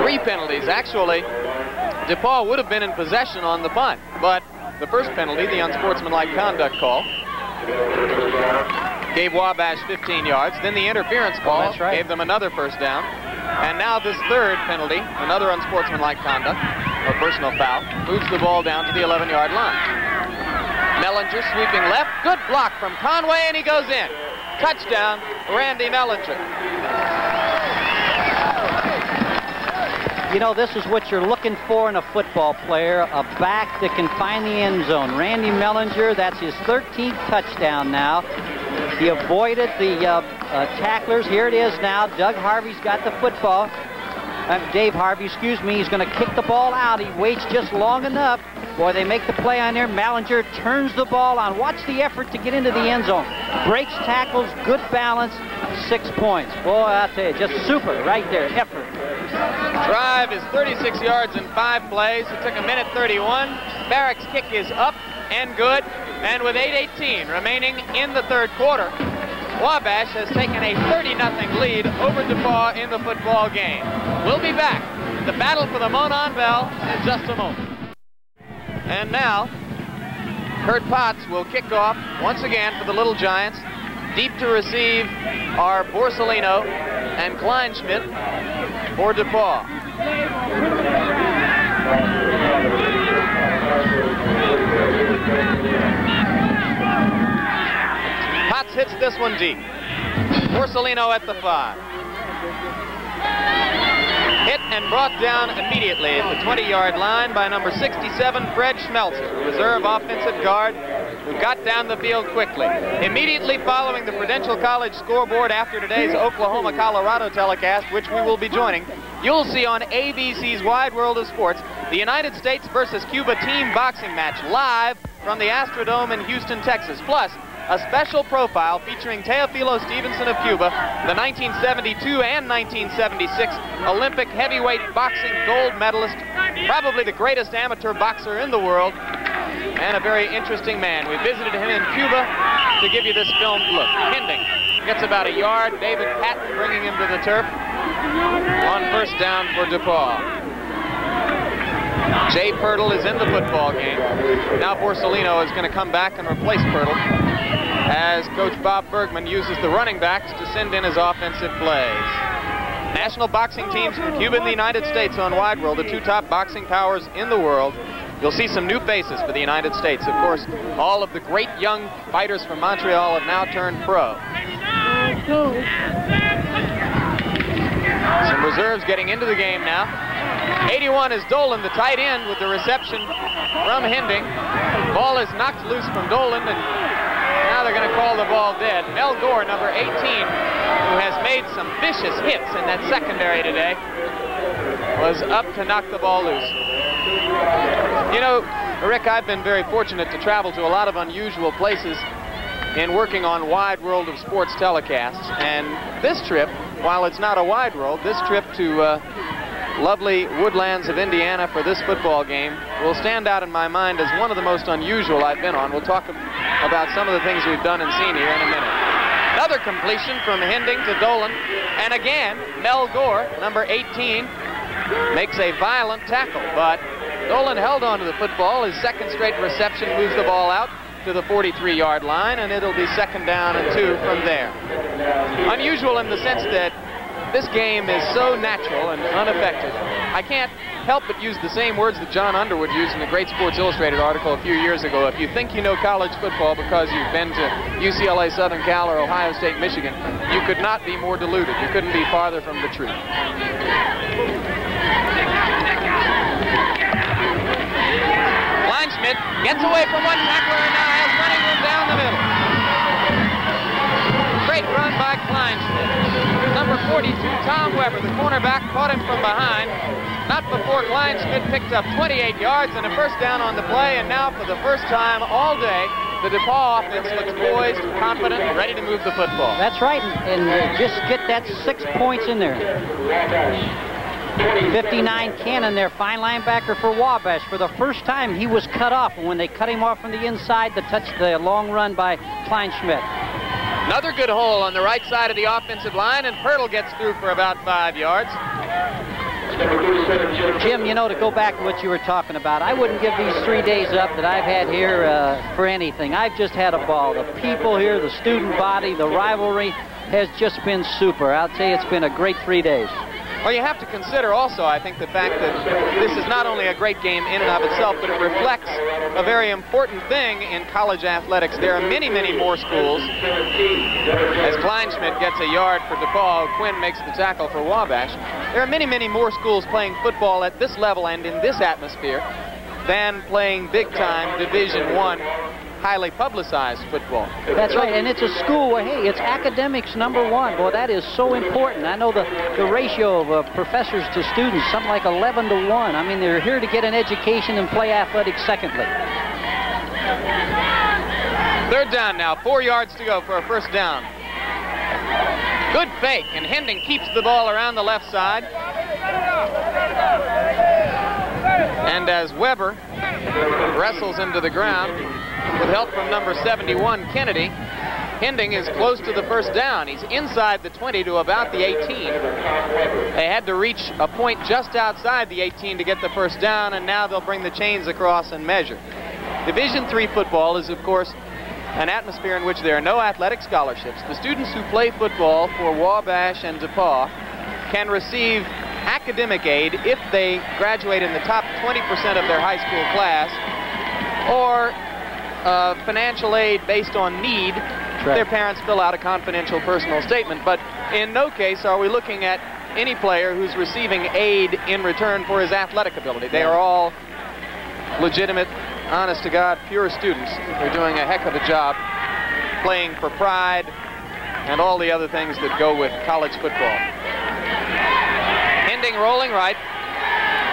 3 penalties. Actually, DePauw would have been in possession on the punt, but the first penalty, the unsportsmanlike conduct call, gave Wabash 15 yards. Then the interference call gave them another first down. And now this third penalty, another unsportsmanlike conduct, or personal foul, moves the ball down to the 11-yard line. Mellinger sweeping left. Good block from Conway, and he goes in. Touchdown, Randy Mellinger. You know, this is what you're looking for in a football player, a back that can find the end zone. Randy Mellinger, that's his 13th touchdown now. He avoided the tacklers. Here it is now. Doug Harvey's got the football. Dave Harvey, excuse me. He's going to kick the ball out. He waits just long enough. Boy, they make the play on there. Mellinger turns the ball on. Watch the effort to get into the end zone. Breaks tackles, good balance, 6 points. Boy, I'll tell you, just super right there, effort. Drive is 36 yards in 5 plays. It took 1:31. Barrick's kick is up and good. And with 8:18 remaining in the third quarter, Wabash has taken a 30-0 lead over DePauw in the football game. We'll be back. The battle for the Monon Bell in just a moment. And now, Kurt Potts will kick off once again for the Little Giants. Deep to receive are Borsellino and Kleinschmidt for DePauw. Potts hits this one deep. Borsellino at the 5. Hit and brought down immediately at the 20-yard line by number 67, Fred Schmelzer, a reserve offensive guard who got down the field quickly. Immediately following the Prudential College scoreboard after today's Oklahoma-Colorado telecast, which we will be joining, you'll see on ABC's Wide World of Sports the United States versus Cuba team boxing match live from the Astrodome in Houston, Texas. Plus, a special profile featuring Teofilo Stevenson of Cuba, the 1972 and 1976 Olympic heavyweight boxing gold medalist, probably the greatest amateur boxer in the world, and a very interesting man. We visited him in Cuba to give you this filmed look. Hinding gets about a yard. David Patton bringing him to the turf on first down for DePauw. Jay Pirtle is in the football game. Now Borsellino is going to come back and replace Pirtle as Coach Bob Bergman uses the running backs to send in his offensive plays. National boxing teams from Cuba and the United States on Wide World, the 2 top boxing powers in the world. You'll see some new faces for the United States. Of course, all of the great young fighters from Montreal have now turned pro. Some reserves getting into the game now. 81 is Dolan, the tight end, with the reception from Hinding. Ball is knocked loose from Dolan, and now they're going to call the ball dead. Mel Gore, number 18, who has made some vicious hits in that secondary today, was up to knock the ball loose. You know, Rick, I've been very fortunate to travel to a lot of unusual places in working on Wide World of Sports telecasts. And this trip, while it's not a wide world, this trip to lovely woodlands of Indiana for this football game will stand out in my mind as one of the most unusual I've been on. We'll talk about some of the things we've done and seen here in a minute. Another completion from Hinding to Dolan. And again, Mel Gore, number 18, makes a violent tackle. But Dolan held on to the football. His second straight reception moves the ball out to the 43-yard line, and it'll be 2nd down and 2 from there. Unusual in the sense that this game is so natural and unaffected. I can't help but use the same words that John Underwood used in a great Sports Illustrated article a few years ago. If you think you know college football because you've been to UCLA, Southern Cal, or Ohio State, Michigan, you could not be more deluded. You couldn't be farther from the truth. Kleinschmidt gets away from one tackler and now has running room down the middle. Great run by Kleinschmidt. Number 42, Tom Weber, the cornerback, caught him from behind. Not before Kleinschmidt picked up 28 yards and a first down on the play, and now for the first time all day, the DePauw offense looks poised, confident, and ready to move the football. That's right, and just get that 6 points in there. 59 Cannon, their fine linebacker for Wabash. For the first time, he was cut off, and when they cut him off from the inside, the long run by Kleinschmidt. Another good hole on the right side of the offensive line, and Pirtle gets through for about 5 yards. Jim, you know, to go back to what you were talking about, I wouldn't give these 3 days up that I've had here for anything. I've just had a ball. The people here, the student body, the rivalry has just been super. I'll tell you, it's been a great 3 days. Well, you have to consider also, I think, the fact that this is not only a great game in and of itself, but it reflects a very important thing in college athletics. There are many, many more schools. As Kleinschmidt gets a yard for DePauw, Quinn makes the tackle for Wabash. There are many, many more schools playing football at this level and in this atmosphere than playing big-time Division I highly publicized football. That's right, and it's a school where, hey, it's academics #1. Boy, that is so important. I know the ratio of professors to students, something like 11 to 1. I mean, they're here to get an education and play athletics secondly. Third down now, 4 yards to go for a first down. Good fake, and Hending keeps the ball around the left side. And as Weber wrestles into the ground, with help from number 71, Kennedy, Hending is close to the first down. He's inside the 20 to about the 18. They had to reach a point just outside the 18 to get the first down, and now they'll bring the chains across and measure. Division III football is, of course, an atmosphere in which there are no athletic scholarships. The students who play football for Wabash and DePauw can receive academic aid if they graduate in the top 20% of their high school class, or financial aid based on need. Right. Their parents fill out a confidential personal statement, but in no case are we looking at any player who's receiving aid in return for his athletic ability. They are all legitimate, honest to God, pure students. They're doing a heck of a job playing for pride and all the other things that go with college football. Hending rolling right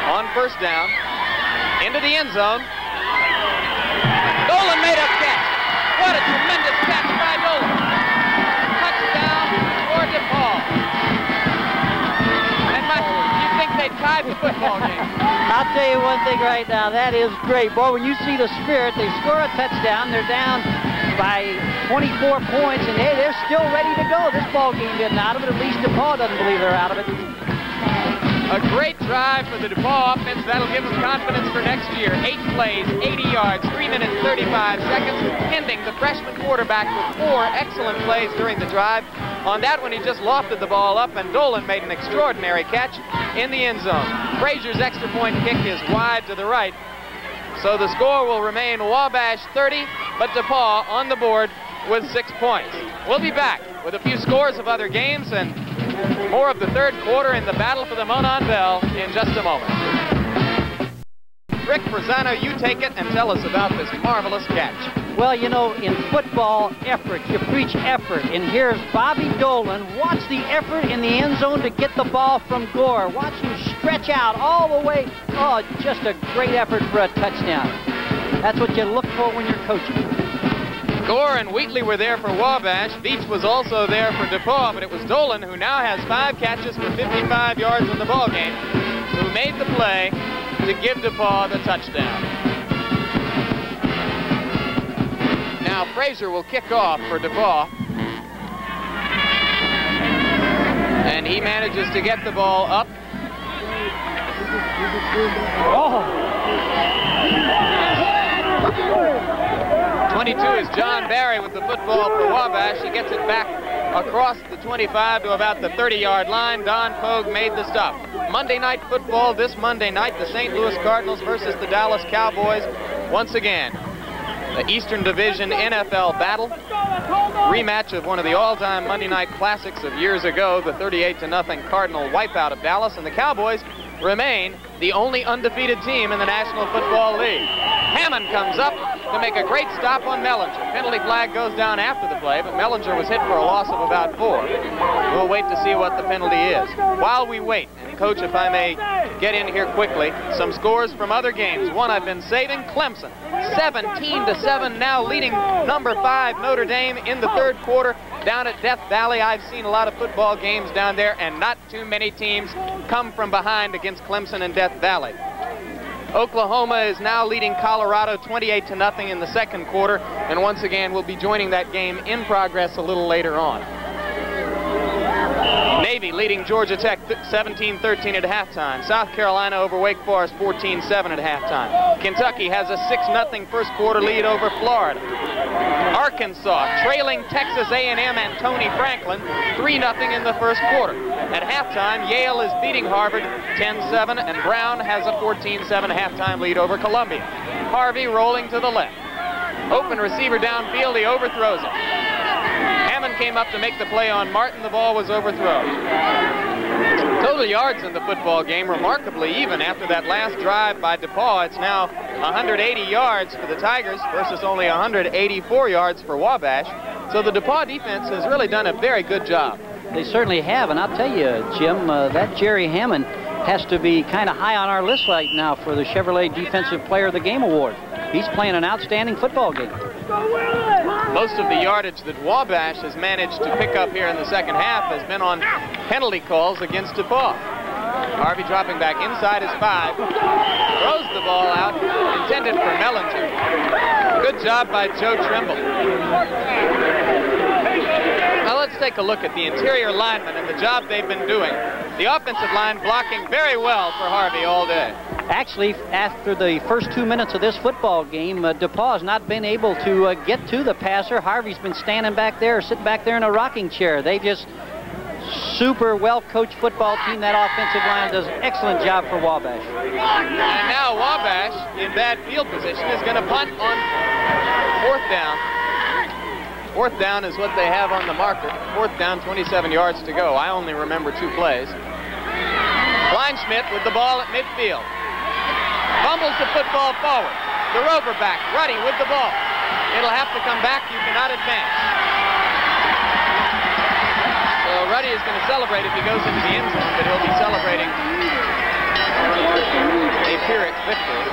on first down into the end zone. Dolan made a catch. What a tremendous catch by Dolan. Touchdown for DePauw. And you'd think they'd tie the football game. I'll tell you one thing right now, that is great. Boy, when you see the spirit, they score a touchdown, they're down by 24 points, and hey, they're still ready to go. This ball game isn't out of it. At least DePauw doesn't believe they're out of it. A great drive for the DePauw offense. That'll give them confidence for next year. 8 plays, 80 yards, 3 minutes, 35 seconds. Hending, the freshman quarterback, with 4 excellent plays during the drive. On that one, he just lofted the ball up, and Dolan made an extraordinary catch in the end zone. Frazier's extra point kick is wide to the right. So the score will remain Wabash 30, but DePauw on the board with 6 points. We'll be back with a few scores of other games and more of the third quarter in the battle for the Monon Bell in just a moment. Rick Frazano, you take it and tell us about this marvelous catch. Well, you know, in football, effort. You preach effort. And here's Bobby Dolan. Watch the effort in the end zone to get the ball from Gore. Watch him stretch out all the way. Oh, just a great effort for a touchdown. That's what you look for when you're coaching. Gore and Wheatley were there for Wabash. Veach was also there for DePauw, but it was Dolan, who now has 5 catches for 55 yards in the ballgame, who made the play to give DePauw the touchdown. Now Frazier will kick off for DePauw. And he manages to get the ball up. Oh! 22 is John Barry with the football for Wabash. He gets it back across the 25 to about the 30-yard line. Don Pogue made the stop. Monday night football this Monday night, the St. Louis Cardinals versus the Dallas Cowboys. Once again, the Eastern Division NFL battle. Rematch of one of the all-time Monday night classics of years ago, the 38-0 Cardinal wipeout of Dallas, and the Cowboys remain the only undefeated team in the National Football League. Hammond comes up to make a great stop on Mellinger. Penalty flag goes down after the play, but Mellinger was hit for a loss of about 4. We'll wait to see what the penalty is. While we wait, and Coach, if I may get in here quickly, some scores from other games. One I've been saving, Clemson, 17-7, now leading number 5 Notre Dame in the third quarter down at Death Valley. I've seen a lot of football games down there, and not too many teams come from behind against Clemson and Death Valley. Oklahoma is now leading Colorado 28-0 in the second quarter, and once again we'll be joining that game in progress a little later on. Navy leading Georgia Tech 17-13 at halftime. South Carolina over Wake Forest 14-7 at halftime. Kentucky has a 6-0 first quarter lead over Florida. Arkansas trailing Texas A&M and Tony Franklin 3-0 in the first quarter. At halftime, Yale is beating Harvard 10-7, and Brown has a 14-7 halftime lead over Columbia. Harvey rolling to the left. Open receiver downfield, he overthrows it. Hammond came up to make the play on Martin. The ball was overthrown. Total yards in the football game remarkably even after that last drive by DePauw. It's now 180 yards for the Tigers versus only 184 yards for Wabash. So the DePauw defense has really done a very good job. They certainly have, and I'll tell you, Jim, that Jerry Hammond has to be kind of high on our list right now for the Chevrolet Defensive Player of the Game Award. He's playing an outstanding football game. Most of the yardage that Wabash has managed to pick up here in the second half has been on penalty calls against DePauw. Harvey dropping back inside his 5, throws the ball out, intended for Mellinger. Good job by Joe Trimble. Now let's take a look at the interior linemen and the job they've been doing. The offensive line blocking very well for Harvey all day. Actually, after the first 2 minutes of this football game, DePauw has not been able to get to the passer. Harvey's been standing back there, sitting back there in a rocking chair. They just super well-coached football team. That offensive line does an excellent job for Wabash. And now Wabash, in bad field position, is going to punt on 4th down. 4th down is what they have on the marker. 4th down, 27 yards to go. I only remember 2 plays. Kleinschmidt with the ball at midfield. Fumbles the football forward. The Rover back, Ruddy with the ball. It'll have to come back. You cannot advance. So Ruddy is going to celebrate if he goes into the end zone, but he'll be celebrating a Pyrrhic victory.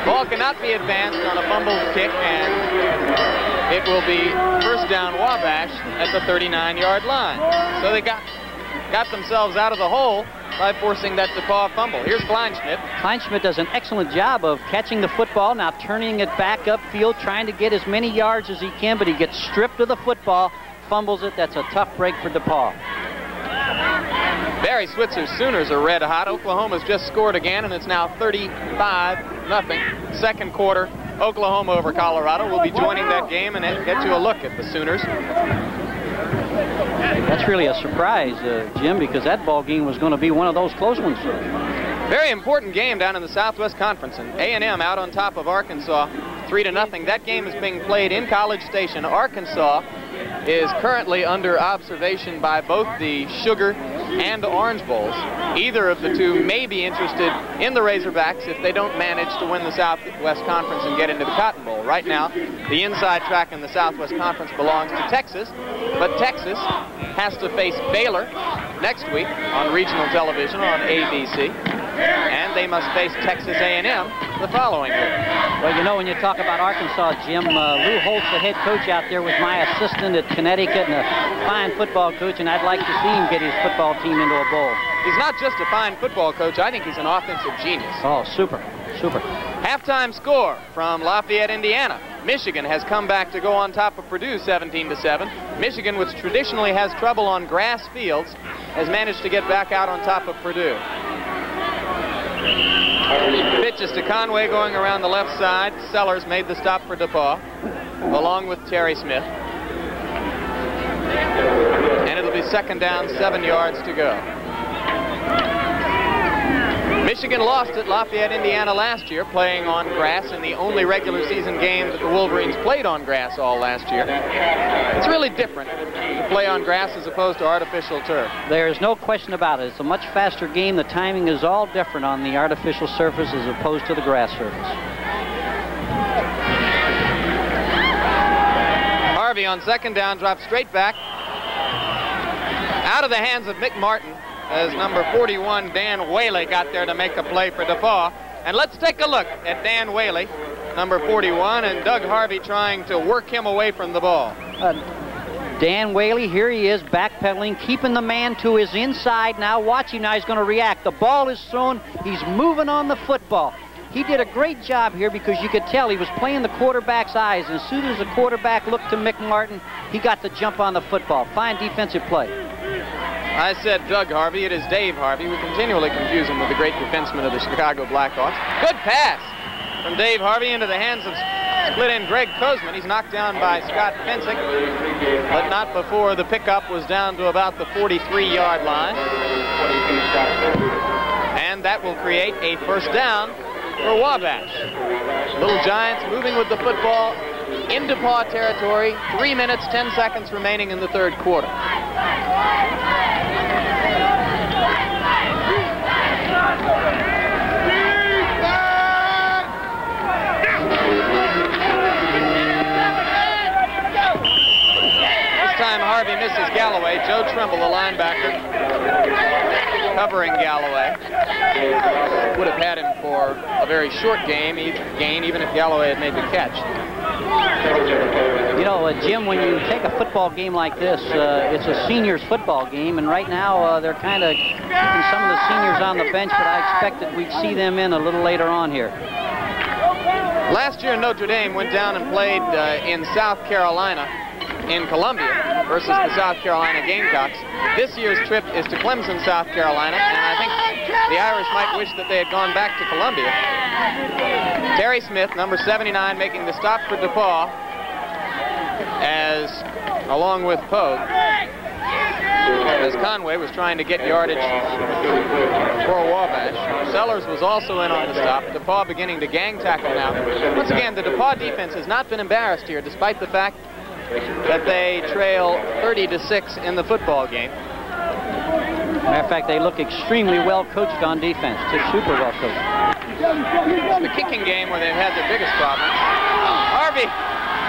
Ball cannot be advanced on a fumbled kick, and it will be 1st down Wabash at the 39-yard line. So they got themselves out of the hole by forcing that DePauw fumble. Here's Kleinschmidt. Kleinschmidt does an excellent job of catching the football, now turning it back upfield, trying to get as many yards as he can, but he gets stripped of the football, fumbles it. That's a tough break for DePauw. Barry Switzer's Sooners are red hot. Oklahoma's just scored again, and it's now 35-0. Second quarter, Oklahoma over Colorado. We'll be joining that game and get you a look at the Sooners. That's really a surprise, Jim, because that ball game was going to be one of those close ones. Very important game down in the Southwest Conference, and A&M out on top of Arkansas 3-0. That game is being played in College Station. Arkansas is currently under observation by both the Sugar and Orange Bowls. Either of the two may be interested in the Razorbacks if they don't manage to win the Southwest Conference and get into the Cotton Bowl. Right now, the inside track in the Southwest Conference belongs to Texas, but Texas has to face Baylor next week on regional television on ABC, and they must face Texas A&M the following week. Well, you know, when you talk about Arkansas, Jim, Lou Holtz, the head coach out there, was my assistant at Connecticut and a fine football coach, and I'd like to see him get his football team into a bowl. He's not just a fine football coach, I think he's an offensive genius. Oh, super, super. Halftime score from Lafayette, Indiana. Michigan has come back to go on top of Purdue 17-7. Michigan, which traditionally has trouble on grass fields, has managed to get back out on top of Purdue. Pitch is to Conway going around the left side. Sellers made the stop for DePauw, along with Terry Smith. And it'll be 2nd down, 7 yards to go. Michigan lost at Lafayette, Indiana last year, playing on grass in the only regular season game that the Wolverines played on grass all last year. It's really different to play on grass as opposed to artificial turf. There's no question about it. It's a much faster game. The timing is all different on the artificial surface as opposed to the grass surface. Harvey on 2nd down drops straight back. Out of the hands of Mick Martin, as number 41, Dan Whaley, got there to make a play for DePauw. And let's take a look at Dan Whaley, number 41, and Doug Harvey trying to work him away from the ball. Dan Whaley, here he is, backpedaling, keeping the man to his inside. Now watch him, now he's going to react. The ball is thrown, he's moving on the football. He did a great job here because you could tell he was playing the quarterback's eyes. And as soon as the quarterback looked to Mick Martin, he got the jump on the football. Fine defensive play. I said Doug Harvey, it is Dave Harvey. We continually confuse him with the great defenseman of the Chicago Blackhawks. Good pass from Dave Harvey into the hands of split in Greg Kozman. He's knocked down by Scott Fensick, but not before the pickup was down to about the 43-yard line. And that will create a first down for Wabash. Little Giants moving with the football in DePauw territory. 3 minutes, 10 seconds remaining in the third quarter. This time Harvey misses Galloway. Joe Trimble, the linebacker, covering Galloway. Would have had him for a very short gain, even if Galloway had made the catch. You know, Jim, when you take a football game like this, it's a seniors football game, and right now they're kind of keeping some of the seniors on the bench, but I expected we'd see them in a little later on here. Last year, Notre Dame went down and played in South Carolina, in Columbia, versus the South Carolina Gamecocks. This year's trip is to Clemson, South Carolina, and I think the Irish might wish that they had gone back to Columbia. Terry Smith, number 79, making the stop for DePauw, as, along with Pogue, as Conway was trying to get yardage for Wabash. Sellers was also in on the stop. DePauw beginning to gang tackle now. Once again, the DePauw defense has not been embarrassed here, despite the fact that they trail 30-6 in the football game. Matter of fact, they look extremely well coached on defense, just super well coached. It's the kicking game where they've had their biggest problem. Harvey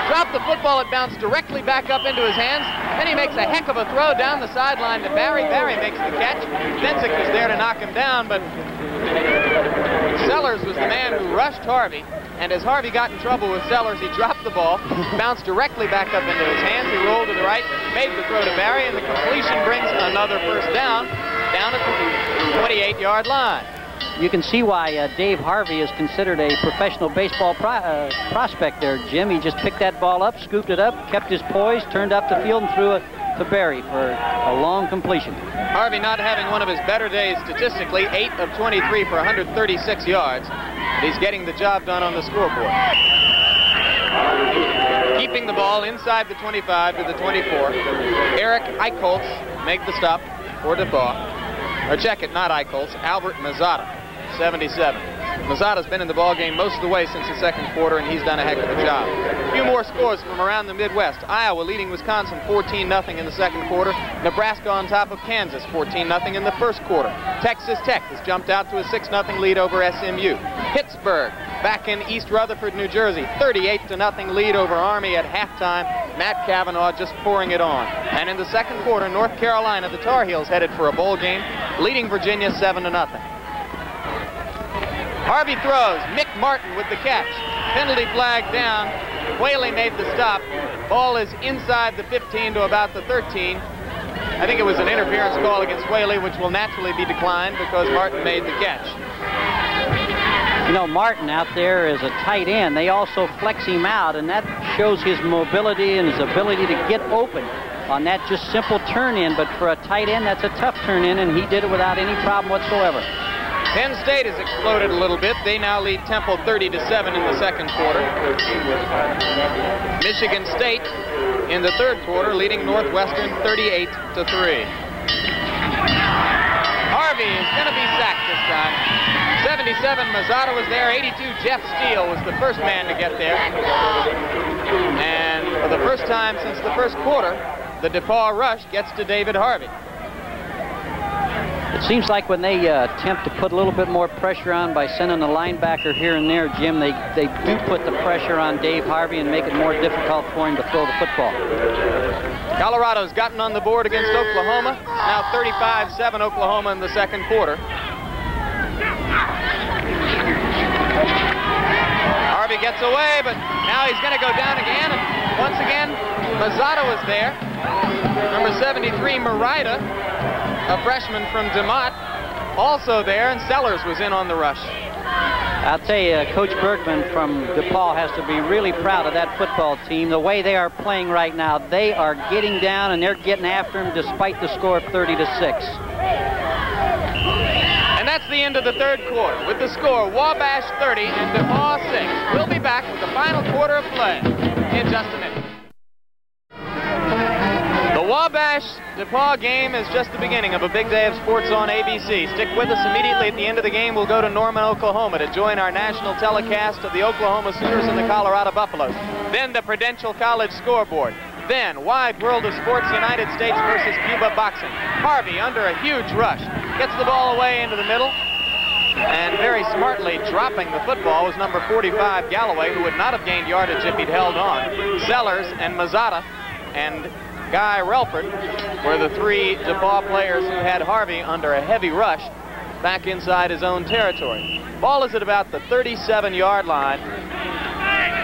dropped the football. It bounced directly back up into his hands. Then he makes a heck of a throw down the sideline to Barry. Barry makes the catch. Fensick was there to knock him down, but Sellers was the man who rushed Harvey. And as Harvey got in trouble with Sellers, he dropped the ball, bounced directly back up into his hands. He rolled to the right, made the throw to Barry, and the completion brings another first down at the 28-yard line. You can see why Dave Harvey is considered a professional baseball prospect there, Jim. He just picked that ball up, scooped it up, kept his poise, turned up the field, and threw it to Barry for a long completion. Harvey not having one of his better days statistically, 8 of 23 for 136 yards. But he's getting the job done on the scoreboard. Keeping the ball inside the 25 to the 24. Eric Eichholz make the stop for DePauw. Or check it, not Eichholz, Albert Mazzata, 77. Mazzata's been in the ball game most of the way since the second quarter, and he's done a heck of a job. A few more scores from around the Midwest. Iowa leading Wisconsin 14-0 in the second quarter. Nebraska on top of Kansas 14-0 in the first quarter. Texas Tech has jumped out to a 6-0 lead over SMU. Pittsburgh back in East Rutherford, New Jersey, 38-0 lead over Army at halftime. Matt Cavanaugh just pouring it on. And in the second quarter, North Carolina, the Tar Heels headed for a bowl game, leading Virginia 7-0. Harvey throws. Mick Martin with the catch. Penalty flag down. Whaley made the stop. Ball is inside the 15 to about the 13. I think it was an interference call against Whaley, which will naturally be declined because Martin made the catch. You know, Martin out there is a tight end. They also flex him out, and that shows his mobility and his ability to get open on that just simple turn in. But for a tight end, that's a tough turn in, and he did it without any problem whatsoever. Penn State has exploded a little bit. They now lead Temple 30-7 in the second quarter. Michigan State in the third quarter leading Northwestern 38-3. Harvey is going to be sacked this time. 77, Mazzata was there. 82, Jeff Steele was the first man to get there. And for the first time since the first quarter, the DePauw rush gets to David Harvey. It seems like when they attempt to put a little bit more pressure on by sending a linebacker here and there, Jim, they do put the pressure on Dave Harvey and make it more difficult for him to throw the football. Colorado's gotten on the board against Oklahoma. Now 35-7 Oklahoma in the second quarter. Harvey gets away, but now he's going to go down again. And once again, Mazzata was there. Number 73, Merida, a freshman from DeMott, also there, and Sellers was in on the rush. I'll tell you, Coach Bergman from DePauw has to be really proud of that football team. The way they are playing right now, they are getting down and they're getting after him despite the score of 30-6. And that's the end of the third quarter. With the score, Wabash 30 and DePauw 6. We'll be back with the final quarter of play in just a minute. The Wabash-DePauw game is just the beginning of a big day of sports on ABC. Stick with us immediately at the end of the game. We'll go to Norman, Oklahoma to join our national telecast of the Oklahoma Sooners and the Colorado Buffaloes. Then the Prudential College scoreboard. Then Wide World of Sports, United States versus Cuba boxing. Harvey under a huge rush. Gets the ball away into the middle. And very smartly dropping the football was number 45, Galloway, who would not have gained yardage if he'd held on. Sellers and Mazzata and Guy Relford were the three DePauw players who had Harvey under a heavy rush back inside his own territory. Ball is at about the 37-yard line.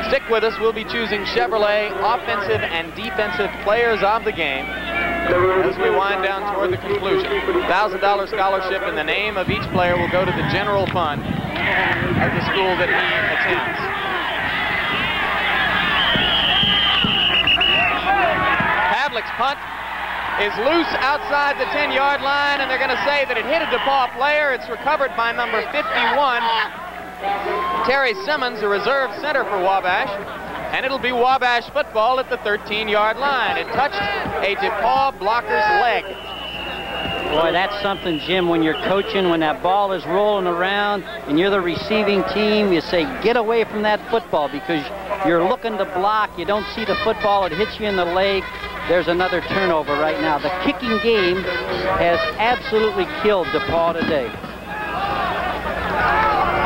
Stick with us. We'll be choosing Chevrolet offensive and defensive players of the game as we wind down toward the conclusion. $1,000 scholarship in the name of each player will go to the general fund of the school that he attends. Pavlik's punt is loose outside the 10-yard line, and they're going to say that it hit a DePauw player. It's recovered by number 51, Terry Simmons, a reserve center for Wabash, and it'll be Wabash football at the 13-yard line. It touched a DePauw blocker's leg. Boy, that's something, Jim, when you're coaching, when that ball is rolling around and you're the receiving team, you say, get away from that football because you're looking to block. You don't see the football. It hits you in the leg. There's another turnover right now. The kicking game has absolutely killed DePauw today.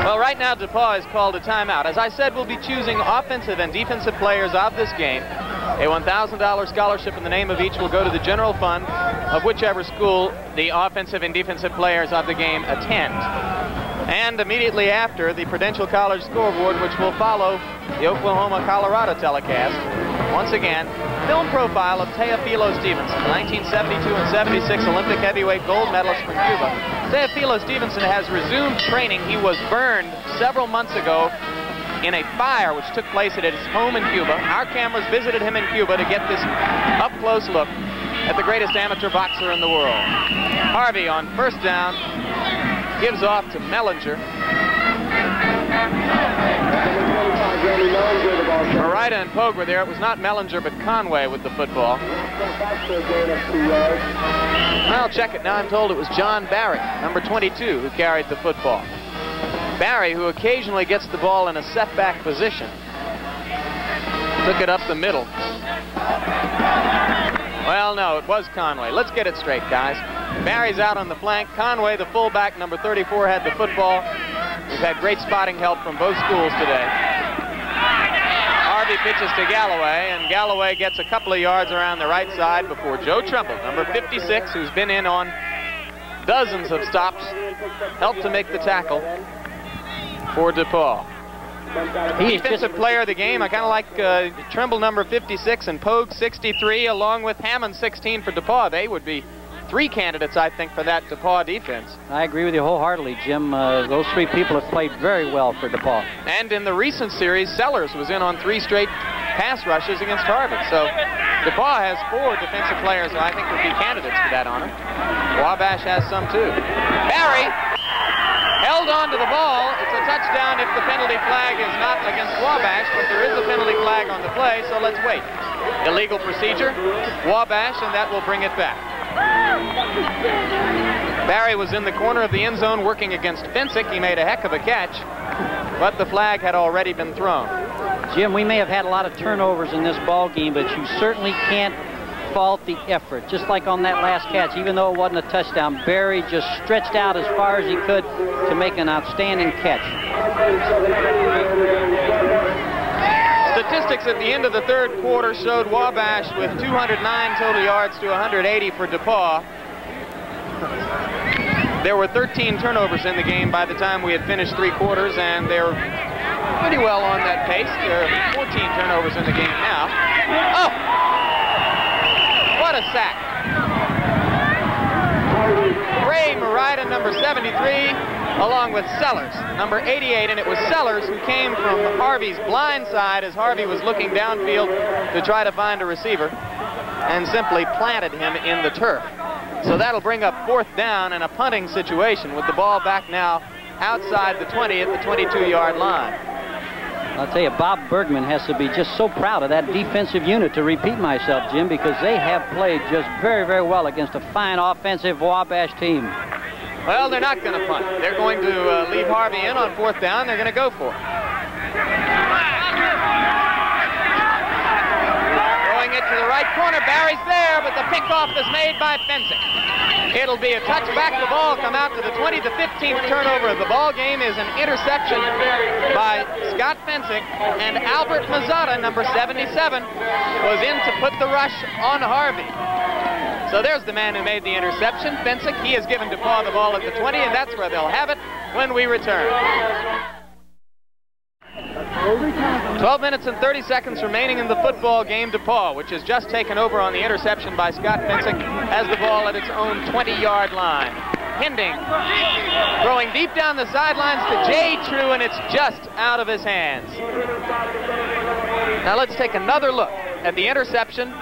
Well, right now, DePauw has called a timeout. As I said, we'll be choosing offensive and defensive players of this game. A $1,000 scholarship in the name of each will go to the general fund of whichever school the offensive and defensive players of the game attend. And immediately after, the Prudential College scoreboard, which will follow the Oklahoma-Colorado telecast. Once again, film profile of Teofilo Stevenson, 1972 and 76 Olympic heavyweight gold medalist from Cuba. Teofilo Stevenson has resumed training. He was burned several months ago in a fire which took place at his home in Cuba. Our cameras visited him in Cuba to get this up-close look at the greatest amateur boxer in the world. Harvey on first down gives off to Mellinger. Morita and Pogue were there. It was not Mellinger, but Conway with the football. I'll check it now. I'm told it was John Barry, number 22, who carried the football. Barry, who occasionally gets the ball in a setback position, took it up the middle. Well, no, it was Conway. Let's get it straight, guys. Barry's out on the flank. Conway, the fullback, number 34, had the football. We've had great spotting help from both schools today. Harvey pitches to Galloway, and Galloway gets a couple of yards around the right side before Joe Trumbull, number 56, who's been in on dozens of stops, helped to make the tackle for DePauw. Defensive player of the game, I kind of like Trimble, number 56, and Pogue, 63, along with Hammond, 16 for DePauw. They would be three candidates, I think, for that DePauw defense. I agree with you wholeheartedly, Jim. Those three people have played very well for DePauw. And in the recent series, Sellers was in on 3 straight pass rushes against Harvard. So DePauw has 4 defensive players who I think would be candidates for that honor. Wabash has some too. Barry held on to the ball. It's a touchdown if the penalty flag is not against Wabash, but there is a penalty flag on the play, so let's wait. Illegal procedure, Wabash, and that will bring it back. Barry was in the corner of the end zone working against Fensick. He made a heck of a catch, but the flag had already been thrown. Jim, we may have had a lot of turnovers in this ball game, but you certainly can't fault the effort. Just like on that last catch, even though it wasn't a touchdown, Barry just stretched out as far as he could to make an outstanding catch. Statistics at the end of the third quarter showed Wabash with 209 total yards to 180 for DePauw. There were 13 turnovers in the game by the time we had finished 3 quarters, and they're pretty well on that pace. There are 14 turnovers in the game now. Oh! What a sack. Ray Morita, number 73, along with Sellers, number 88, and it was Sellers who came from Harvey's blind side as Harvey was looking downfield to try to find a receiver and simply planted him in the turf. So that'll bring up 4th down and a punting situation with the ball back now outside the 20 at the 22-yard line. I'll tell you, Bob Bergman has to be just so proud of that defensive unit, to repeat myself, Jim, because they have played just very, very well against a fine offensive Wabash team. Well, they're not going to punt. They're going to leave Harvey in on 4th down. They're going to go for it. Throwing it to the right corner. Barry's there, but the pickoff is made by Fensick. It'll be a touchback. The ball come out to the 20. The 15th turnover of the ball game is an interception by Scott Fensick, and Albert Mazzotta, number 77, was in to put the rush on Harvey. So there's the man who made the interception, Fensick. He has given DePauw the ball at the 20, and that's where they'll have it when we return. 12 minutes and 30 seconds remaining in the football game. DePauw, which has just taken over on the interception by Scott Fensick, has the ball at its own 20-yard line. Hinding throwing deep down the sidelines to Jay True, and it's just out of his hands. Now let's take another look at the interception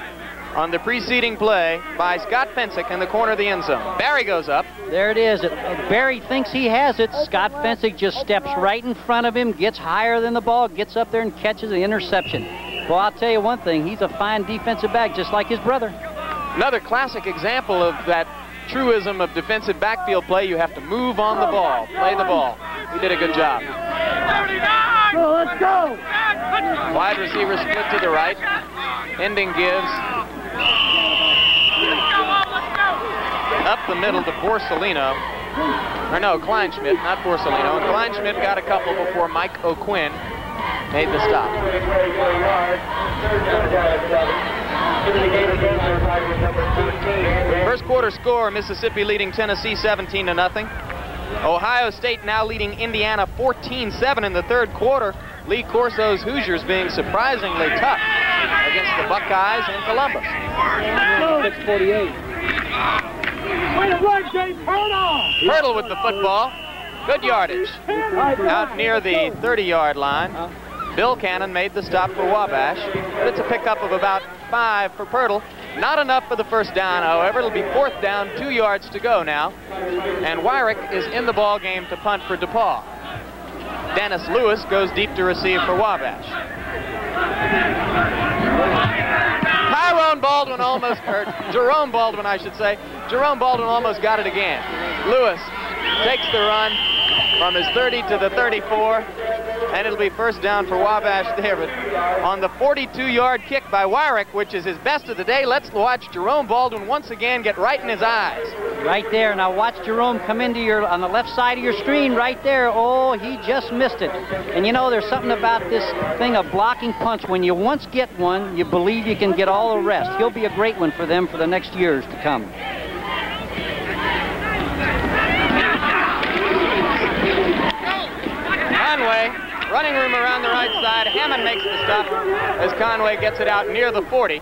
on the preceding play by Scott Fensick in the corner of the end zone. Barry goes up. There it is. Barry thinks he has it. Scott Fensick just steps right in front of him, gets higher than the ball, gets up there and catches the interception. Well, I'll tell you one thing. He's a fine defensive back, just like his brother. Another classic example of that truism of defensive backfield play. You have to move on the ball, play the ball. He did a good job. Let's go! Wide receiver split to the right. Ending gives up the middle to Borsellino. Or no, Kleinschmidt, not Borsellino. And Kleinschmidt got a couple before Mike O'Quinn made the stop. First quarter score, Mississippi leading Tennessee 17-0. Ohio State now leading Indiana 14-7 in the third quarter. Lee Corso's Hoosiers being surprisingly tough against the Buckeyes in Columbus. 6:48. Way to run, James. Hurdle with the football. Good yardage. Out near the 30-yard line. Bill Cannon made the stop for Wabash, but it's a pickup of about 5 for Pirtle. Not enough for the first down, however. It'll be 4th down, 2 yards to go now. And Wyrick is in the ball game to punt for DePauw. Dennis Lewis goes deep to receive for Wabash. Tyrone Baldwin almost, or Jerome Baldwin, I should say. Jerome Baldwin almost got it again. Lewis takes the run from his 30 to the 34, and it'll be first down for Wabash there. But on the 42-yard kick by Wyrick, which is his best of the day, let's watch Jerome Baldwin once again get right in his eyes. Right there. Now watch Jerome come into on the left side of your screen right there. Oh, he just missed it. And you know, there's something about this thing of blocking punts. When you once get one, you believe you can get all the rest. He'll be a great one for them for the next years to come. Conway, running room around the right side. Hammond makes the stop as Conway gets it out near the 40.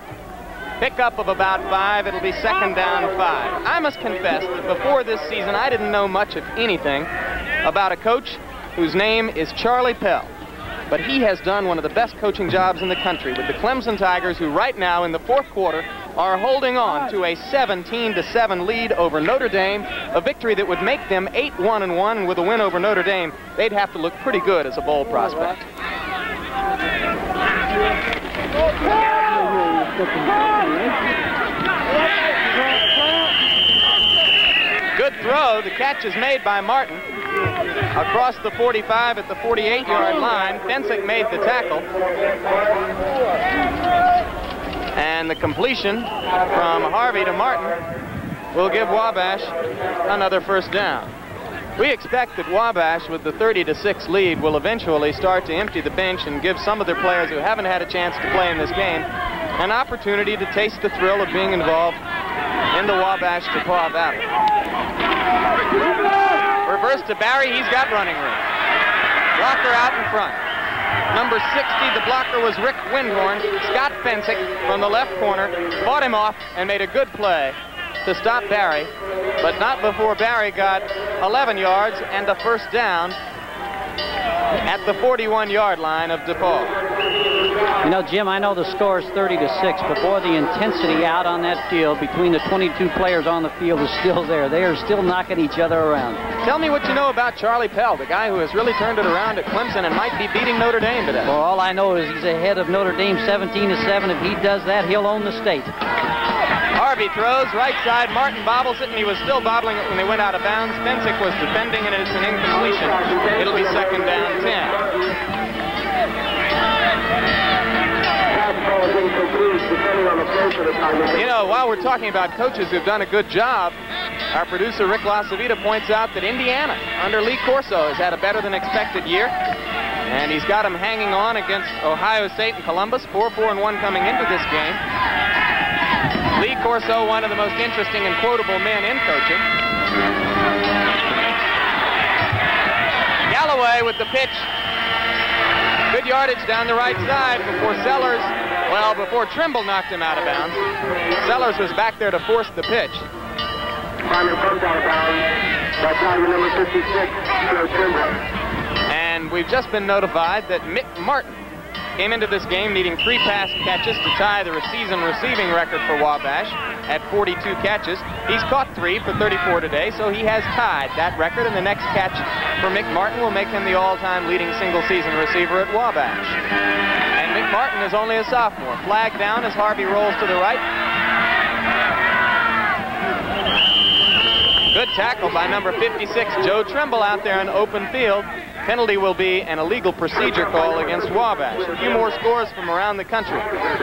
Pickup of about 5. It'll be second down 5. I must confess that before this season, I didn't know much, if anything, about a coach whose name is Charlie Pell. But he has done one of the best coaching jobs in the country with the Clemson Tigers, who right now in the fourth quarter are holding on to a 17-7 lead over Notre Dame, a victory that would make them 8-1-1. With a win over Notre Dame, they'd have to look pretty good as a bowl prospect. Good throw. The catch is made by Martin across the 45 at the 48-yard line. Fensick made the tackle. And the completion from Harvey to Martin will give Wabash another first down. We expect that Wabash, with the 30-6 lead, will eventually start to empty the bench and give some of their players who haven't had a chance to play in this game an opportunity to taste the thrill of being involved in the Wabash-DePauw battle. Reverse to Barry. He's got running room. Blocker out in front. Number 60, the blocker was Rick Windhorn. Scott Fensick from the left corner fought him off and made a good play to stop Barry, but not before Barry got 11 yards and a first down at at the 41-yard line of DePauw. You know, Jim, I know the score is 30-6, but boy, the intensity out on that field between the 22 players on the field is still there. They are still knocking each other around. Tell me what you know about Charlie Pell, the guy who has really turned it around at Clemson and might be beating Notre Dame today. Well, all I know is he's ahead of Notre Dame 17-7. If he does that, he'll own the state. Harvey throws, right side. Martin bobbles it, and he was still bobbling it when they went out of bounds. Fensick was defending, and it's an incompletion. It'll be second down 10. You know, while we're talking about coaches who've done a good job, our producer Rick LaCivita points out that Indiana, under Lee Corso, has had a better than expected year. And he's got them hanging on against Ohio State and Columbus, 4-4-1 coming into this game. Lee Corso, one of the most interesting and quotable men in coaching. Galloway with the pitch. Good yardage down the right side before Sellers, well, before Trimble knocked him out of bounds. Sellers was back there to force the pitch. And we've just been notified that Mick Martin came into this game needing 3 pass catches to tie the season receiving record for Wabash at 42 catches. He's caught 3 for 34 today, so he has tied that record, and the next catch for Mick Martin will make him the all-time leading single-season receiver at Wabash. And Mick Martin is only a sophomore. Flag down as Harvey rolls to the right. Good tackle by number 56, Joe Trimble, out there in open field. Penalty will be an illegal procedure call against Wabash. A few more scores from around the country.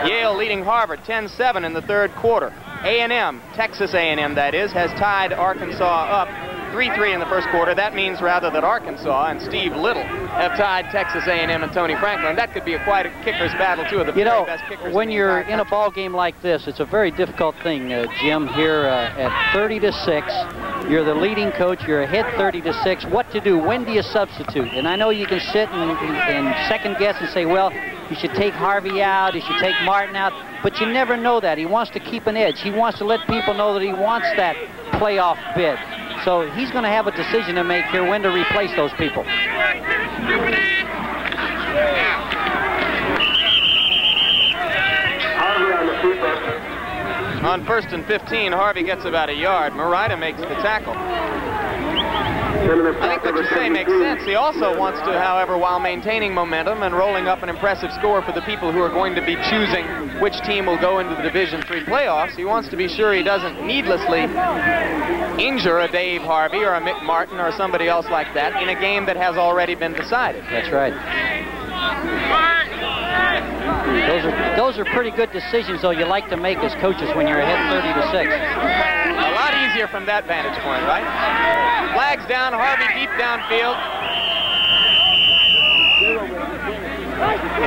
Yale leading Harvard 10-7 in the third quarter. A&M, Texas A&M that is, has tied Arkansas up 3-3 in the first quarter. That means rather that Arkansas and Steve Little have tied Texas A&M and Tony Franklin. That could be quite a kicker's battle, too, of the very best kickers. When you're in a ball game like this, it's a very difficult thing, Jim, here at 30-6. You're the leading coach. You're ahead 30-6. What to do? When do you substitute? And I know you can sit and second guess and say, well, you should take Harvey out, you should take Martin out, but you never know that. He wants to keep an edge. He wants to let people know that he wants that playoff bid. So he's going to have a decision to make here when to replace those people. On 1st and 15, Harvey gets about a yard. Morita makes the tackle. I think what you say makes sense. He also wants to, however, while maintaining momentum and rolling up an impressive score for the people who are going to be choosing which team will go into the Division III playoffs, he wants to be sure he doesn't needlessly injure a Dave Harvey or a Mick Martin or somebody else like that in a game that has already been decided. That's right. Those are pretty good decisions, though, you like to make as coaches when you're ahead 30-6. A lot easier from that vantage point, right? Flags down, Harvey deep downfield.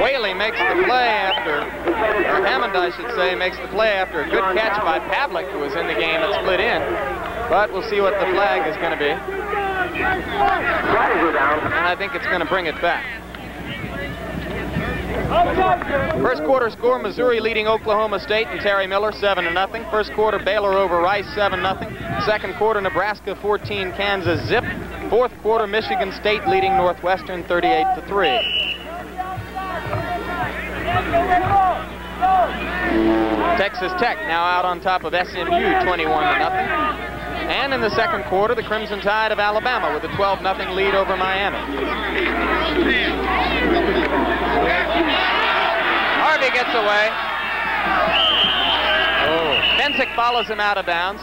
Whaley makes the play after, or Hammond, I should say, makes the play after a good catch by Pavlik, who was in the game and split in. But we'll see what the flag is going to be. And I think it's going to bring it back. First quarter score, Missouri leading Oklahoma State and Terry Miller 7-0. First quarter, Baylor over Rice 7-0. Second quarter, Nebraska 14, Kansas zip. Fourth quarter, Michigan State leading Northwestern 38-3. Texas Tech now out on top of SMU 21-0. And in the second quarter, the Crimson Tide of Alabama with a 12-0 lead over Miami. Harvey gets away. Fensick follows him out of bounds.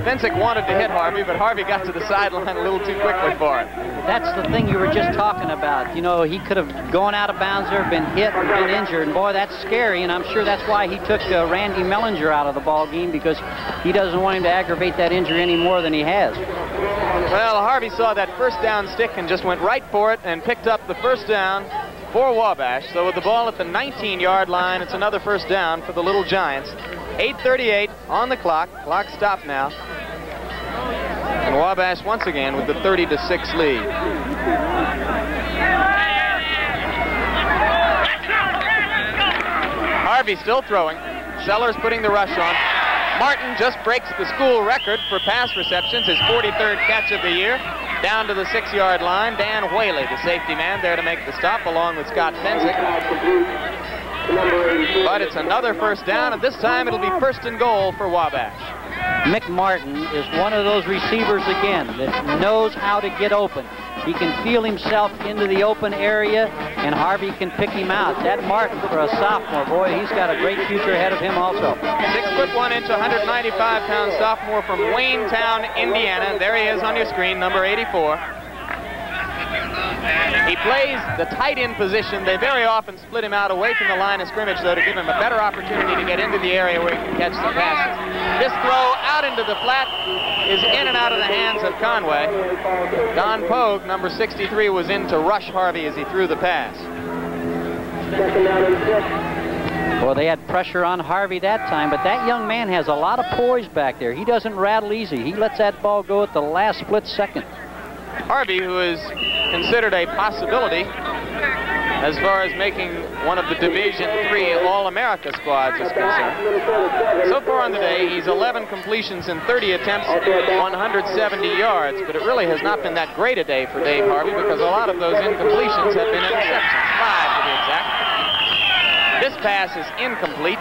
Fensick wanted to hit Harvey, but Harvey got to the sideline a little too quickly for it. That's the thing you were just talking about. You know, he could have gone out of bounds there, been hit, or been injured. And boy, that's scary, and I'm sure that's why he took Randy Mellinger out of the ball game, because he doesn't want him to aggravate that injury any more than he has. Well, Harvey saw that first down stick and just went right for it and picked up the first down for Wabash. So with the ball at the 19-yard line, it's another first down for the Little Giants. 8:38 on the clock. Clock stopped now. And Wabash once again with the 30-6 lead. Harvey still throwing. Sellers putting the rush on. Martin just breaks the school record for pass receptions, his 43rd catch of the year. Down to the 6-yard line, Dan Whaley, the safety man, there to make the stop along with Scott Fensick. But it's another first down, and this time it'll be first and goal for Wabash. Mick Martin is one of those receivers again that knows how to get open. He can feel himself into the open area, and Harvey can pick him out. That Martin, for a sophomore, boy, he's got a great future ahead of him also. 6 foot 1 inch, 195-pound sophomore from Waynetown, Indiana. There he is on your screen, number 84. He plays the tight end position. They very often split him out away from the line of scrimmage, though, to give him a better opportunity to get into the area where he can catch the passes. This throw out into the flat is in and out of the hands of Conway. Don Pogue, number 63, was in to rush Harvey as he threw the pass. Well, they had pressure on Harvey that time, but that young man has a lot of poise back there. He doesn't rattle easy. He lets that ball go at the last split second. Harvey, who is considered a possibility as far as making one of the Division III All-America squads is concerned. So far on the day, he's 11 completions in 30 attempts, 170 yards, but it really has not been that great a day for Dave Harvey because a lot of those incompletions have been interceptions, 5 to be exact. This pass is incomplete.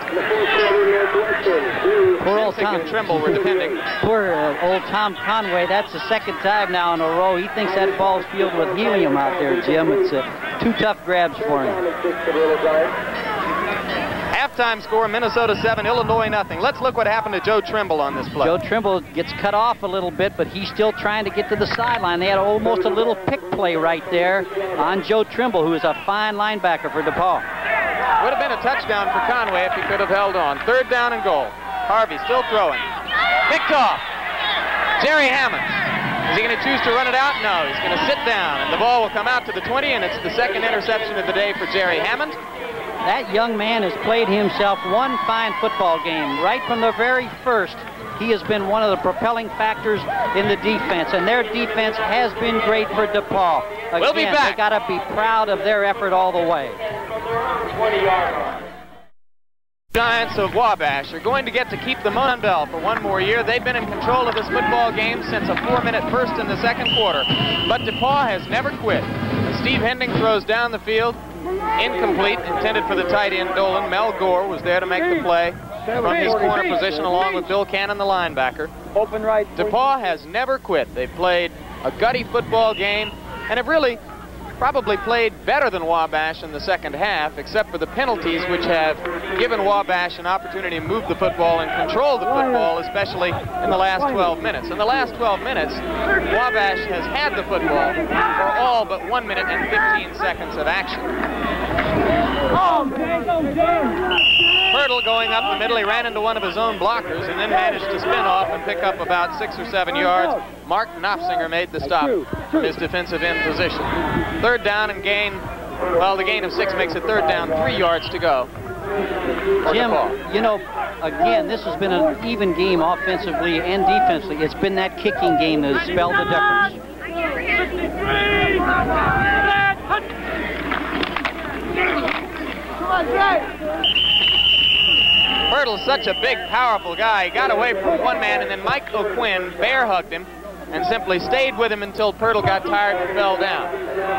Poor old Tom. And Trimble were defending. Poor old Tom Conway. That's the second time now in a row. He thinks that ball's filled with helium out there, Jim. It's 2 tough grabs for him. Halftime score, Minnesota 7, Illinois nothing. Let's look what happened to Joe Trimble on this play. Joe Trimble gets cut off a little bit, but he's still trying to get to the sideline. They had almost a little pick play right there on Joe Trimble, who is a fine linebacker for DePauw. Would have been a touchdown for Conway if he could have held on. 3rd down and goal. Harvey still throwing. Picked off. Jerry Hammond. Is he going to choose to run it out? No, he's going to sit down, and the ball will come out to the 20, and it's the 2nd interception of the day for Jerry Hammond. That young man has played himself one fine football game. Right from the very first, he has been one of the propelling factors in the defense, and their defense has been great for DePauw. Again, we'll be back. They got to be proud of their effort all the way. Giants of Wabash are going to get to keep the Monon bell for one more year. They've been in control of this football game since a 4-minute first in the 2nd quarter. But DePauw has never quit. Steve Hending throws down the field. Incomplete, intended for the tight end Dolan. Mel Gore was there to make the play from his corner position along with Bill Cannon, the linebacker. Open right. DePauw has never quit. They've played a gutty football game and have really probably played better than Wabash in the 2nd half, except for the penalties, which have given Wabash an opportunity to move the football and control the football, especially in the last 12 minutes. In the last 12 minutes, Wabash has had the football for all but 1 minute and 15 seconds of action. Hurdle going up the middle. He ran into one of his own blockers and then managed to spin off and pick up about 6 or 7 yards. Mark Knopfsinger made the stop from his defensive end position. 3rd down and gain, well, the gain of 6 makes it 3rd down, 3 yards to go. Jim, you know, again, this has been an even game offensively and defensively. It's been that kicking game that has spelled the difference. Hurdle's such a big, powerful guy. He got away from one man, and then Mike O'Quinn bear hugged him and simply stayed with him until Pirtle got tired and fell down.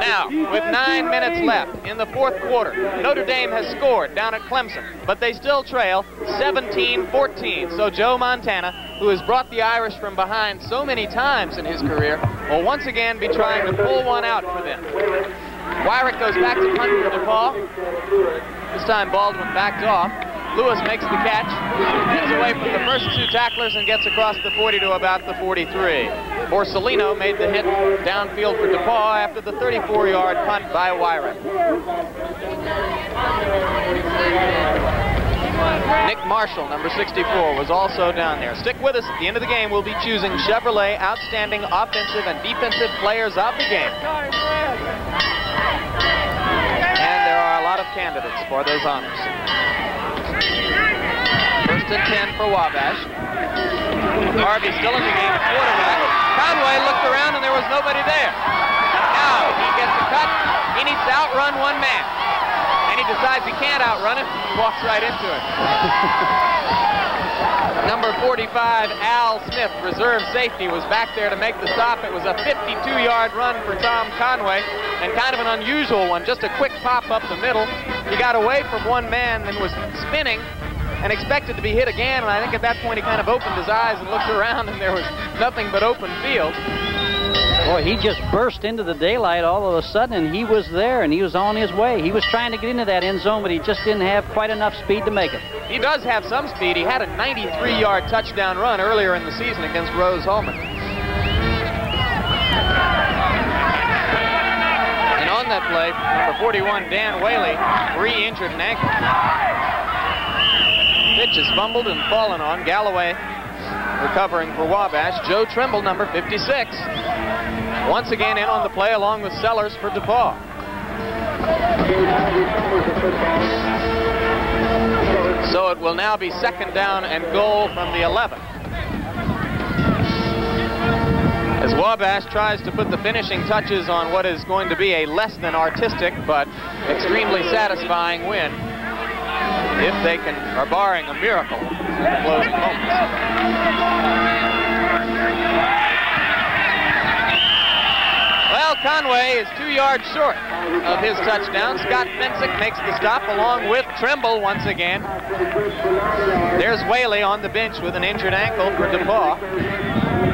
Now, with 9 minutes left in the 4th quarter, Notre Dame has scored down at Clemson, but they still trail 17-14. So Joe Montana, who has brought the Irish from behind so many times in his career, will once again be trying to pull one out for them. Wyrick goes back to punt for DePauw. This time Baldwin backed off. Lewis makes the catch, gets away from the first 2 tacklers and gets across the 40 to about the 43. Borsellino made the hit downfield for DePauw after the 34-yard punt by Wyrick. Nick Marshall, number 64, was also down there. Stick with us. At the end of the game, we'll be choosing Chevrolet Outstanding Offensive and Defensive Players of the Game. And there are a lot of candidates for those honors. 1st and 10 for Wabash. Harvey still in the game at quarterback. Conway looked around and there was nobody there. Now he gets a cut. He needs to outrun one man. And he decides he can't outrun it, he walks right into it. Number 45, Al Smith, reserve safety, was back there to make the stop. It was a 52-yard run for Tom Conway, and kind of an unusual one, just a quick pop up the middle. He got away from one man and was spinning and expected to be hit again, and I think at that point he kind of opened his eyes and looked around, and there was nothing but open field. Boy, he just burst into the daylight all of a sudden, and he was there, and he was on his way. He was trying to get into that end zone, but he just didn't have quite enough speed to make it. He does have some speed. He had a 93-yard touchdown run earlier in the season against Rose Holman. And on that play, number 41, Dan Whaley, re-injured an ankle. Pitch is fumbled and fallen on. Galloway recovering for Wabash. Joe Trimble, number 56. Once again in on the play along with Sellers for DePauw. So it will now be second down and goal from the 11. As Wabash tries to put the finishing touches on what is going to be a less than artistic but extremely satisfying win, if they can, or barring a miracle in the closing moments. Well, Conway is 2 yards short of his touchdown. Scott Fensick makes the stop along with Trimble once again. There's Whaley on the bench with an injured ankle for DePauw.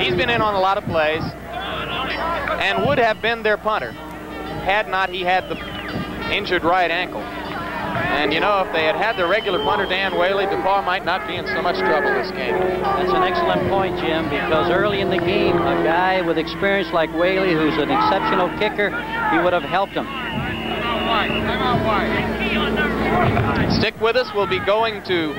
He's been in on a lot of plays and would have been their punter had not he had the injured right ankle. And you know, if they had had their regular punter, Dan Whaley, DePauw might not be in so much trouble this game. That's an excellent point, Jim, because early in the game, a guy with experience like Whaley, who's an exceptional kicker, he would have helped him. Stick with us. We'll be going to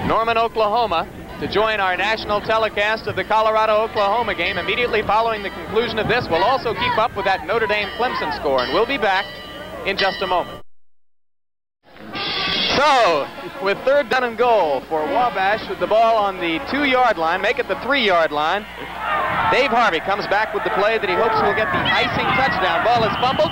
Norman, Oklahoma to join our national telecast of the Colorado-Oklahoma game immediately following the conclusion of this. We'll also keep up with that Notre Dame-Clemson score, and we'll be back in just a moment. So, with third down and goal for Wabash with the ball on the 2-yard line, make it the 3-yard line. Dave Harvey comes back with the play that he hopes will get the icing touchdown. Ball is fumbled.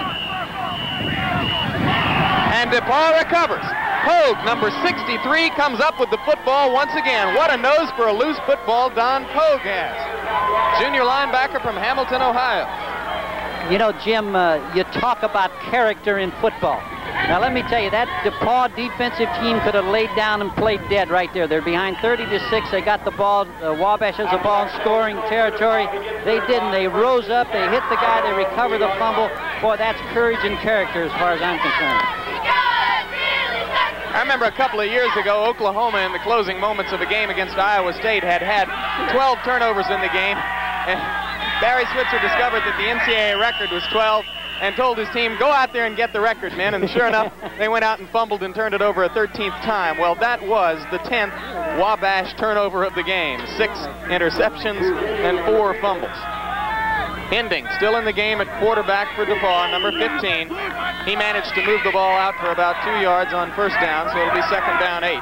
And DePauw recovers. Pogue, number 63, comes up with the football once again. What a nose for a loose football Don Pogue has. Junior linebacker from Hamilton, Ohio. You know, Jim, you talk about character in football. Now, let me tell you, that DePauw defensive team could have laid down and played dead right there. They're behind 30-6. They got the ball. Wabash has the ball in scoring territory. They didn't. They rose up. They hit the guy. They recovered the fumble. Boy, that's courage and character as far as I'm concerned. I remember a couple of years ago, Oklahoma in the closing moments of a game against Iowa State had 12 turnovers in the game. And Barry Switzer discovered that the NCAA record was 12 and told his team, go out there and get the record, man. And sure enough, they went out and fumbled and turned it over a 13th time. Well, that was the 10th Wabash turnover of the game. 6 interceptions and 4 fumbles. Hending still in the game at quarterback for DePauw, number 15. He managed to move the ball out for about 2 yards on first down, so it'll be second down 8.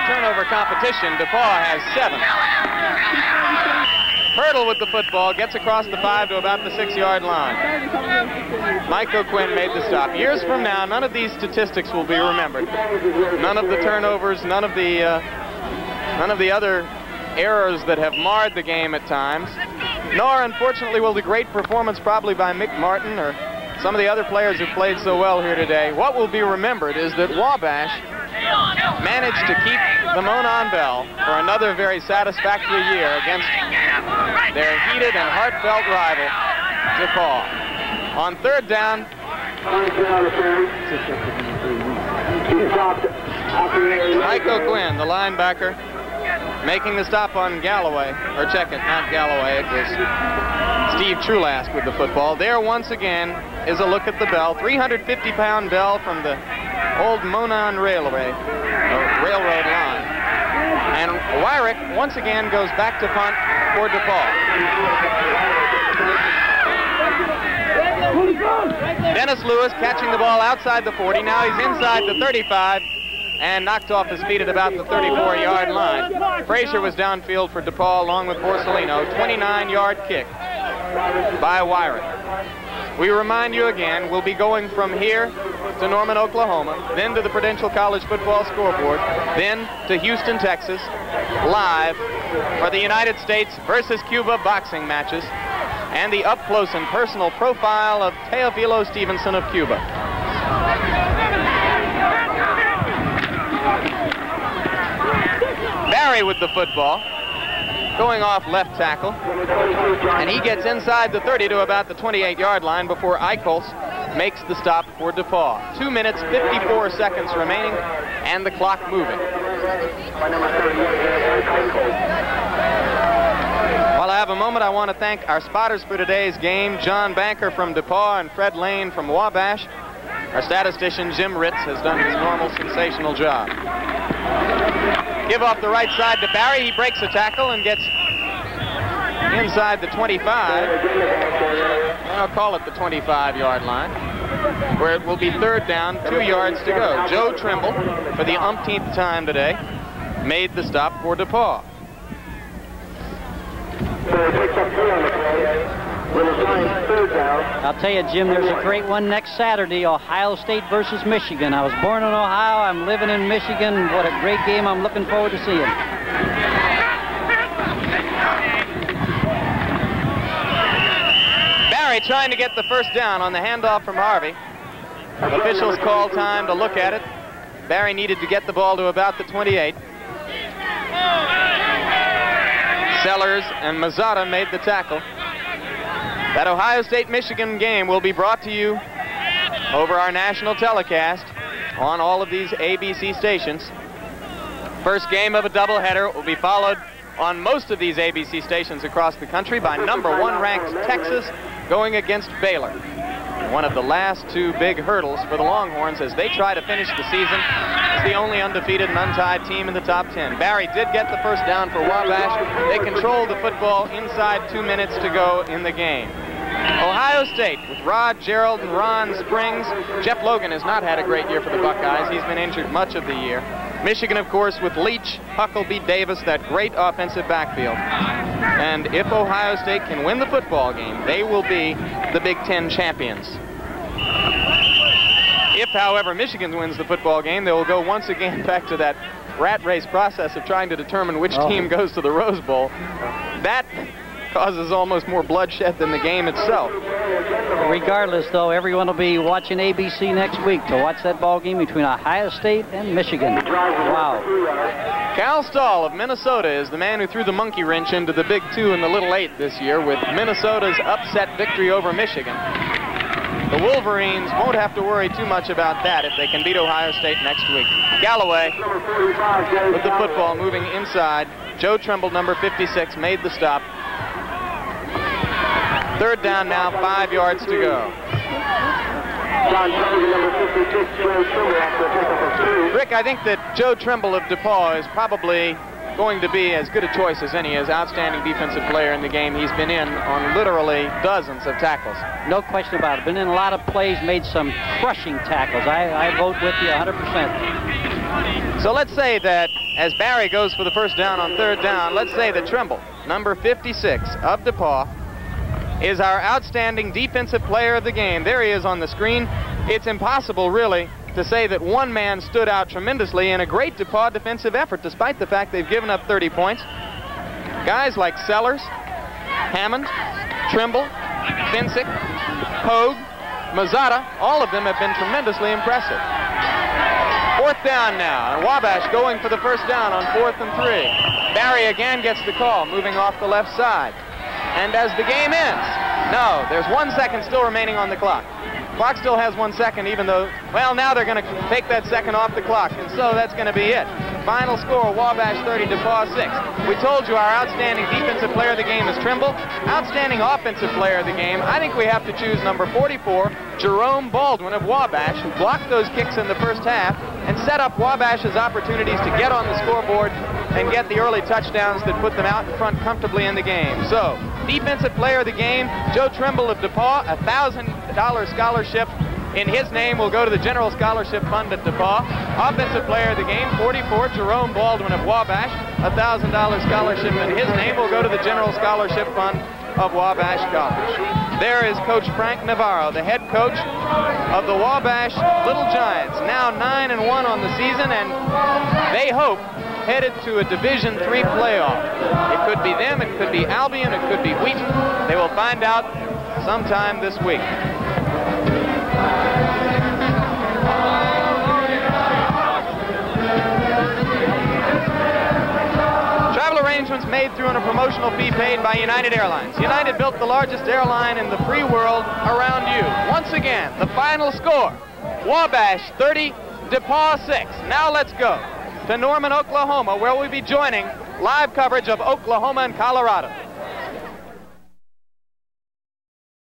Turnover competition, DePauw has 7. Hurdle with the football, gets across the 5 to about the 6-yard line. Mike O'Quinn made the stop. Years from now, none of these statistics will be remembered. None of the turnovers, none of the other errors that have marred the game at times. Nor, unfortunately, will the great performance probably by Mick Martin or some of the other players who played so well here today. What will be remembered is that Wabash managed to keep the Monon Bell for another very satisfactory year against their heated and heartfelt rival, DePauw. On third down, Mike O'Quinn, the linebacker, making the stop on Galloway, or check it, not Galloway, it was Steve Trulask with the football. There once again is a look at the bell, 350-pound bell from the old Monon railroad line. And Wyrick once again goes back to punt for DePauw. Dennis Lewis catching the ball outside the 40. Now he's inside the 35 and knocked off his feet at about the 34-yard line. Frazier was downfield for DePauw along with Borsellino. 29-yard kick. by Wyrick. We remind you again, we'll be going from here to Norman, Oklahoma, then to the Prudential College football scoreboard, then to Houston, Texas, live for the United States versus Cuba boxing matches and the up-close and personal profile of Teofilo Stevenson of Cuba. Barry with the football, going off left tackle, and he gets inside the 30 to about the 28-yard line before Eichholz makes the stop for DePauw. 2 minutes, 54 seconds remaining, and the clock moving. While I have a moment, I want to thank our spotters for today's game, John Banker from DePauw and Fred Lane from Wabash. Our statistician, Jim Ritz, has done his normal sensational job. Give off the right side to Barry. He breaks a tackle and gets inside the 25. I'll call it the 25-yard line, where it will be third down, 2 yards to go. Joe Trimble, for the umpteenth time today, made the stop for DePauw. I'll tell you, Jim, there's a great one next Saturday, Ohio State versus Michigan. I was born in Ohio. I'm living in Michigan. What a great game. I'm looking forward to seeing. Barry trying to get the first down on the handoff from Harvey. Officials call time to look at it. Barry needed to get the ball to about the 28. Sellers and Mazzata made the tackle. That Ohio State-Michigan game will be brought to you over our national telecast on all of these ABC stations. First game of a doubleheader will be followed on most of these ABC stations across the country by #1 ranked Texas going against Baylor. One of the last two big hurdles for the Longhorns as they try to finish the season as the only undefeated and untied team in the top 10. Barry did get the first down for Wabash. They control the football inside 2 minutes to go in the game. Ohio State with Rod Gerald and Ron Springs. Jeff Logan has not had a great year for the Buckeyes. He's been injured much of the year. Michigan, of course, with Leach, Huckleby, Davis, that great offensive backfield. And if Ohio State can win the football game, they will be the Big Ten champions. If, however, Michigan wins the football game, they will go once again back to that rat race process of trying to determine which team goes to the Rose Bowl. That causes almost more bloodshed than the game itself. Regardless, though, everyone will be watching ABC next week to watch that ball game between Ohio State and Michigan. Wow. Cal Stahl of Minnesota is the man who threw the monkey wrench into the Big 2 and the Little 8 this year with Minnesota's upset victory over Michigan. The Wolverines won't have to worry too much about that if they can beat Ohio State next week. Galloway with the football moving inside. Joe Trimble, number 56, made the stop. Third down now, 5 yards to go. Rick, I think that Joe Trimble of DePauw is probably going to be as good a choice as any, as outstanding defensive player in the game. He's been in on literally dozens of tackles. No question about it. Been in a lot of plays, made some crushing tackles. I vote with you 100%. So let's say that as Barry goes for the first down on third down, let's say that Trimble, number 56 of DePauw, is our outstanding defensive player of the game. There he is on the screen. It's impossible, really, to say that one man stood out tremendously in a great DePauw defensive effort, despite the fact they've given up 30 points. Guys like Sellers, Hammond, Trimble, Finsick, Pogue, Mazzata, all of them have been tremendously impressive. Fourth down now, and Wabash going for the first down on 4th and 3. Barry again gets the call, moving off the left side. And as the game ends, no, there's 1 second still remaining on the clock. Clock still has 1 second, even though, well, now they're going to take that second off the clock, and so that's going to be it. Final score, Wabash 30, DePauw 6. We told you our outstanding defensive player of the game is Trimble. Outstanding offensive player of the game, I think we have to choose number 44, Jerome Baldwin of Wabash, who blocked those kicks in the first half and set up Wabash's opportunities to get on the scoreboard and get the early touchdowns that put them out in front comfortably in the game. So, defensive player of the game, Joe Trimble of DePauw, a $1,000 scholarship in his name will go to the General Scholarship Fund at DePauw. Offensive player of the game, 44, Jerome Baldwin of Wabash, a $1,000 scholarship in his name will go to the General Scholarship Fund of Wabash College. There is Coach Frank Navarro, the head coach of the Wabash Little Giants, now 9-1 on the season, and they hope headed to a Division III playoff. It could be them, it could be Albion, it could be Wheaton. They will find out sometime this week. Travel arrangements made through a promotional fee paid by United Airlines. United built the largest airline in the free world around you. Once again, the final score, Wabash 30, DePauw 6. Now let's go to Norman, Oklahoma, where we'll be joining live coverage of Oklahoma and Colorado.